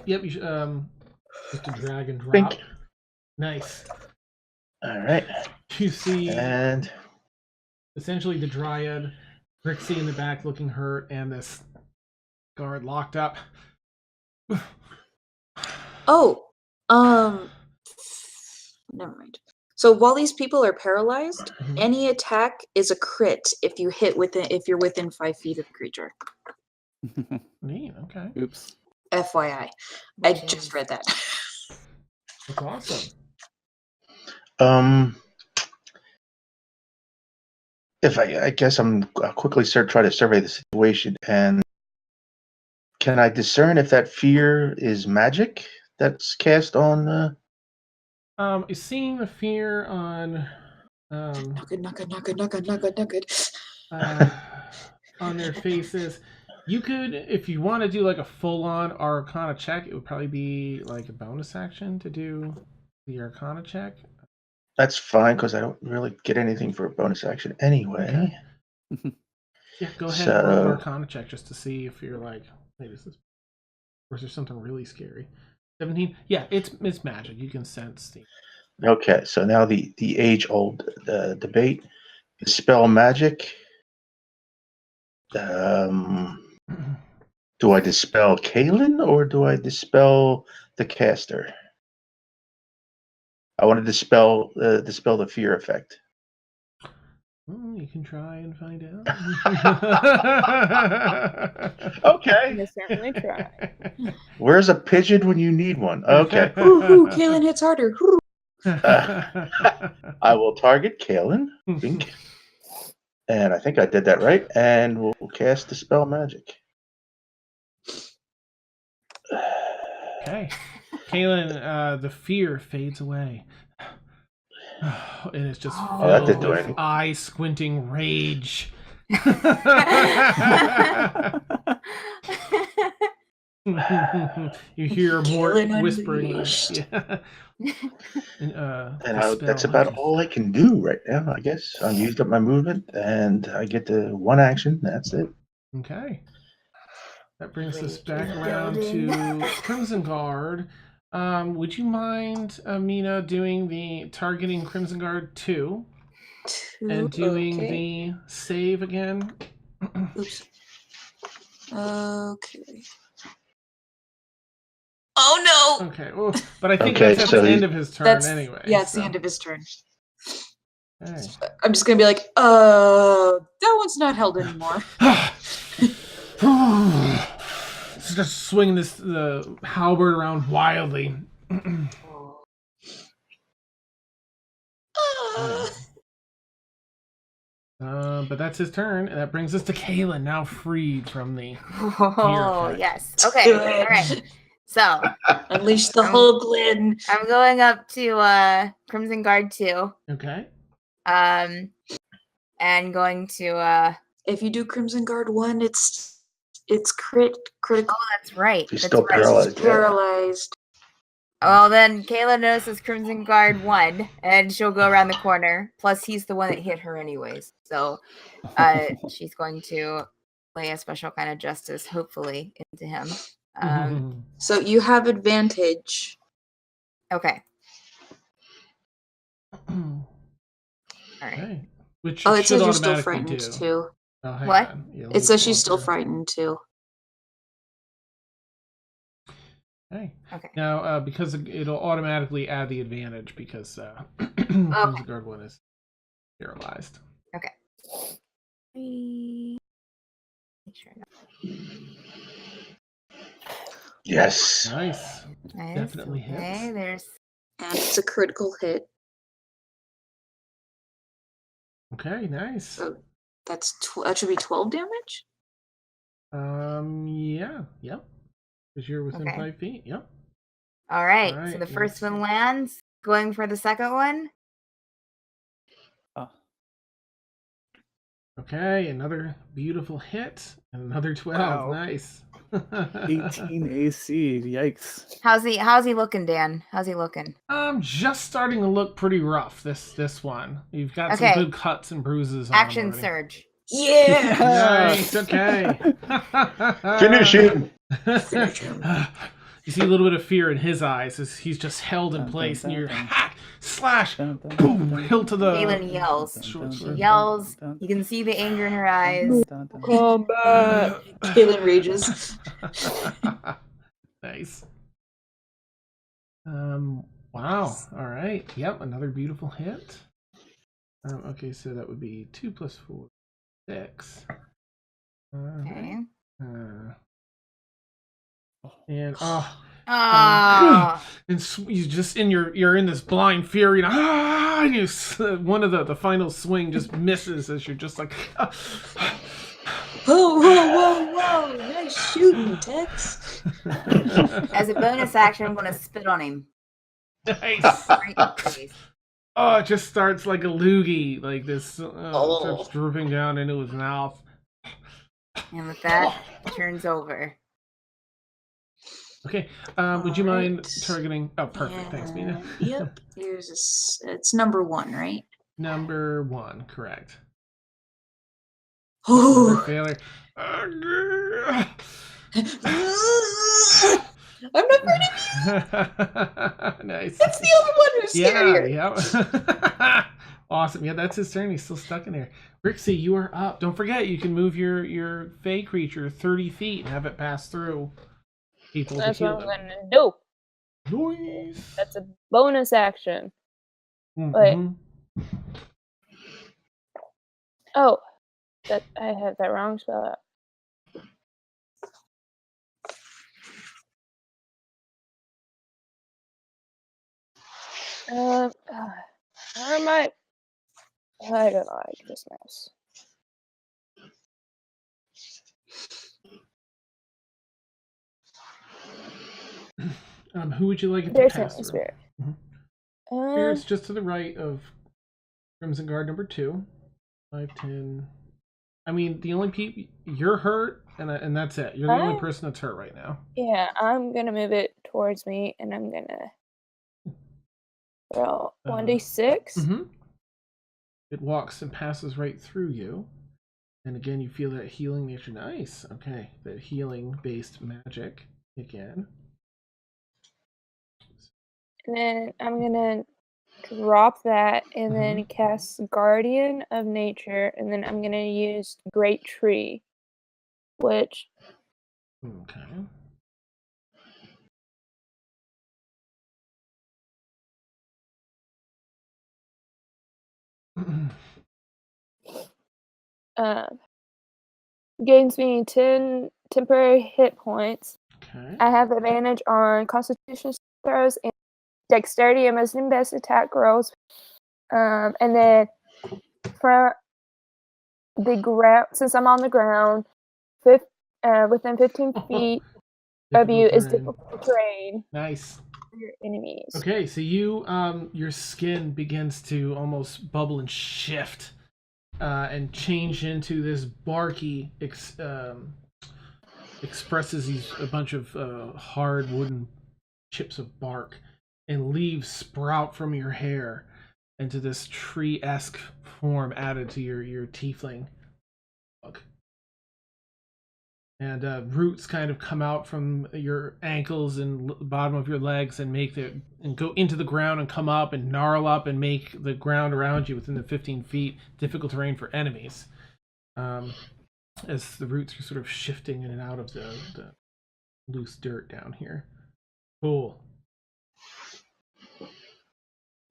Yep. You should, just to drag and drop. Bink. Nice. All right. You see, And essentially the dryad, Grixie in the back looking hurt, and this guard locked up. Oh, never mind. So while these people are paralyzed, Mhm. any attack is a crit if you hit if you're within 5 feet of the creature. Neat. Okay. Oops. FYI, I just read that. That's awesome. if I guess I'll quickly try to survey the situation. And can I discern if that fear is magic that's cast on? Seeing the fear on Nugget. on their faces. You could, if you want to do like a full-on Arcana check, it would probably be like a bonus action to do the Arcana check. That's fine because I don't really get anything for a bonus action anyway. Okay. Yeah, go ahead and roll an Arcana check just to see if you're like, wait, is this, or is there something really scary? 17. Yeah, it's magic. You can sense the. Okay, so now the age-old debate: dispel magic. Do I dispel Kalen or do I dispel the caster? I want to dispel the fear effect. Well, you can try and find out. Okay. You can certainly try. Where's a pigeon when you need one? Okay. Ooh, Kaylin hits harder. Ooh. I will target Kalen. And I think I did that right. And we'll cast Dispel Magic. Okay. Kaylin, the fear fades away. And it's just that didn't filled do with anything. eye-squinting rage. You hear more Kaylin whispering. unleashed. Yeah. And, That's about all I can do right now, I guess. I used up my movement, and I get to one action. That's it. Okay. That brings us Rage back is around building. to Crimson Guard. Would you mind, Mina, doing the targeting Crimson Guard 2 and doing Okay. the save again? Oops. Okay. Oh no! Okay, well, but I think Okay, that's at so the he- end of his turn That's anyway. yeah, it's so- the end of his turn. Okay. I'm just gonna be like, that one's not held anymore. Just swinging the halberd around wildly. But that's his turn, and that brings us to Kaylin, now freed from the. Oh, effect. yes. Okay. All right. So Unleash the whole Glen. I'm going up to Crimson Guard 2. Okay. And going to If you do Crimson Guard 1, it's critical. oh, that's right. He's That's still right. paralyzed. Paralyzed. Well, then Kayla notices Crimson Guard 1, and she'll go around the corner. Plus, he's the one that hit her anyways. So she's going to lay a special kind of justice, hopefully, into him. So you have advantage. Okay. All right. Okay. Which Oh, it should says you're still automatically frightened do. too. Oh, hang What? on. Yeah, let It me says pull she's up still here. frightened too. Okay. Okay. Now, because it'll automatically add the advantage because Crimson Guard 1 is paralyzed. Okay. Make sure I got Yes. Nice. nice. Definitely Okay, hits. there's And it's a critical hit. Okay, nice. So that should be 12 damage? Yeah, yep. Because you're within Okay. 5 feet, yep. all right. All So right, the first let's one see. lands. Going for the second one. Okay, another beautiful hit. And another 12. Wow. Nice. 18 AC. Yikes. How's he looking, Dan? How's he looking? Just starting to look pretty rough, this one. You've got Okay. some good cuts and bruises on Action him already. surge. Yeah! Nice, okay. Finish him. Finish him. You see a little bit of fear in his eyes as he's just held in place, and you're hack, slash, boom, hilt to the. Kaylin yells. short She sword. yells. You can see the anger in her eyes. Combat! Kaylin rages. Nice. Wow. All right. Yep. Another beautiful hit. Okay, so that would be 2 plus 4, 6. Okay. And Oh. you just you're in this blind fury, and you one of the final swing just misses as you're just like. Whoa! Nice shooting, Tex. As a bonus action, I'm going to spit on him. Nice. Right in the face. Oh, it just starts like a loogie, like this, starts dripping down into his mouth. And with that, turns over. Okay. Would you mind Alright. targeting? Oh, perfect. Thanks, Mina. Yep. It's number 1, right? Number 1, correct. Another Oh. failure. I'm not fighting. Nice. That's the other one who's scarier. Yeah. Awesome. Yeah, that's his turn. He's still stuck in there. Rixie, you are up. Don't forget, you can move your Fey creature 30 feet and have it pass through people That's to heal what I'm them. gonna do. Nice. That's a bonus action. Mm-hmm. Oh, that I have that wrong spell out. How am I? I don't like this mouse. Who would you like it to There's pass my through? spirit. Spirit's just to the right of Crimson Guard number 2. 5, 10. I mean, the only people you're hurt, and that's it. You're the only person that's hurt right now. Yeah, I'm gonna move it towards me, and I'm gonna roll 1d6. Mm-hmm. It walks and passes right through you, and again, you feel that healing nature. Nice. Okay, that healing-based magic again. And then I'm gonna drop that, and then cast Guardian of Nature, and then I'm gonna use Great Tree, which. Okay. Gains me 10 temporary hit points. Okay. I have advantage on Constitution throws and Dexterity and most best attack rolls. And then from the ground, since I'm on the ground, within 15 feet of you is difficult terrain. Nice. For your enemies. Okay, so you your skin begins to almost bubble and shift. And change into this barky expresses a bunch of hard wooden chips of bark, and leaves sprout from your hair into this tree-esque form added to your tiefling look. And roots kind of come out from your ankles and bottom of your legs and go into the ground and come up and gnarl up and make the ground around you within the 15 feet difficult terrain for enemies. As the roots are sort of shifting in and out of the loose dirt down here. Cool.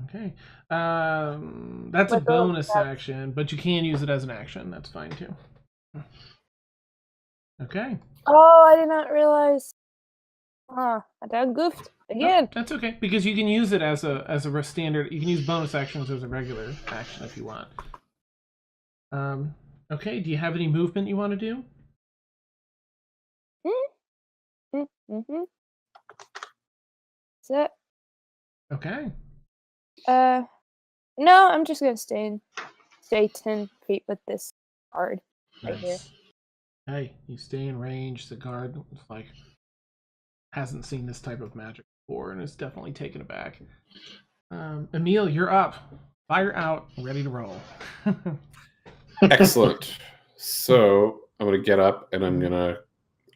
Okay. That's a bonus action, but you can use it as an action. That's fine too. Okay. Oh, I did not realize. I done goofed again. No, that's okay, because you can use it as a standard. You can use bonus actions as a regular action if you want. Okay. Do you have any movement you want to do? Mm-hmm. Is it? Okay. No, I'm just gonna stay 10 feet with this guard right here. Hey, you stay in range. The guard hasn't seen this type of magic before and is definitely taken aback. Emil, you're up. Fire out, ready to roll. Excellent. So I'm gonna get up and I'm gonna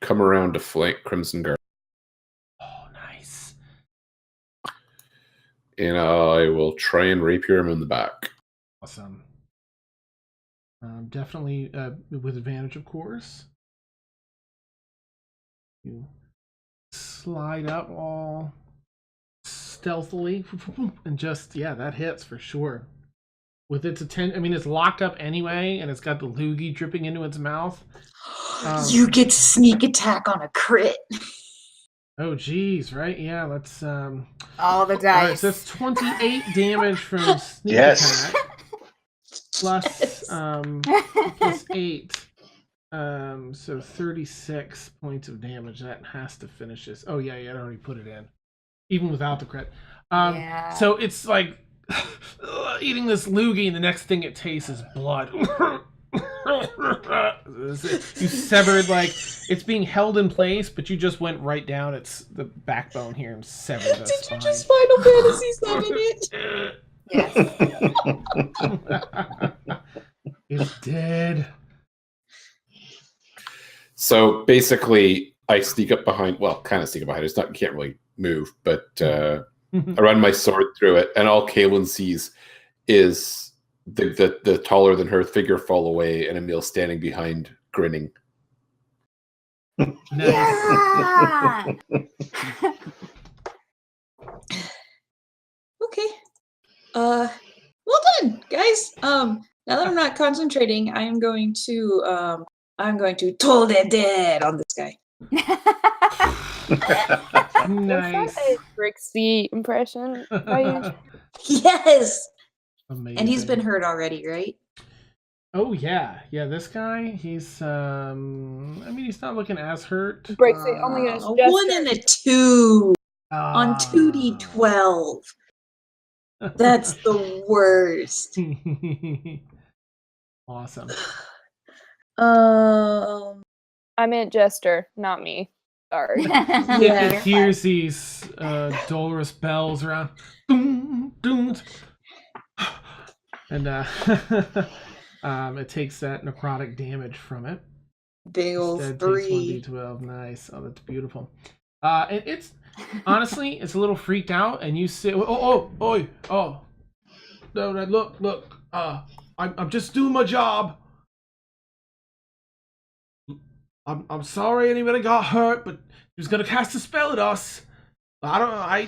come around to flank Crimson Guard. Oh, nice. And I will try and rapier him in the back. Awesome. Definitely with advantage, of course. You slide up all stealthily and just, that hits for sure. With its it's locked up anyway, and it's got the loogie dripping into its mouth. You get sneak attack on a crit. Oh, geez, right? Yeah, let's... all the dice. All right, so that's 28 damage from sneak attack. Plus, plus 8. So 36 points of damage. That has to finish this. Oh, yeah, I already put it in. Even without the crit. So it's like eating this loogie, and the next thing it tastes is blood. You severed, like, it's being held in place, but you just went right down its the backbone here and severed the Did spine. you just Final Fantasy 7 it? Yes. It's dead. So basically, I sneak up behind. Well, kind of sneak up behind. It's not. You can't really move, but I run my sword through it, and all Kaylin sees is the taller than her figure fall away, and Emil standing behind, grinning. Nice. Yeah! Okay. Well done, guys. Now that I'm not concentrating, I'm going to toll the dead on this guy. Nice. Was that a Brixie impression? Yes. Amazing. And he's been hurt already, right? Oh yeah, this guy. He's I mean, he's not looking as hurt. Brixie only gonna A 1 and a 2 on 2d12. That's the worst. Awesome. I meant Jester, not me. Sorry. It hears these dolorous bells around, doom, doom, and it takes that necrotic damage from it. Big old Instead 3. takes 1d12. Nice. Oh, that's beautiful. And it's honestly, it's a little freaked out, and you say, "Oh, no, look. I'm just doing my job. I'm sorry anybody got hurt, but he was gonna cast a spell at us. I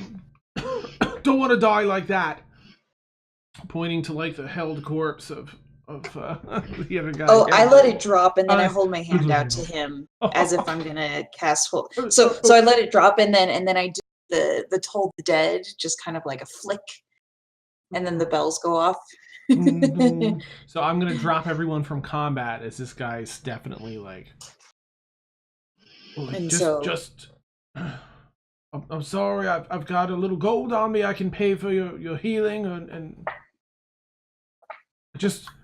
don't want to die like that." Pointing to like the held corpse of the other guy. Oh, I let it drop, and then I hold my hand out to him as if I'm gonna cast hold. So I let it drop, and then I do the toll the dead, just kind of like a flick, and then the bells go off. So I'm gonna drop everyone from combat, as this guy's definitely like. And I'm sorry. I've got a little gold on me. I can pay for your healing and.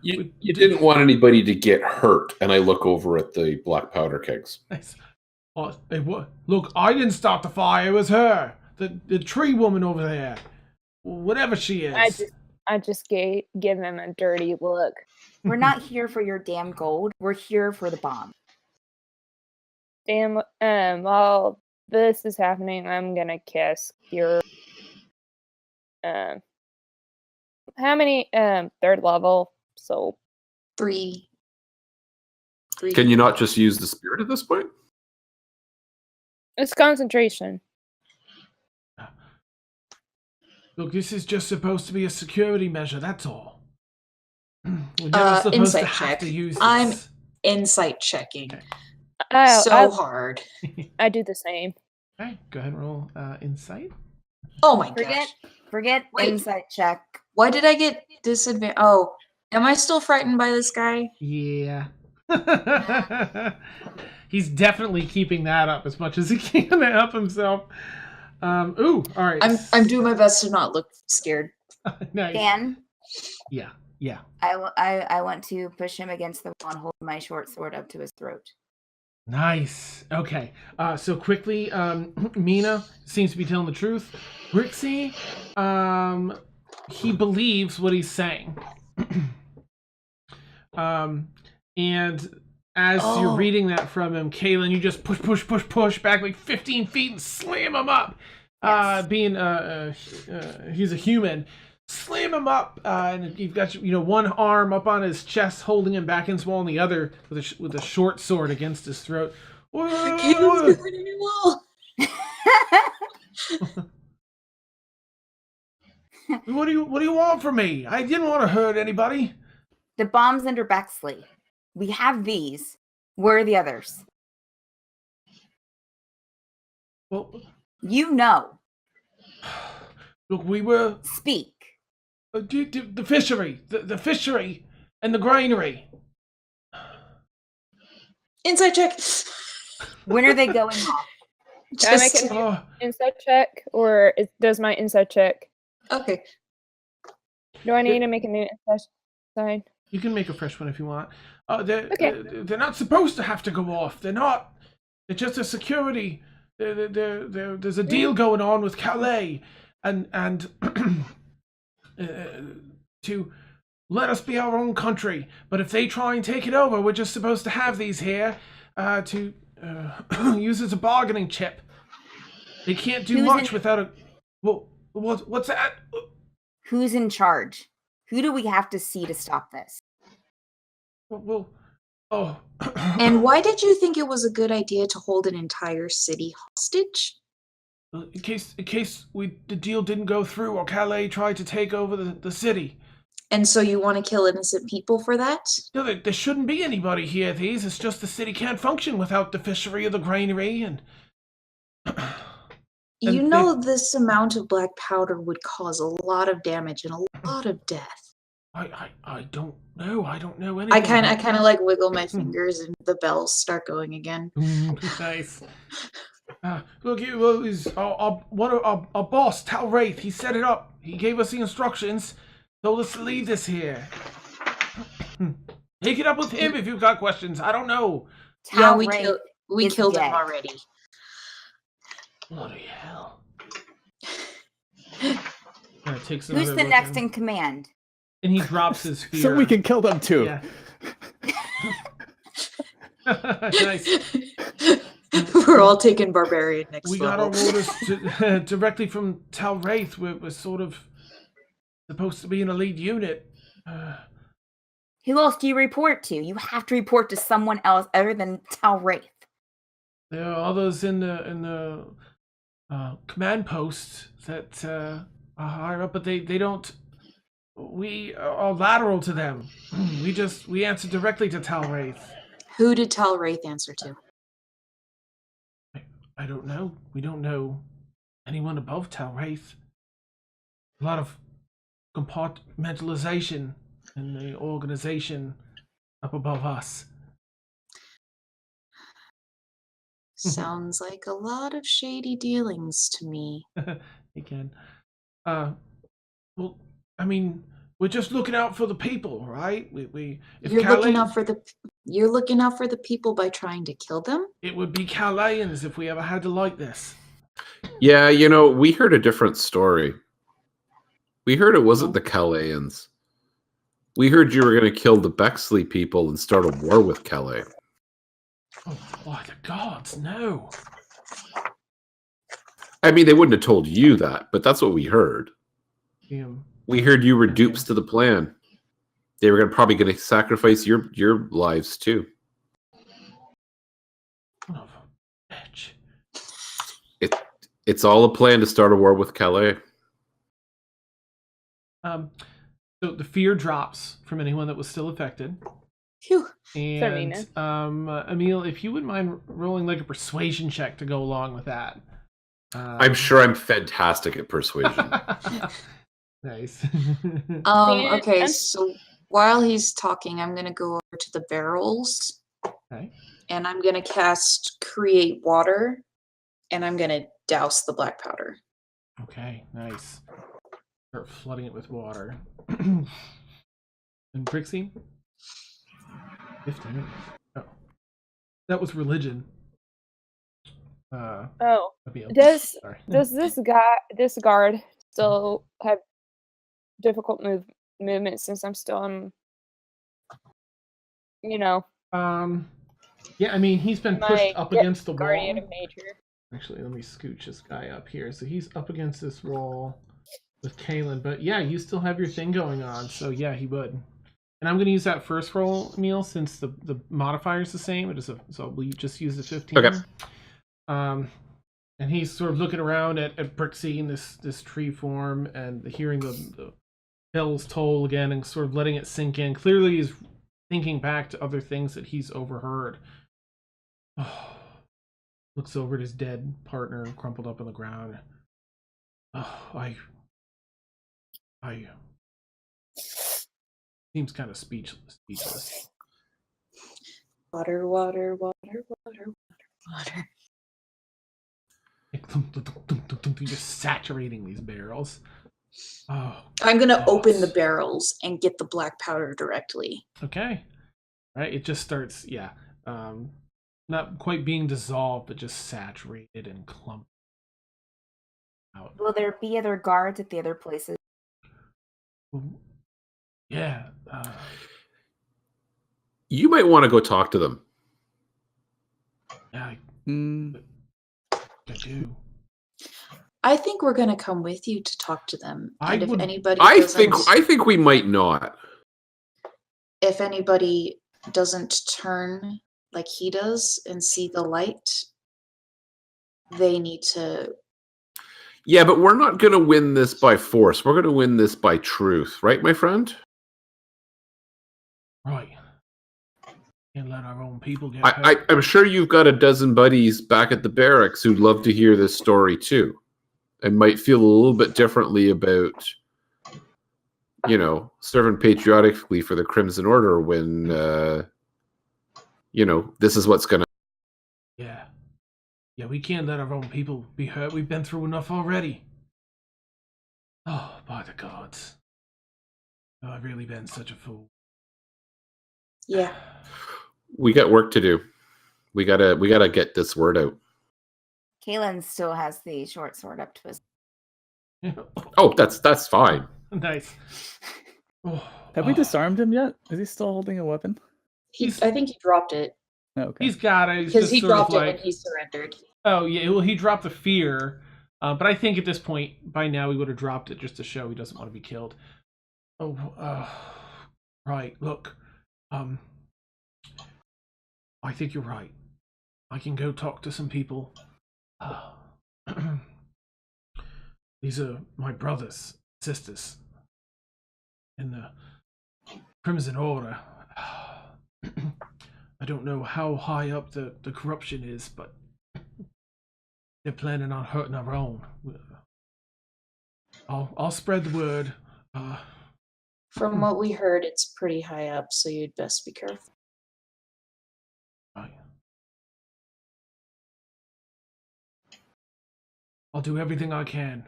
You didn't want anybody to get hurt, and I look over at the black powder kegs. Nice. Oh, hey, what? Look, I didn't start the fire. It was her, the tree woman over there, whatever she is. I just give him a dirty look. We're not here for your damn gold. We're here for the bomb. Damn. While this is happening, I'm gonna cast Cure. How many? 3rd level. So 3. Can you not just use the spirit at this point? It's concentration. Look, this is just supposed to be a security measure. That's all. We're never supposed insight to have check. to use this. I'm insight checking. Okay. So hard. I do the same. Okay, go ahead and roll insight. Oh my gosh. Forget Wait. insight check. Why did I get disadvantage? Oh, am I still frightened by this guy? Yeah. He's definitely keeping that up as much as he can to help himself. All right. I'm doing my best to not look scared. Nice. Dan? Yeah. I want to push him against the wall and hold my short sword up to his throat. Nice. Okay. So quickly, Mina seems to be telling the truth. Brixie, he believes what he's saying. And as you're reading that from him, Kaylin, you just push back like 15 feet and slam him up. Yes. He's a human. Slam him up, and you've got one arm up on his chest, holding him back against the wall, and the other with a short sword against his throat. What do you want from me? I didn't want to hurt anybody. The bomb's under Bexley. We have these. Where are the others? Well, you know. Look, we were speak. The fishery, the fishery, and the granary. Insight check. When are they going off? Can I make an insight check, or does my insight check? Okay. Do I need to make a new insight? You can make a fresh one if you want. Okay. They're not supposed to have to go off. They're not. They're just a security. There's a deal going on with Calais, and to let us be our own country. But if they try and take it over, we're just supposed to have these here to use as a bargaining chip. They can't do much without a. Well, what's that? Who's in charge? Who do we have to see to stop this? Well, oh. And why did you think it was a good idea to hold an entire city hostage? In case the deal didn't go through or Calais tried to take over the city. And so you want to kill innocent people for that? No, there shouldn't be anybody here. It's just the city can't function without the fishery or the granary and. You know this amount of black powder would cause a lot of damage and a lot of death. I don't know. I don't know anything. I kind of like wiggle my fingers and the bells start going again. Nice. Look, our boss, Tal Wraith, he set it up. He gave us the instructions, told us to leave this here. Take it up with him if you've got questions. I don't know. Yeah, we killed him already. Bloody hell. Who's the next in command? And he drops his spear. So we can kill them too. Yeah. Nice. We're all taking barbarian next We level. got our orders directly from Tal Wraith. We're sort of supposed to be an elite unit. Who else do you report to? You have to report to someone else other than Tal Wraith. There are others in the command posts that are higher up, but they don't. We are lateral to them. We answer directly to Tal Wraith. Who did Tal Wraith answer to? I don't know. We don't know anyone above Tal Wraith. A lot of compartmentalization in the organization up above us. Sounds like a lot of shady dealings to me. Again. Well, I mean, we're just looking out for the people, right? You're looking out for the people by trying to kill them? It would be Calayans if we ever had to like this. Yeah, we heard a different story. We heard it wasn't the Calayans. We heard you were going to kill the Bexley people and start a war with Calais. Oh, by the gods, no. I mean, they wouldn't have told you that, but that's what we heard. We heard you were dupes to the plan. They were probably going to sacrifice your lives too. Son of a bitch. It's all a plan to start a war with Calais. So the fear drops from anyone that was still affected. Phew. And Emil, if you wouldn't mind rolling like a persuasion check to go along with that. I'm sure I'm fantastic at persuasion. Nice. Okay, so while he's talking, I'm going to go over to the barrels. Okay. And I'm going to cast Create Water. And I'm going to douse the black powder. Okay, nice. Start flooding it with water. And Pixley? 15. Oh. That was religion. Does this guard still have difficult movement since I'm still yeah, I mean he's been pushed up against the guardian wall. of nature. Actually, let me scooch this guy up here. So he's up against this wall with Kaylin, but yeah, you still have your thing going on, so yeah, he would. And I'm going to use that first roll, Emil, since the modifier is the same. So we just use the 15. Okay. And he's sort of looking around at Brixie in this tree form and hearing the bells toll again and sort of letting it sink in. Clearly he's thinking back to other things that he's overheard. Looks over at his dead partner crumpled up on the ground. I seems kind of speechless. Water, water, water, water, water. You're just saturating these barrels. Oh, I'm gonna open the gosh. barrels and get the black powder directly. Okay. Right. It just starts. Yeah. Not quite being dissolved, but just saturated and clumped out. Will there be other guards at the other places? Yeah. You might want to go talk to them. Yeah. I do. I think we're gonna come with you to talk to them. And if anybody I doesn't, think we might not. if anybody doesn't turn like he does and see the light, they need to. Yeah, but we're not going to win this by force. We're going to win this by truth, right, my friend? Right. Can't let our own people get hurt. I'm sure you've got a dozen buddies back at the barracks who'd love to hear this story too, and might feel a little bit differently about, serving patriotically for the Crimson Order when, this is what's going to. Yeah. Yeah, we can't let our own people be hurt. We've been through enough already. Oh, by the gods. Oh, I've really been such a fool. Yeah. We got work to do. We gotta get this word out. Kaylin still has the short sword up to his. Oh, that's fine. Nice. Oh, Have we disarmed him yet? Is he still holding a weapon? I think he dropped it. Oh, okay. He's got it. Because he dropped it when he surrendered. Oh, yeah. Well, he dropped the fear. But I think at this point, by now, he would have dropped it just to show he doesn't want to be killed. Oh, right. Look. I think you're right. I can go talk to some people. These are my brothers, sisters in the Crimson Order. I don't know how high up the corruption is, but they're planning on hurting our own. I'll spread the word. From what we heard, it's pretty high up, so you'd best be careful. Right. I'll do everything I can.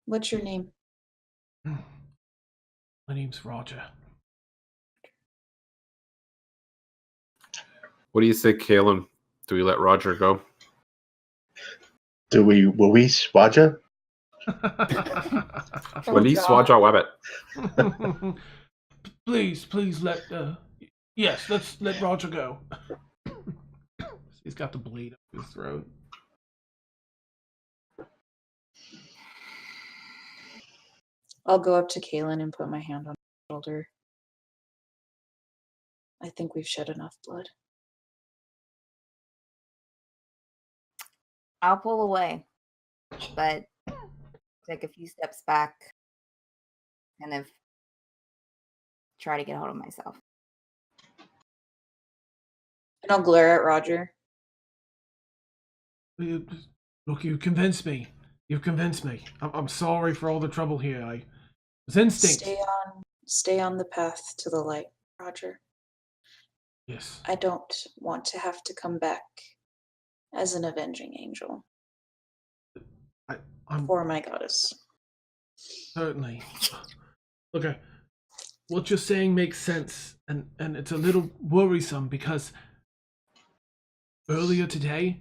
What's your name? My name's Roger. What do you say, Kalen? Do we let Roger go? Will we Swaja? Will he Swaja Wabbit? Please let let's let Roger go. He's got the bleed up his throat. I'll go up to Kaylin and put my hand on her shoulder. I think we've shed enough blood. I'll pull away, but take a few steps back, kind of try to get hold of myself. And I'll glare at Roger. Look, you convinced me. You've convinced me. I'm sorry for all the trouble here. It was instinct. Stay on the path to the light, Roger. Yes. I don't want to have to come back as an avenging angel. I'm for my goddess. Certainly. Okay. What you're saying makes sense, and it's a little worrisome because earlier today,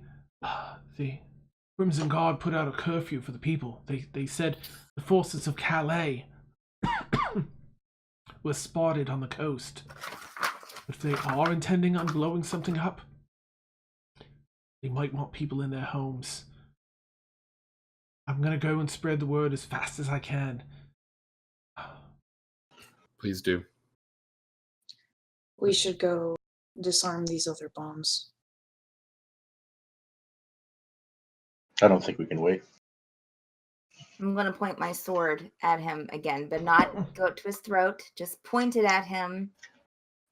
the Crimson Guard put out a curfew for the people. They said the forces of Calais were spotted on the coast. If they are intending on blowing something up, they might want people in their homes. I'm gonna go and spread the word as fast as I can. Please do. We should go disarm these other bombs. I don't think we can wait. I'm going to point my sword at him again, but not go to his throat. Just point it at him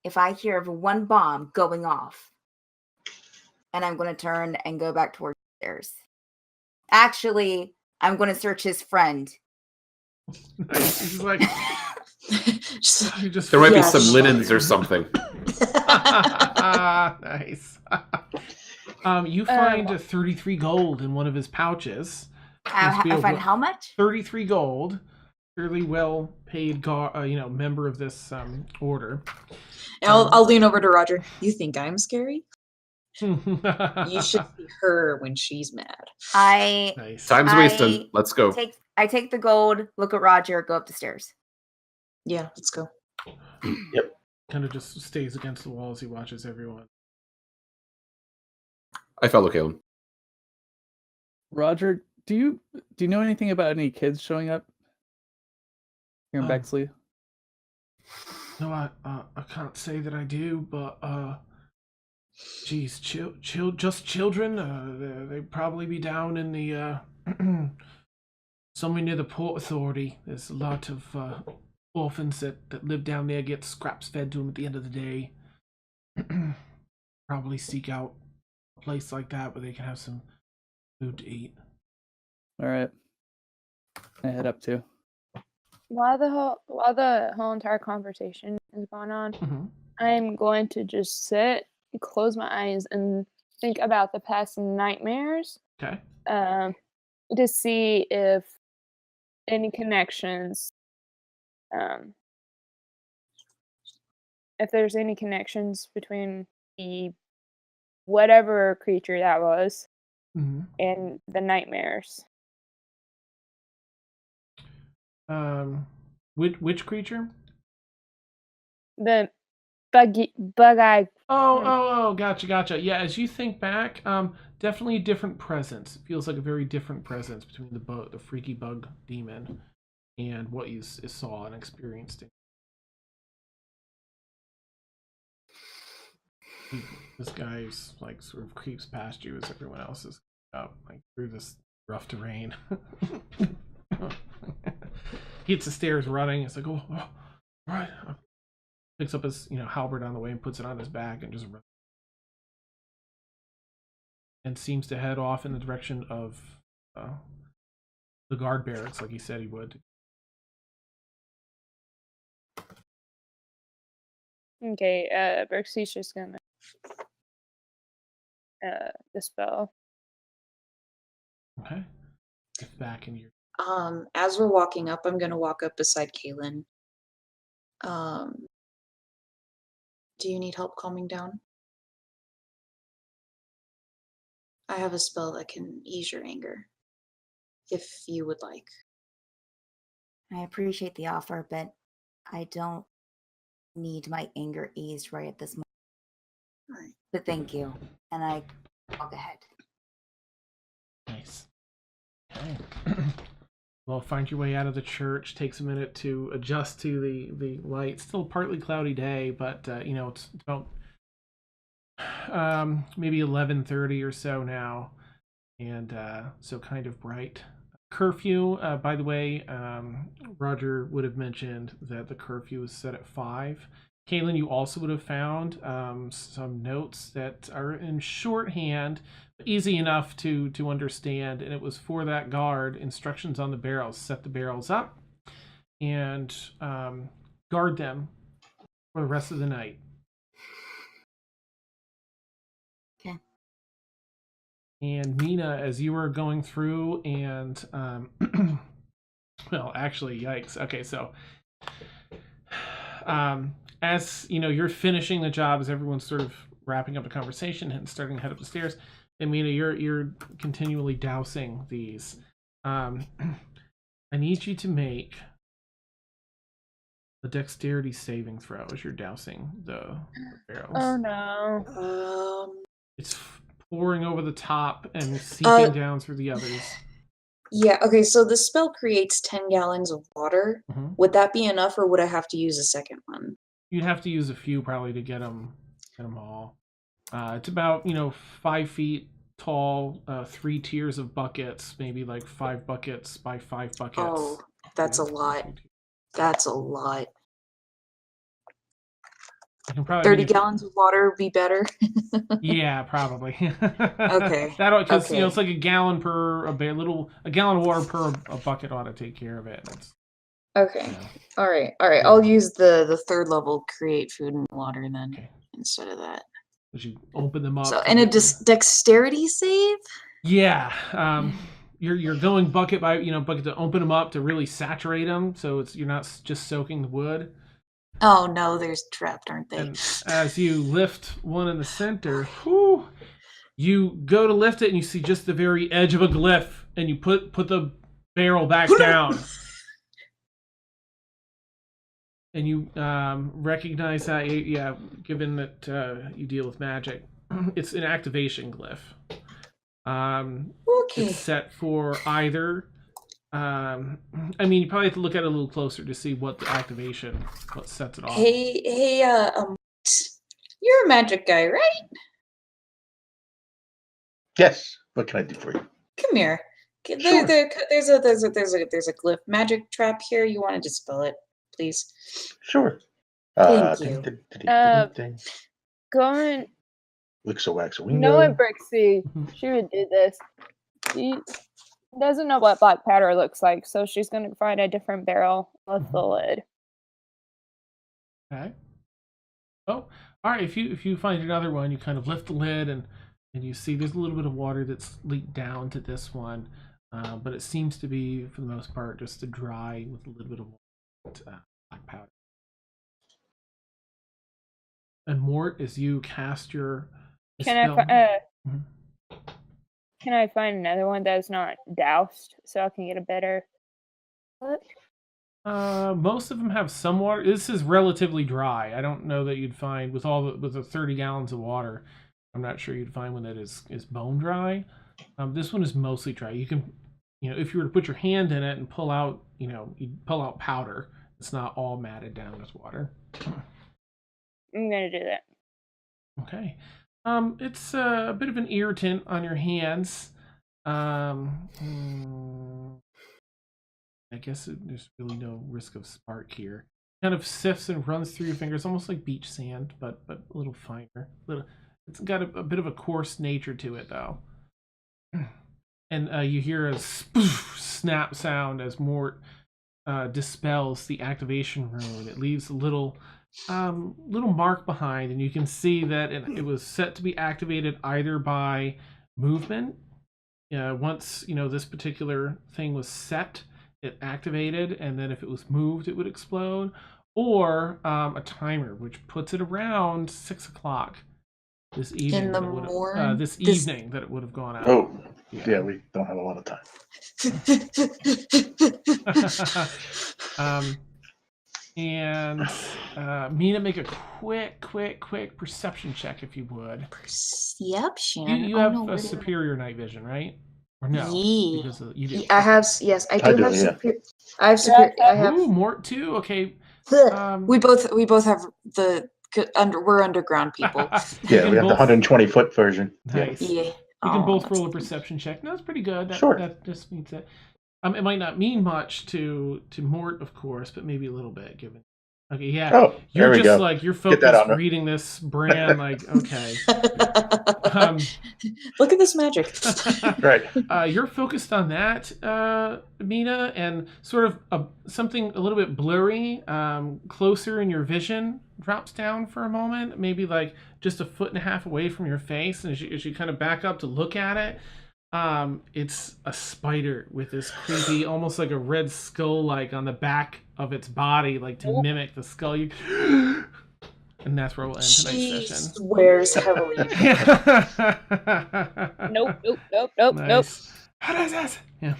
if I hear of one bomb going off. And I'm going to turn and go back towards the stairs. Actually, I'm going to search his friend. He's like, there might be some linens or something. Nice. You find 33 gold in one of his pouches. I find how much? 33 gold. Fairly well paid member of this order. I'll lean over to Roger. You think I'm scary? You You should see her when she's mad. Nice. Time's wasting. Let's go. I take the gold, look at Roger, go up the stairs. Yeah, let's go. Yep. Kind of just stays against the wall as he watches everyone. I follow Kalen. Roger, do you know anything about any kids showing up here in Bexley? No, I can't say that I do, but geez, just children. They'd probably be down in the somewhere near the Port Authority. There's a lot of orphans that live down there, get scraps fed to them at the end of the day. Probably seek out a place like that where they can have some food to eat. All right, I head up too. While the whole entire conversation is going on, I'm going to just sit, close my eyes, and think about the past nightmares. Okay. To see if any connections, if there's any connections between the whatever creature that was and the nightmares. Which creature? The bug-eyed. Oh, gotcha. Yeah, as you think back, definitely a different presence. It feels like a very different presence between the freaky bug demon and what you saw and experienced. This guy's like sort of creeps past you as everyone else is up like through this rough terrain. He hits the stairs running. It's like, oh all right. Picks up his halberd on the way and puts it on his back and just runs. And seems to head off in the direction of the guard barracks, like he said he would. Okay, Bexley's just gonna dispel. Okay. Get back in your. As we're walking up, I'm gonna walk up beside Kaylin. Do you need help calming down? I have a spell that can ease your anger, if you would like. I appreciate the offer, but I don't need my anger eased right at this moment. Right. But thank you, and I walk ahead. Nice. Okay. Well, find your way out of the church. Takes a minute to adjust to the light. Still partly cloudy day, but it's about maybe 11:30 or so now, and so kind of bright. Curfew, by the way, Roger would have mentioned that the curfew is set at 5. Kaylin, you also would have found some notes that are in shorthand, easy enough to understand, and it was for that guard. Instructions on the barrels: set the barrels up and guard them for the rest of the night. Okay. And Mina, as you were going through and well, actually, yikes. Okay, so as you're finishing the job, as everyone's sort of wrapping up the conversation and starting to head up the stairs, and Mina, you're continually dousing these. I need you to make a dexterity saving throw as you're dousing the barrels. Oh no. It's pouring over the top and seeping down through the others. Yeah, okay, so the spell creates 10 gallons of water. Would that be enough, or would I have to use a second one? You'd have to use a few probably to get them all. It's about 5 feet tall, 3 tiers of buckets, maybe like 5 buckets by 5 buckets. Oh, that's a lot. That's a lot. 30 gallons of water would be better. Yeah, probably. Okay. That'll, because it's like a gallon per a gallon of water per a bucket ought to take care of it. Okay. All right. I'll use the third level create food and water then instead of that. As you open them up. So, and a dexterity save? Yeah. you're going bucket by bucket to open them up to really saturate them, so you're not just soaking the wood. Oh no, there's trapped, aren't they? And as you lift one in the center, whew, you go to lift it and you see just the very edge of a glyph, and you put the barrel back down. And you recognize that, given that you deal with magic, it's an activation glyph. Okay. It's set for either. You probably have to look at it a little closer to see what sets it off. Hey, you're a magic guy, right? Yes. What can I do for you? Come here. Sure. There's a glyph magic trap here. You want to dispel it, please? Sure. Thank you. Going. Wixo-waxo-wingo. Knowing Brixie, she would do this. She doesn't know what black powder looks like, so she's going to find a different barrel with the lid. Okay. Oh, all right. If you find another one, you kind of lift the lid and you see there's a little bit of water that's leaked down to this one, but it seems to be, for the most part, just a dry with a little bit of black powder. And Mort, as you cast your Can I find another one that's not doused so I can get a better look? Most of them have some water. This is relatively dry. I don't know that you'd find with the 30 gallons of water. I'm not sure you'd find one that is bone dry. This one is mostly dry. You can, if you were to put your hand in it and pull out, you'd pull out powder. It's not all matted down with water. I'm gonna do that. Okay. It's a bit of an irritant on your hands. I guess there's really no risk of spark here. Kind of sifts and runs through your fingers, almost like beach sand, but a little finer. It's got a bit of a coarse nature to it, though. And you hear a snap sound as Mort dispels the activation rune. It leaves a little mark behind, and you can see that it was set to be activated either by movement. Once this particular thing was set, it activated, and then if it was moved, it would explode, or a timer, which puts it around 6 o'clock this evening. In the morning. Evening that it would have gone out. Oh, yeah, we don't have a lot of time. And Mina, make a quick perception check if you would. Perception. You have a superior night vision, right? Or no? Yeah. Because you do. I have. Yes, I do have yeah. superior. I have superior. I have. Ooh, Mort too. Okay. We both have we're underground people. Yeah, we have the 120-foot version. Nice. Yeah. You can both roll a perception check. No, that's pretty good. Sure. That just means that. It might not mean much to Mort, of course, but maybe a little bit, given. Okay, yeah. Oh, you're there we just go. like, you're focused reading this brand, like, okay. Look at this magic. Right. You're focused on that, Mina, and sort of something a little bit blurry, closer in your vision, drops down for a moment, maybe like just 1.5 feet away from your face, and as you kind of back up to look at it, it's a spider with this creepy, almost like a red skull, like on the back of its body, like to mimic the skull. And that's where we'll end tonight's session. Swears heavily. Nope. Nice. What is this? Yeah.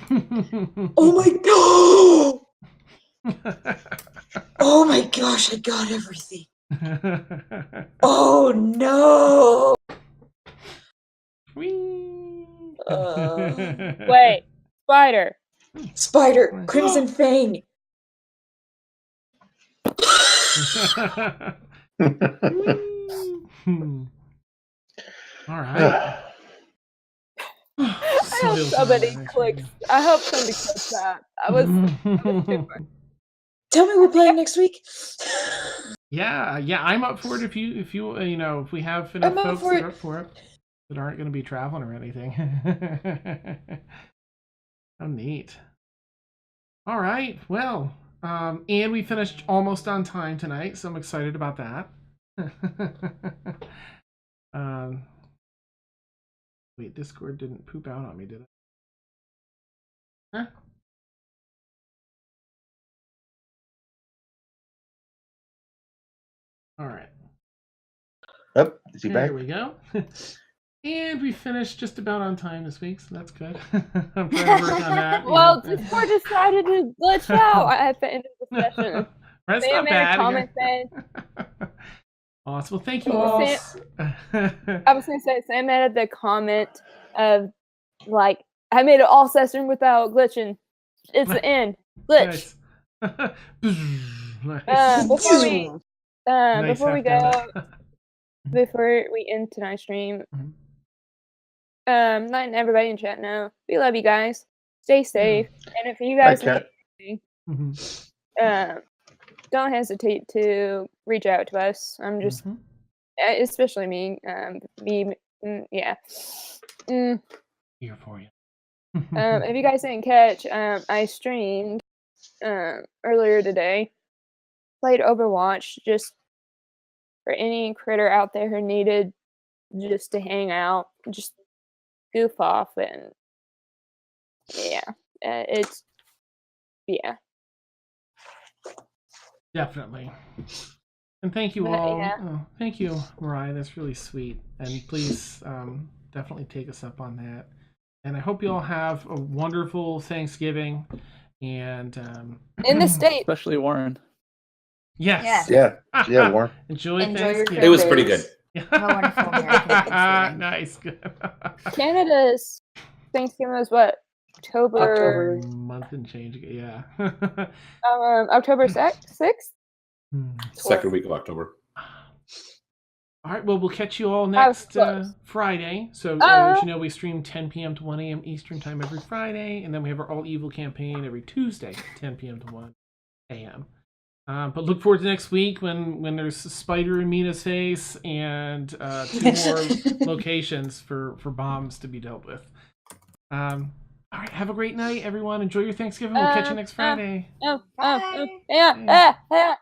Oh my god! Oh my gosh! I got everything. Oh no! Wait, spider. Spider, Crimson Fang. All right. I hope somebody clicks. I hope somebody clicks that. I was Tell me we're playing next week. Yeah, I'm up for it. If we have enough folks that are up for it that aren't going to be traveling or anything. How neat. All right, well, and we finished almost on time tonight, so I'm excited about that. Wait, Discord didn't poop out on me, did it? Huh? All right. Oh, is he There back? we go. And we finished just about on time this week, so that's good. I'm trying to work on that. Well, Discord decided to glitch out at the end of the session. That's Sam not made bad. a comment saying, Awesome. Well, thank you all. I was going to say, Sam added the comment of, like, I made it all session without glitching. It's the end. Glitch. Nice. Before we go, before we end tonight's stream, letting everybody in chat know we love you guys. Stay safe, and if you guys need anything, don't hesitate to reach out to us. I'm just, especially me, yeah. Here for you. If you guys didn't catch, I streamed earlier today. Played Overwatch just for any critter out there who needed just to hang out, just goof off, and it's Definitely. And thank you all. Oh, thank you, Mariah. That's really sweet. And please definitely take us up on that. And I hope you all have a wonderful Thanksgiving. And in the States, especially Warren. Yes. Yeah, Warren. Enjoy Thanksgiving. It was pretty good. Wonderful American Thanksgiving. Nice. Good. Canada's Thanksgiving is what? October. Month and change. Yeah. October 6th? Second week of October. All right. Well, we'll catch you all next Friday. So, as you know, we stream 10 p.m. to 1 a.m. Eastern Time every Friday. And then we have our All Evil campaign every Tuesday, 10 p.m. to 1 a.m. But look forward to next week when there's a spider in Mina's face and 2 more locations for bombs to be dealt with. All right, have a great night, everyone. Enjoy your Thanksgiving. We'll catch you next Friday. Yeah.